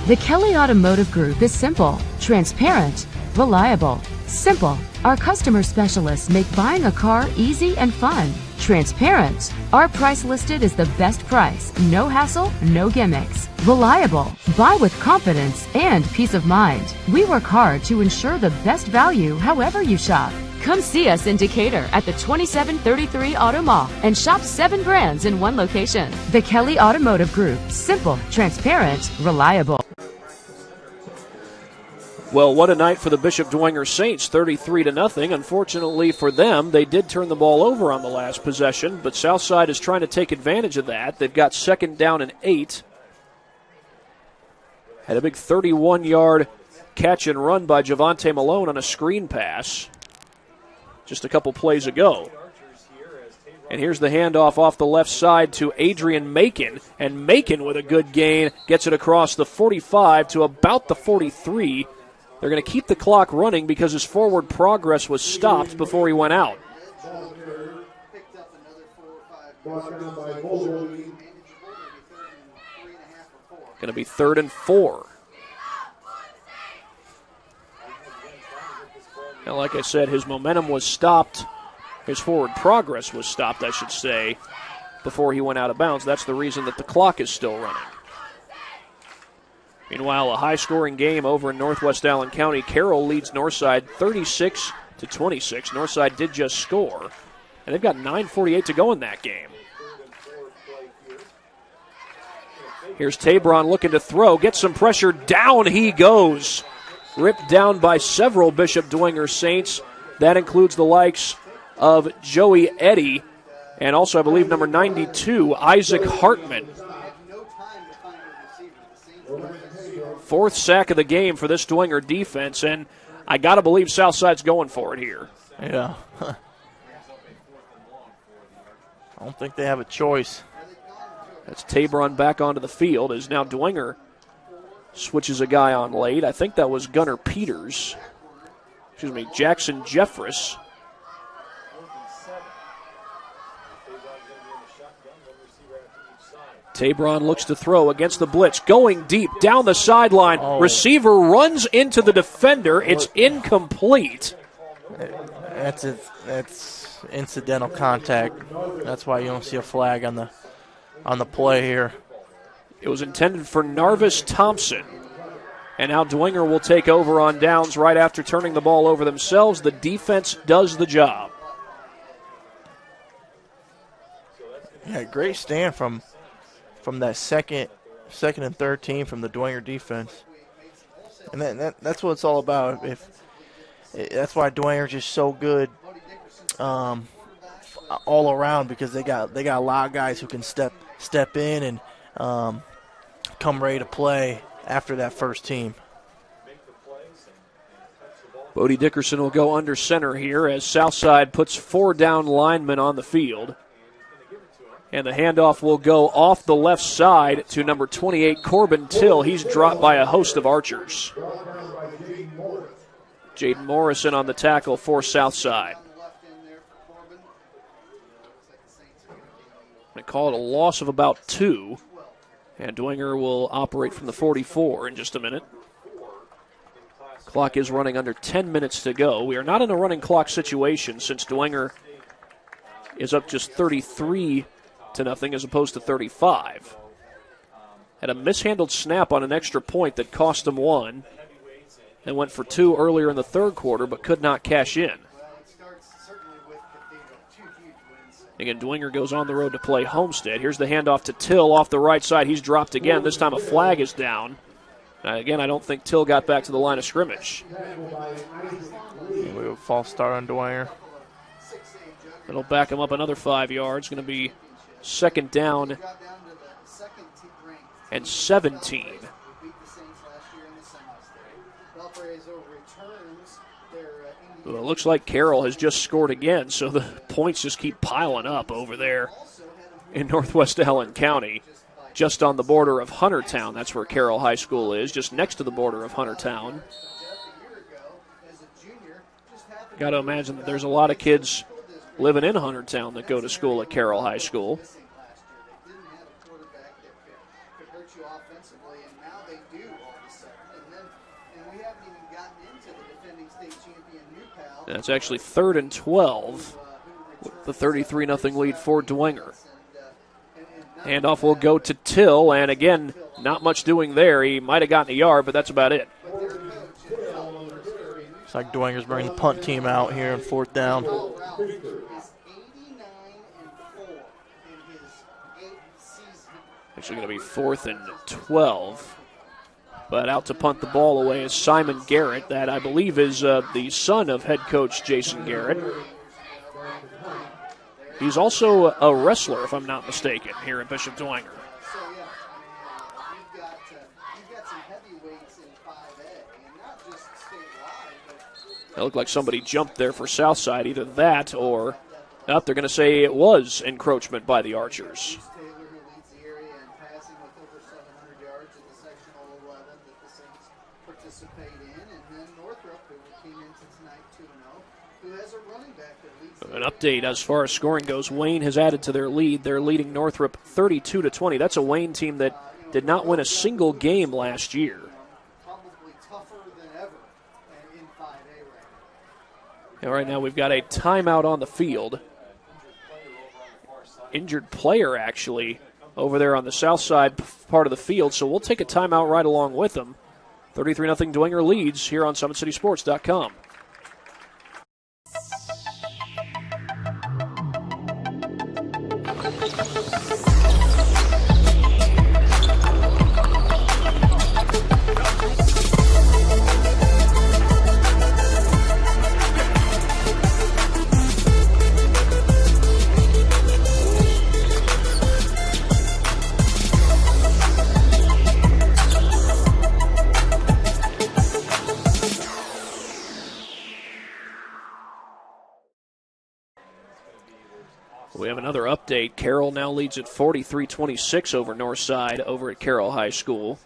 The Kelly Automotive Group is simple, transparent, reliable. Simple. Our customer specialists make buying a car easy and fun. Transparent. Our price listed is the best price. No hassle, no gimmicks. Reliable. Buy with confidence and peace of mind. We work hard to ensure the best value however you shop. Come see us in Decatur at the 2733 Auto Mall and shop 7 brands in one location. The Kelly Automotive Group. Simple, transparent, reliable. Well, what a night for the Bishop Dwenger Saints, 33-0. Unfortunately for them, they did turn the ball over on the last possession, but Southside is trying to take advantage of that. They've got second down and 8. Had a big 31-yard catch and run by Javante Malone on a screen pass just a couple plays ago. And here's the handoff off the left side to Adrian Macon. And Macon, with a good gain, gets it across the 45 to about the 43. They're going to keep the clock running because his forward progress was stopped before he went out. Going to be 3rd and 4. Now, like I said, his momentum was stopped. His forward progress was stopped, I should say, before he went out of bounds. That's the reason that the clock is still running. Meanwhile, a high-scoring game over in Northwest Allen County. Carroll leads Northside 36-26. Northside did just score, and they've got 9:48 to go in that game. Here's Tabron looking to throw. Gets some pressure. Down he goes. Ripped down by several Bishop Dwenger Saints. That includes the likes of Joey Eddy and also, I believe, number 92, Isaac Hartman. 4th sack of the game for this Dwenger defense, and I got to believe Southside's going for it here. Yeah. I don't think they have a choice. That's Tabron back onto the field as now Dwenger switches a guy on late. I think that was Gunnar Peters. Jackson Jeffress. Tabron looks to throw against the blitz, going deep down the sideline. Oh. Receiver runs into the defender. It's incomplete. That's incidental contact. That's why you don't see a flag on the play here. It was intended for Narvis Thompson. And now Dwenger will take over on downs right after turning the ball over themselves. The defense does the job. Yeah, great stand from that second and third team from the Dwenger defense. And that's what it's all about. That's why Dwenger's just so good all around, because they got a lot of guys who can step in and come ready to play after that first team. Bodie Dickerson will go under center here as Southside puts 4 down linemen on the field. And the handoff will go off the left side to number 28, Corbin Till. He's dropped by a host of archers. Jaden Morrison on the tackle for Southside. They call it a loss of about 2. And Dwenger will operate from the 44 in just a minute. Clock is running under 10 minutes to go. We are not in a running clock situation since Dwenger is up just 33-0 as opposed to 35. Had a mishandled snap on an extra point that cost them 1. They went for 2 earlier in the third quarter, but could not cash in. Again, Dwenger goes on the road to play Homestead. Here's the handoff to Till off the right side. He's dropped again. This time a flag is down. Again, I don't think Till got back to the line of scrimmage. False start on Dwenger. It'll back him up another 5 yards. Going to be second down and 17. Well, it looks like Carroll has just scored again, so the points just keep piling up over there in northwest Allen County, just on the border of Huntertown. That's where Carroll High School is, just next to the border of Huntertown. Got to imagine that there's a lot of kids living in Huntertown that go to school at Carroll High School. That's actually 3rd and 12 with the 33-0 lead for Dwenger. Handoff will go to Till, and again, not much doing there. He might have gotten a yard, but that's about it. It's like Dwenger's bringing the punt team out here on 4th down. Actually going to be 4th and 12. But out to punt the ball away is Simon Garrett. That, I believe, is the son of head coach Jason Garrett. He's also a wrestler, if I'm not mistaken, here at Bishop Dwenger. It looked like somebody jumped there for Southside. Either that or they're going to say it was encroachment by the Archers. An update as far as scoring goes. Wayne has added to their lead. They're leading Northrop 32-20. That's a Wayne team that did not win a single game last year. And right now we've got a timeout on the field. Injured player, actually, over there on the south side part of the field, so we'll take a timeout right along with them. 33-0 Dwenger leads here on SummitCitySports.com. We have another update. Carroll now leads at 43-26 over Northside over at Carroll High School.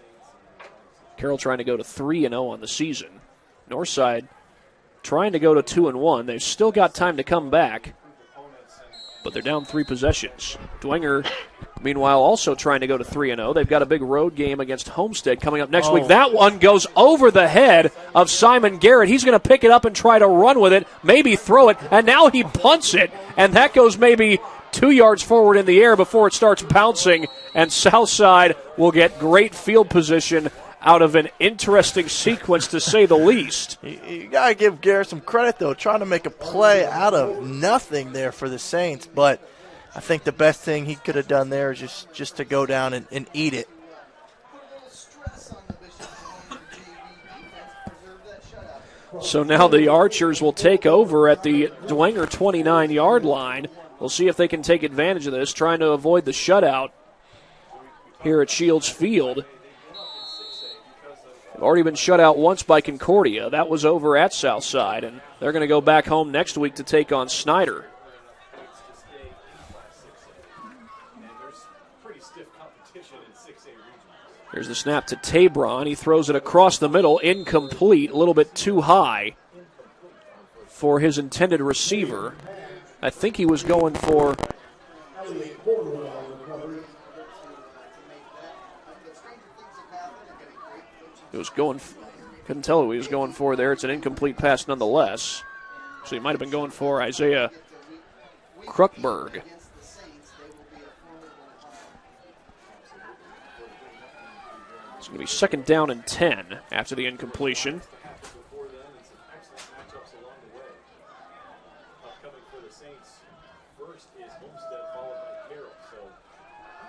Carroll trying to go to 3-0 on the season. Northside trying to go to 2-1. They've still got time to come back, but they're down 3 possessions. Dwenger, meanwhile, also trying to go to 3-0. They've got a big road game against Homestead coming up next week. That one goes over the head of Simon Garrett. He's going to pick it up and try to run with it, maybe throw it, and now he punts it, and that goes maybe 2 yards forward in the air before it starts bouncing, and Southside will get great field position out of an interesting sequence, to say the least. You got to give Garrett some credit, though, trying to make a play out of nothing there for the Saints, but I think the best thing he could have done there is just to go down and eat it. So now the Archers will take over at the Dwenger 29-yard line. We'll see if they can take advantage of this, trying to avoid the shutout here at Shields Field. They've already been shut out once by Concordia. That was over at Southside, and they're going to go back home next week to take on Snyder. Here's the snap to Tabron. He throws it across the middle, incomplete, a little bit too high for his intended receiver. I think he was going for... He was going... Couldn't tell who he was going for there. It's an incomplete pass nonetheless. So he might have been going for Isaiah Kruckberg. It's going to be second down and 10 after the incompletion. First is Homestead, followed by Carroll. So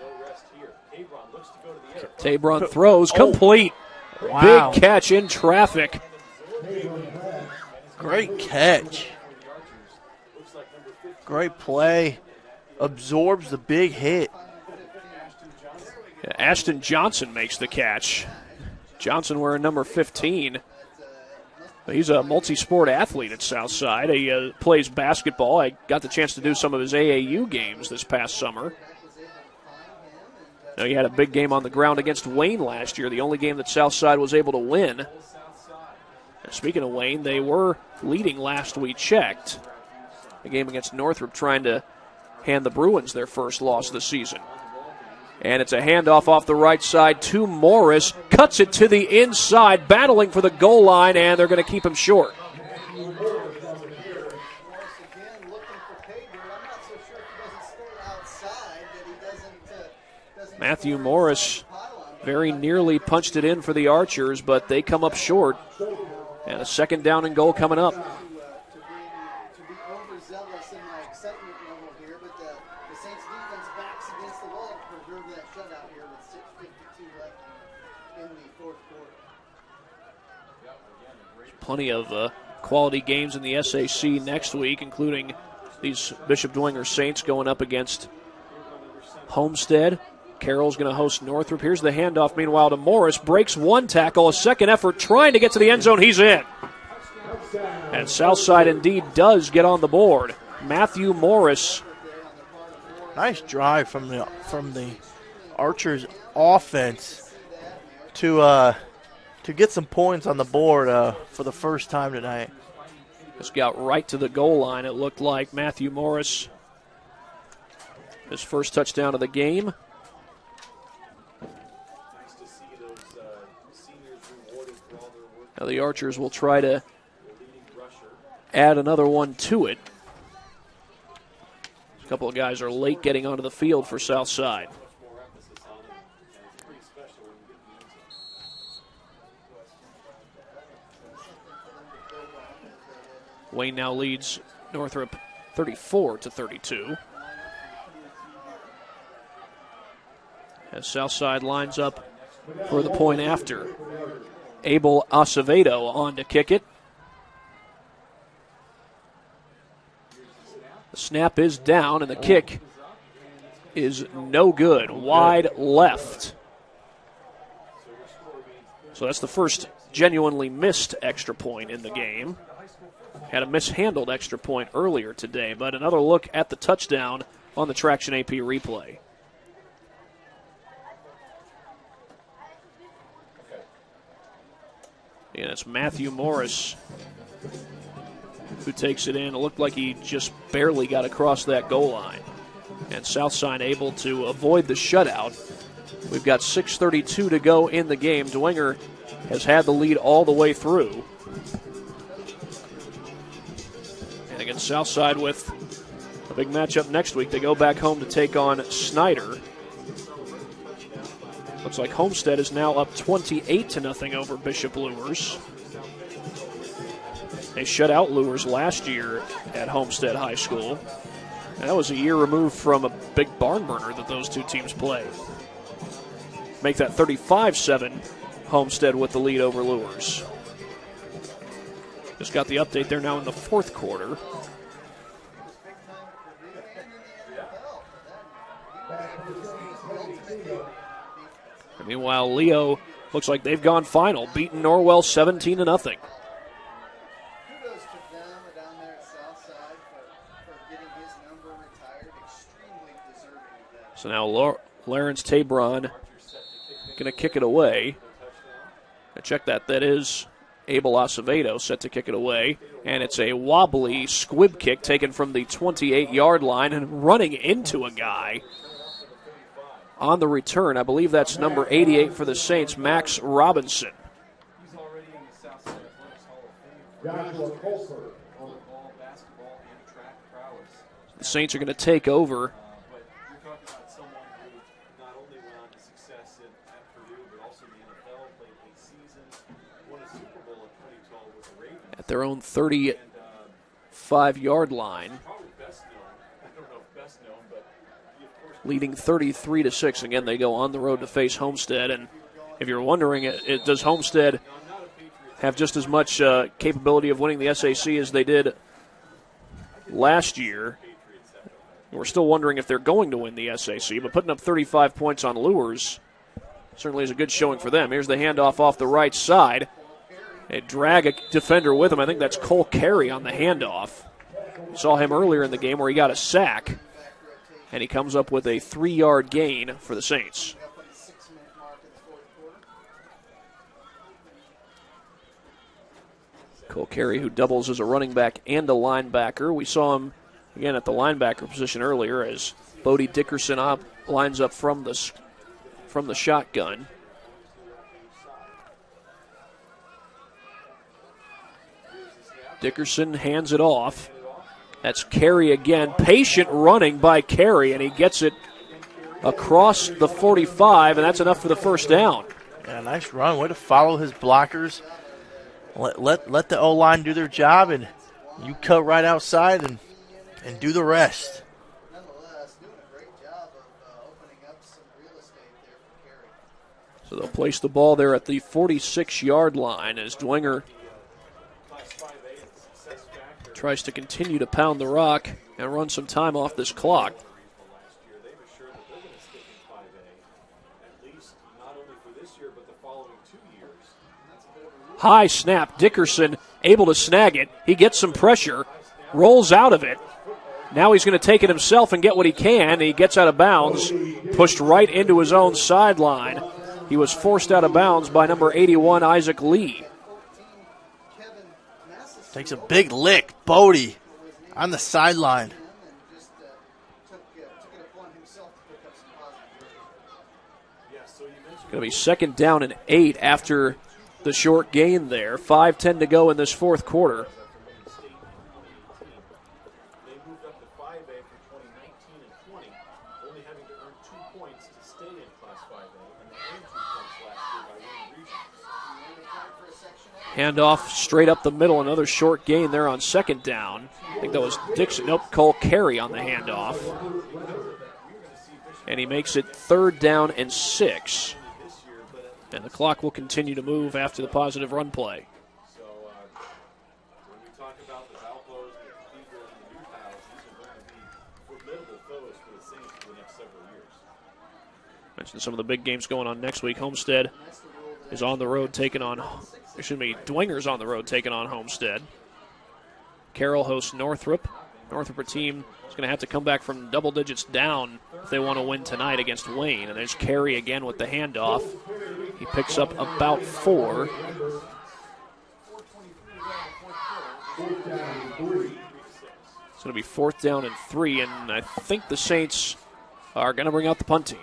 no rest here. Tabron looks to go to the air. Tabron throws complete. Wow. Big catch in traffic. Great catch. Great play. Absorbs the big hit. Yeah, Ashton Johnson makes the catch. Johnson wearing number 15. He's a multi-sport athlete at Southside. He plays basketball. I got the chance to do some of his AAU games this past summer. Now, he had a big game on the ground against Wayne last year, the only game that Southside was able to win. And speaking of Wayne, they were leading last we checked. The game against Northrop trying to hand the Bruins their first loss of the season. And it's a handoff off the right side to Morris. Cuts it to the inside, battling for the goal line, and they're going to keep him short. Matthew Morris very nearly punched it in for the Archers, but they come up short. And a second down and goal coming up. Plenty of quality games in the SAC next week, including these Bishop Dwenger Saints going up against Homestead. Carroll's going to host Northrop. Here's the handoff, meanwhile, to Morris. Breaks one tackle, a second effort, trying to get to the end zone. He's in. And Southside indeed does get on the board. Matthew Morris. Nice drive from the Archers offense to get some points on the board for the first time tonight. Just got right to the goal line, it looked like. Matthew Morris, his first touchdown of the game. Now the Archers will try to add another one to it. A couple of guys are late getting onto the field for Southside. Wayne now leads Northrop 34-32. As Southside lines up for the point after. Abel Acevedo on to kick it. The snap is down, and the kick is no good. Wide left. So that's the first genuinely missed extra point in the game. Had a mishandled extra point earlier today, but another look at the touchdown on the Traction AP replay. And it's Matthew Morris who takes it in. It looked like he just barely got across that goal line. And Southside able to avoid the shutout. We've got 6:32 to go in the game. Dwenger has had the lead all the way through. And against Southside with a big matchup next week. They go back home to take on Snyder. Looks like Homestead is now up 28-0 over Bishop Luers. They shut out Luers last year at Homestead High School. And that was a year removed from a big barn burner that those two teams played. Make that 35-7, Homestead with the lead over Luers. Just got the update there now in the fourth quarter. Meanwhile, Leo looks like they've gone final, beating Norwell 17-0. So now Lawrence Tabron going to kick it away. I check that. That is Abel Acevedo set to kick it away. And it's a wobbly squib kick taken from the 28-yard line and running into a guy. On the return, I believe that's number 88 for the Saints, Max Robinson. The Saints are going to take over. At their own 35-yard line. leading 33-6. Again, they go on the road to face Homestead. And if you're wondering, does Homestead have just as much capability of winning the SAC as they did last year? We're still wondering if they're going to win the SAC, but putting up 35 points on Lures certainly is a good showing for them. Here's the handoff off the right side. They drag a defender with him. I think that's Cole Carey on the handoff. We saw him earlier in the game where he got a sack, and he comes up with a 3-yard gain for the Saints. Cole Carey, who doubles as a running back and a linebacker. We saw him, again, at the linebacker position earlier as Bodie Dickerson lines up from the shotgun. Dickerson hands it off. That's Carey again. Patient running by Carey, and he gets it across the 45, and that's enough for the first down. Yeah, nice run. Way to follow his blockers. Let the O-line do their job, and you cut right outside and do the rest. So they'll place the ball there at the 46-yard line as Dwenger tries to continue to pound the rock and run some time off this clock. High snap. Dickerson able to snag it. He gets some pressure, rolls out of it. Now he's going to take it himself and get what he can. He gets out of bounds, pushed right into his own sideline. He was forced out of bounds by number 81, Isaac Lee. Takes a big lick. Bodie on the sideline. It's going to be 2nd down and 8 after the short gain there. 5:10 to go in this fourth quarter. Handoff straight up the middle. Another short gain there on 2nd down. I think that was Dixon. Nope, Cole Carey on the handoff. And he makes it 3rd down and 6. And the clock will continue to move after the positive run play. Mentioned some of the big games going on next week. Homestead is on the road taking on, Dwenger's on the road taking on Homestead. Carroll hosts Northrop. Northrop, a team, is going to have to come back from double digits down if they want to win tonight against Wayne. And there's Carey again with the handoff. He picks up about 4. It's going to be 4th down and 3, and I think the Saints are going to bring out the punt team.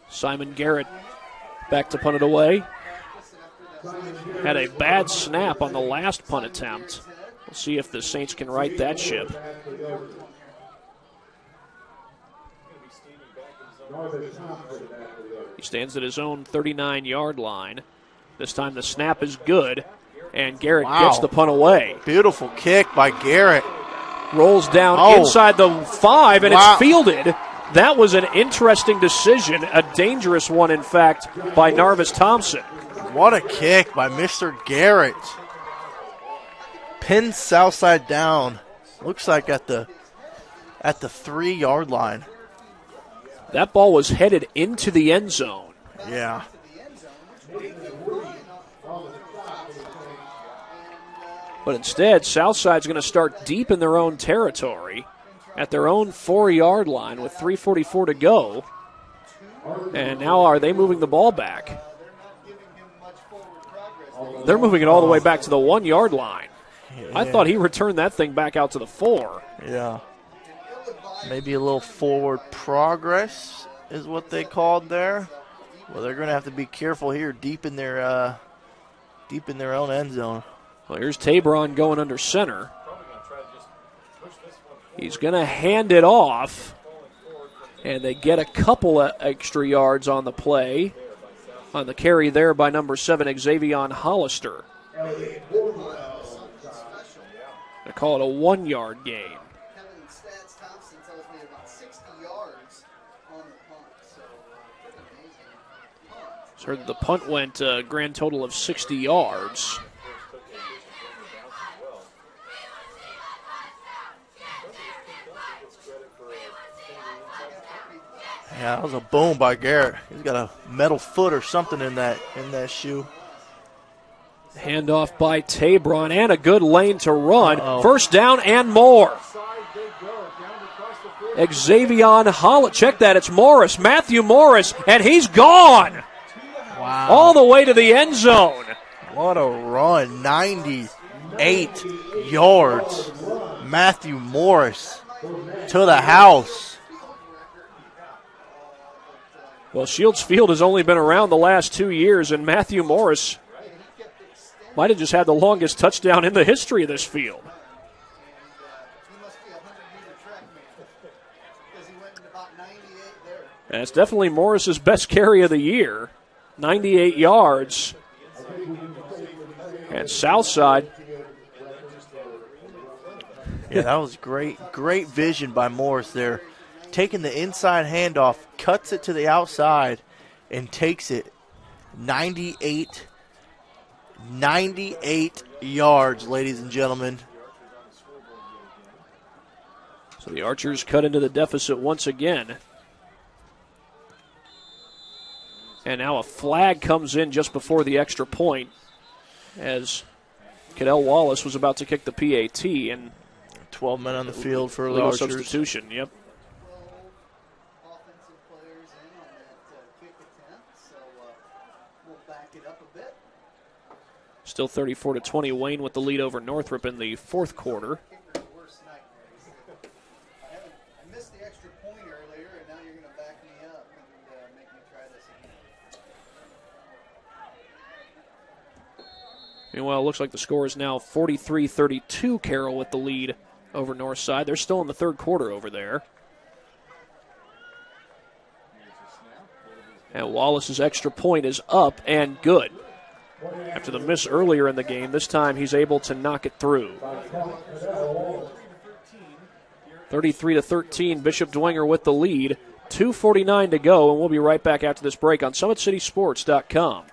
Simon Garrett back to punt it away. Had a bad snap on the last punt attempt. We'll see if the Saints can right that ship. He stands at his own 39-yard line. This time the snap is good, and Garrett gets the punt away. Beautiful kick by Garrett. Rolls down inside the 5, and it's fielded. That was an interesting decision, a dangerous one, in fact, by Narvis Thompson. What a kick by Mr. Garrett. Pinned south side down. Looks like at the 3-yard line. That ball was headed into the end zone. Yeah. But instead, Southside's going to start deep in their own territory at their own 4-yard line with 3:44 to go. And now are they moving the ball back? They're moving it all the way back to the 1-yard line. Yeah. I thought he returned that thing back out to the 4. Yeah. Maybe a little forward progress is what they called there. Well, they're going to have to be careful here deep in their own end zone. Well, here's Tabron going under center. He's going to hand it off, and they get a couple of extra yards on the play. On the carry there by number 7, Xavion Hollister. They call it a 1-yard gain. Heard that the punt went a grand total of 60 yards. Yeah, that was a boom by Garrett. He's got a metal foot or something in that shoe. Handoff by Tabron and a good lane to run. First down and more. Xavion Hollett, check that, it's Morris, Matthew Morris, and he's gone. Wow. All the way to the end zone. What a run, 98 yards. Matthew Morris to the house. Well, Shields Field has only been around the last 2 years, and Matthew Morris might have just had the longest touchdown in the history of this field. And it's definitely Morris's best carry of the year. 98 yards. And Southside. Yeah, that was great. Great vision by Morris there. Taking the inside handoff, cuts it to the outside, and takes it 98 yards, ladies and gentlemen. So the Archers cut into the deficit once again. And now a flag comes in just before the extra point as Cadell Wallace was about to kick the PAT. And 12 men on the field for the legal Archers. Substitution, yep. Still 34-20, Wayne with the lead over Northrop in the fourth quarter. I missed the extra point earlier, and now you're going to back me up and make me try this again. Meanwhile, it looks like the score is now 43-32, Carroll with the lead over Northside. They're still in the third quarter over there. And Wallace's extra point is up and good. After the miss earlier in the game, this time he's able to knock it through. 33-13, Bishop Dwenger with the lead. 2:49 to go, and we'll be right back after this break on SummitCitySports.com.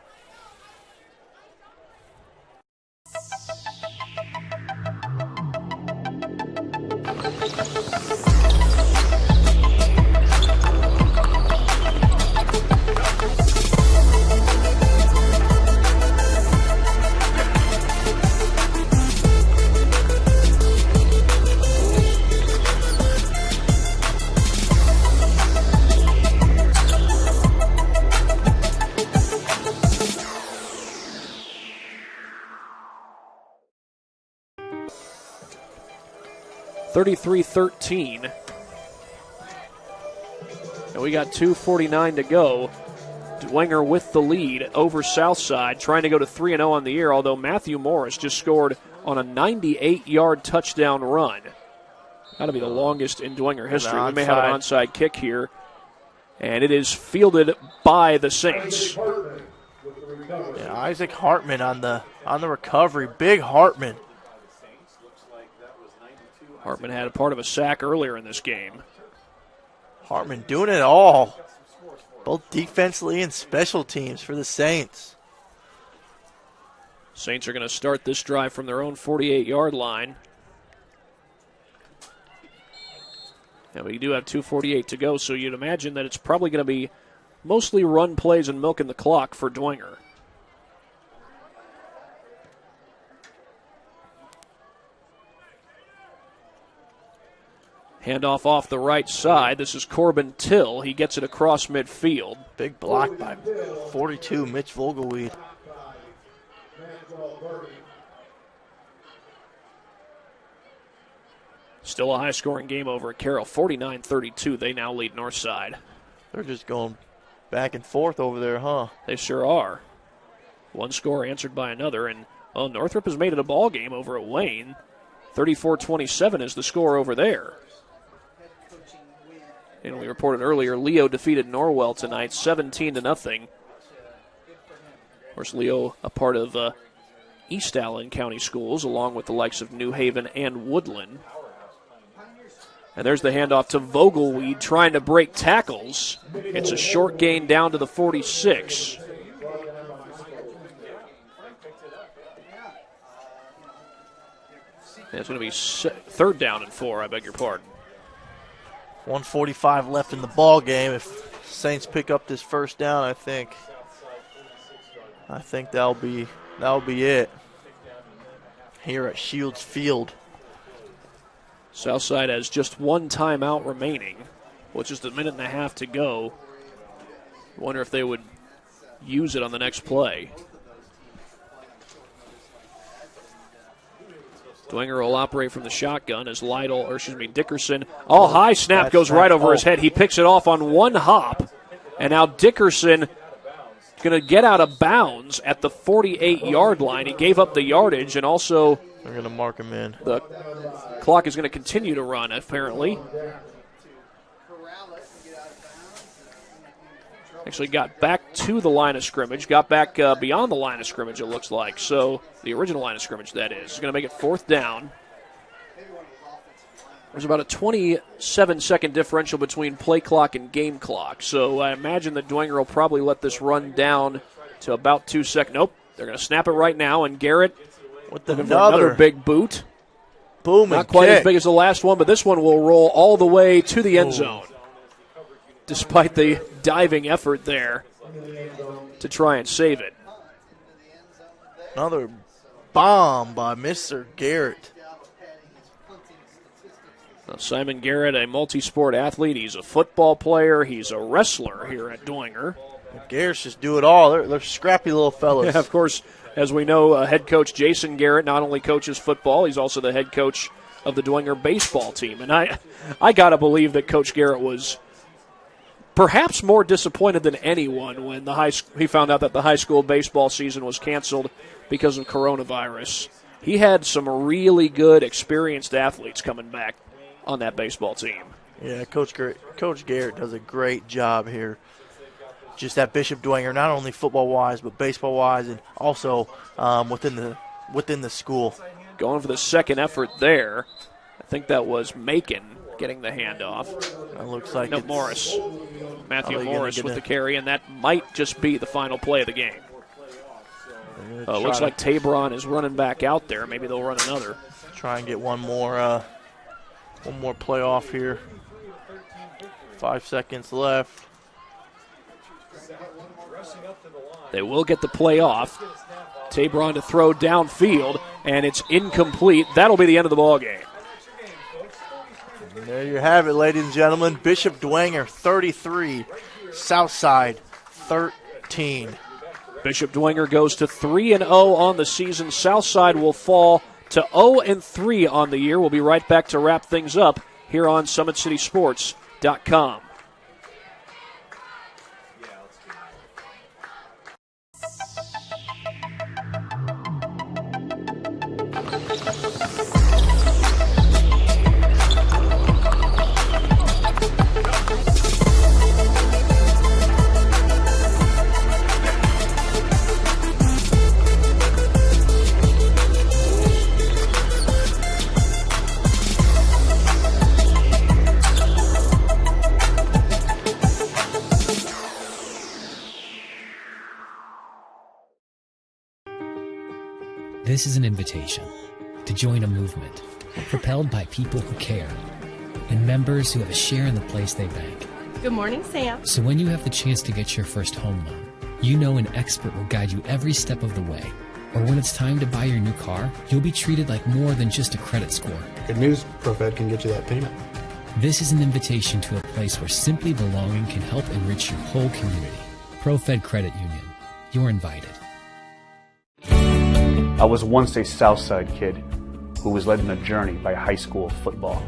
(33-13). And we got 2:49 to go. Dwenger with the lead over Southside, trying to go to 3-0 on the year, although Matthew Morris just scored on a 98-yard touchdown run. Got to be the longest in Dwenger history. We may have an onside kick here. And it is fielded by the Saints. Yeah, Isaac Hartman on the recovery. Big Hartman. Hartman had a part of a sack earlier in this game. Hartman doing it all, both defensively and special teams for the Saints. Saints are going to start this drive from their own 48-yard line. And we do have 2:48 to go, so you'd imagine that it's probably going to be mostly run plays and milking the clock for Dwenger. Handoff off the right side. This is Corbin Till. He gets it across midfield. Big block by 42, Mitch Vogelweed. Still a high-scoring game over at Carroll. 49-32. They now lead Northside. They're just going back and forth over there, huh? They sure are. One score answered by another, and Northrop has made it a ball game over at Wayne. 34-27 is the score over there. And we reported earlier, Leo defeated Norwell tonight, 17-0. Of course, Leo, a part of East Allen County Schools, along with the likes of New Haven and Woodland. And there's the handoff to Vogelweed trying to break tackles. It's a short gain down to the 46. It's going to be third down and 4, I beg your pardon. 1:45 left in the ball game. If Saints pick up this first down, I think that'll be it here at Shields Field. Southside has just one timeout remaining, with just a minute and a half to go. I wonder if they would use it on the next play. Dwenger will operate from the shotgun as Dickerson. High snap goes right over his head. He picks it off on one hop. And now Dickerson going to get out of bounds at the 48-yard line. He gave up the yardage, and also they're going to mark him in. The clock is going to continue to run, apparently. Actually got back to the line of scrimmage, got back beyond the line of scrimmage, it looks like. So the original line of scrimmage, that is. It's going to make it fourth down. There's about a 27-second differential between play clock and game clock. So I imagine that Dwenger will probably let this run down to about 2 seconds. Nope, they're going to snap it right now, and Garrett with another big boot. Boom, not quite as big as the last one, but this one will roll all the way to the end zone. Despite the diving effort there to try and save it. Another bomb by Mr. Garrett. Now, Simon Garrett, a multi-sport athlete. He's a football player. He's a wrestler here at Dwenger. Garrett's just do it all. They're scrappy little fellas. Yeah, of course, as we know, head coach Jason Garrett not only coaches football, he's also the head coach of the Dwenger baseball team. And I got to believe that Coach Garrett was perhaps more disappointed than anyone when he found out that the high school baseball season was canceled because of coronavirus. He had some really good, experienced athletes coming back on that baseball team. Yeah, Coach Garrett does a great job here. Just at Bishop Dwenger, not only football-wise, but baseball-wise, and also within the school. Going for the second effort there. I think that was Macon getting the handoff. It looks like it's Morris. Matthew Morris with the carry, and that might just be the final play of the game. Looks like Tabron is running back out there. Maybe they'll run another. Try and get one more play off here. 5 seconds left. They will get the play off. Tabron to throw downfield, and it's incomplete. That'll be the end of the ball game. And there you have it, ladies and gentlemen. Bishop Dwenger 33, Southside 13. Bishop Dwenger goes to 3-0 on the season. Southside will fall to 0-3 on the year. We'll be right back to wrap things up here on SummitCitySports.com. This is an invitation to join a movement propelled by people who care and members who have a share in the place they bank. Good morning, Sam. So when you have the chance to get your first home loan, you know an expert will guide you every step of the way. Or when it's time to buy your new car, you'll be treated like more than just a credit score. Good news, ProFed can get you that payment. This is an invitation to a place where simply belonging can help enrich your whole community. ProFed Credit Union. You're invited. I was once a Southside kid who was led on a journey by high school football.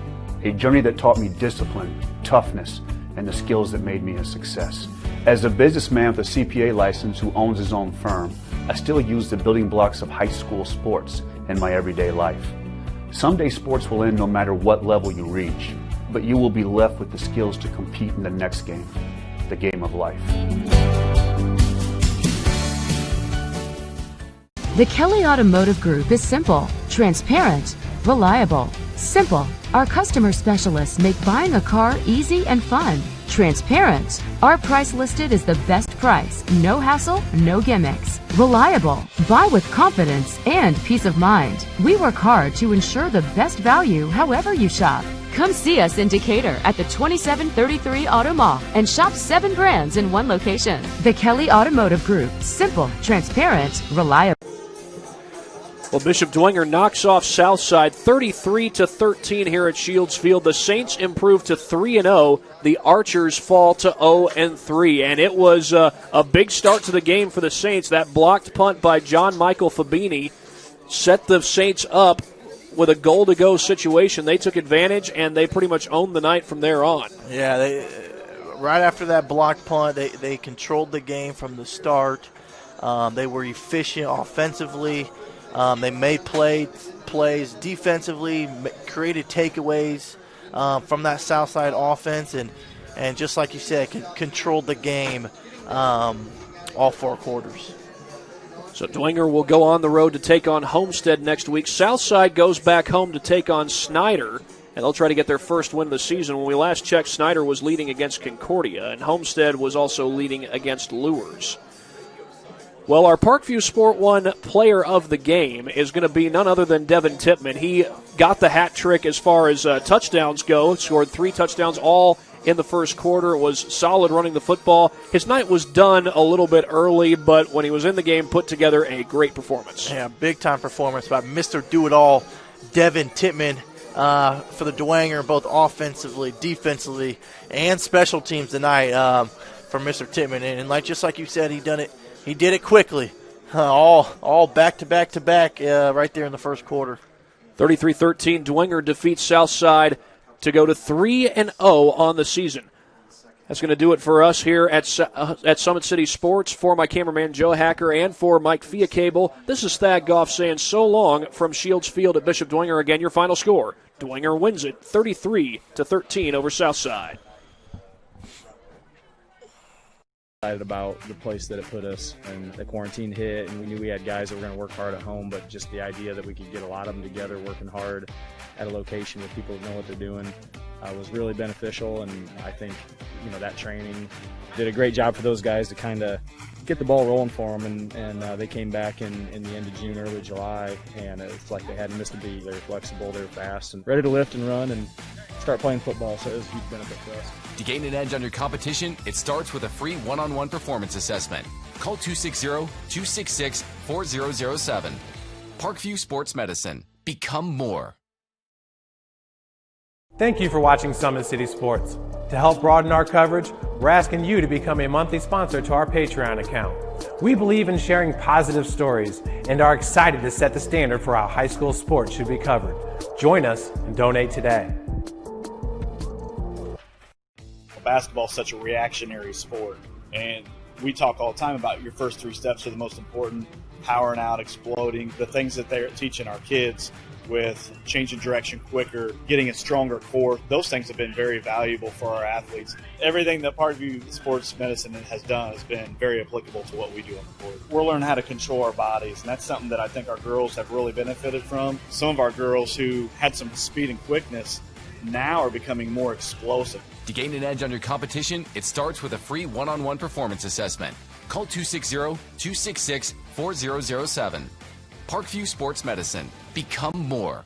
A journey that taught me discipline, toughness, and the skills that made me a success. As a businessman with a CPA license who owns his own firm, I still use the building blocks of high school sports in my everyday life. Someday sports will end no matter what level you reach, but you will be left with the skills to compete in the next game, the game of life. The Kelly Automotive Group is simple, transparent, reliable. Simple. Our customer specialists make buying a car easy and fun. Transparent. Our price listed is the best price. No hassle, no gimmicks. Reliable. Buy with confidence and peace of mind. We work hard to ensure the best value however you shop. Come see us in Decatur at the 2733 Auto Mall and shop 7 brands in one location. The Kelly Automotive Group. Simple, transparent, reliable. Well, Bishop Dwenger knocks off Southside 33-13 here at Shields Field. The Saints improve to 3-0. The Archers fall to 0-3. And it was a big start to the game for the Saints. That blocked punt by John Michael Fabini set the Saints up with a goal-to-go situation. They took advantage, and they pretty much owned the night from there on. Yeah, right after that blocked punt, they controlled the game from the start. They were efficient offensively. They made plays defensively, created takeaways from that Southside offense, and just like you said, controlled the game all 4 quarters. So Dwenger will go on the road to take on Homestead next week. Southside goes back home to take on Snyder, and they'll try to get their first win of the season. When we last checked, Snyder was leading against Concordia, and Homestead was also leading against Lures. Well, our Parkview Sport 1 player of the game is going to be none other than Devin Tippmann. He got the hat trick as far as touchdowns go, scored 3 touchdowns, all in the first quarter. It was solid running the football. His night was done a little bit early, but when he was in the game, put together a great performance. Yeah, big-time performance by Mr. Do-It-All, Devin Tippmann, for the Dwenger, both offensively, defensively, and special teams tonight for Mr. Tippmann. And just like you said, he did it quickly, all back-to-back-to-back right there in the first quarter. 33-13, Dwenger defeats Southside to go to 3-0 on the season. That's going to do it for us here at Summit City Sports. For my cameraman Joe Hacker and for Mike Fiacable, this is Thad Goff saying so long from Shields Field at Bishop Dwenger. Again, your final score. Dwenger wins it 33-13 over Southside. About the place that it put us, and the quarantine hit, and we knew we had guys that were going to work hard at home, but just the idea that we could get a lot of them together working hard at a location with people that know what they're doing was really beneficial. And I think that training did a great job for those guys to kind of get the ball rolling for them, and they came back in the end of June, early July, and it's like they hadn't missed a beat. They were flexible, they were fast, and ready to lift and run and start playing football, so it was a huge benefit for us. To gain an edge on your competition, it starts with a free one-on-one performance assessment. Call 260-266-4007. Parkview Sports Medicine. Become more. Thank you for watching Summit City Sports. To help broaden our coverage, we're asking you to become a monthly sponsor to our Patreon account. We believe in sharing positive stories and are excited to set the standard for how high school sports should be covered. Join us and donate today. Basketball is such a reactionary sport, and we talk all the time about your first 3 steps are the most important: powering out, exploding, the things that they're teaching our kids with changing direction quicker, getting a stronger core. Those things have been very valuable for our athletes. Everything that Parkview Sports Medicine has done has been very applicable to what we do on the court. We're learning how to control our bodies, and that's something that I think our girls have really benefited from. Some of our girls who had some speed and quickness now are becoming more explosive. To gain an edge on your competition, it starts with a free one-on-one performance assessment. Call 260-266-4007. Parkview Sports Medicine. Become more.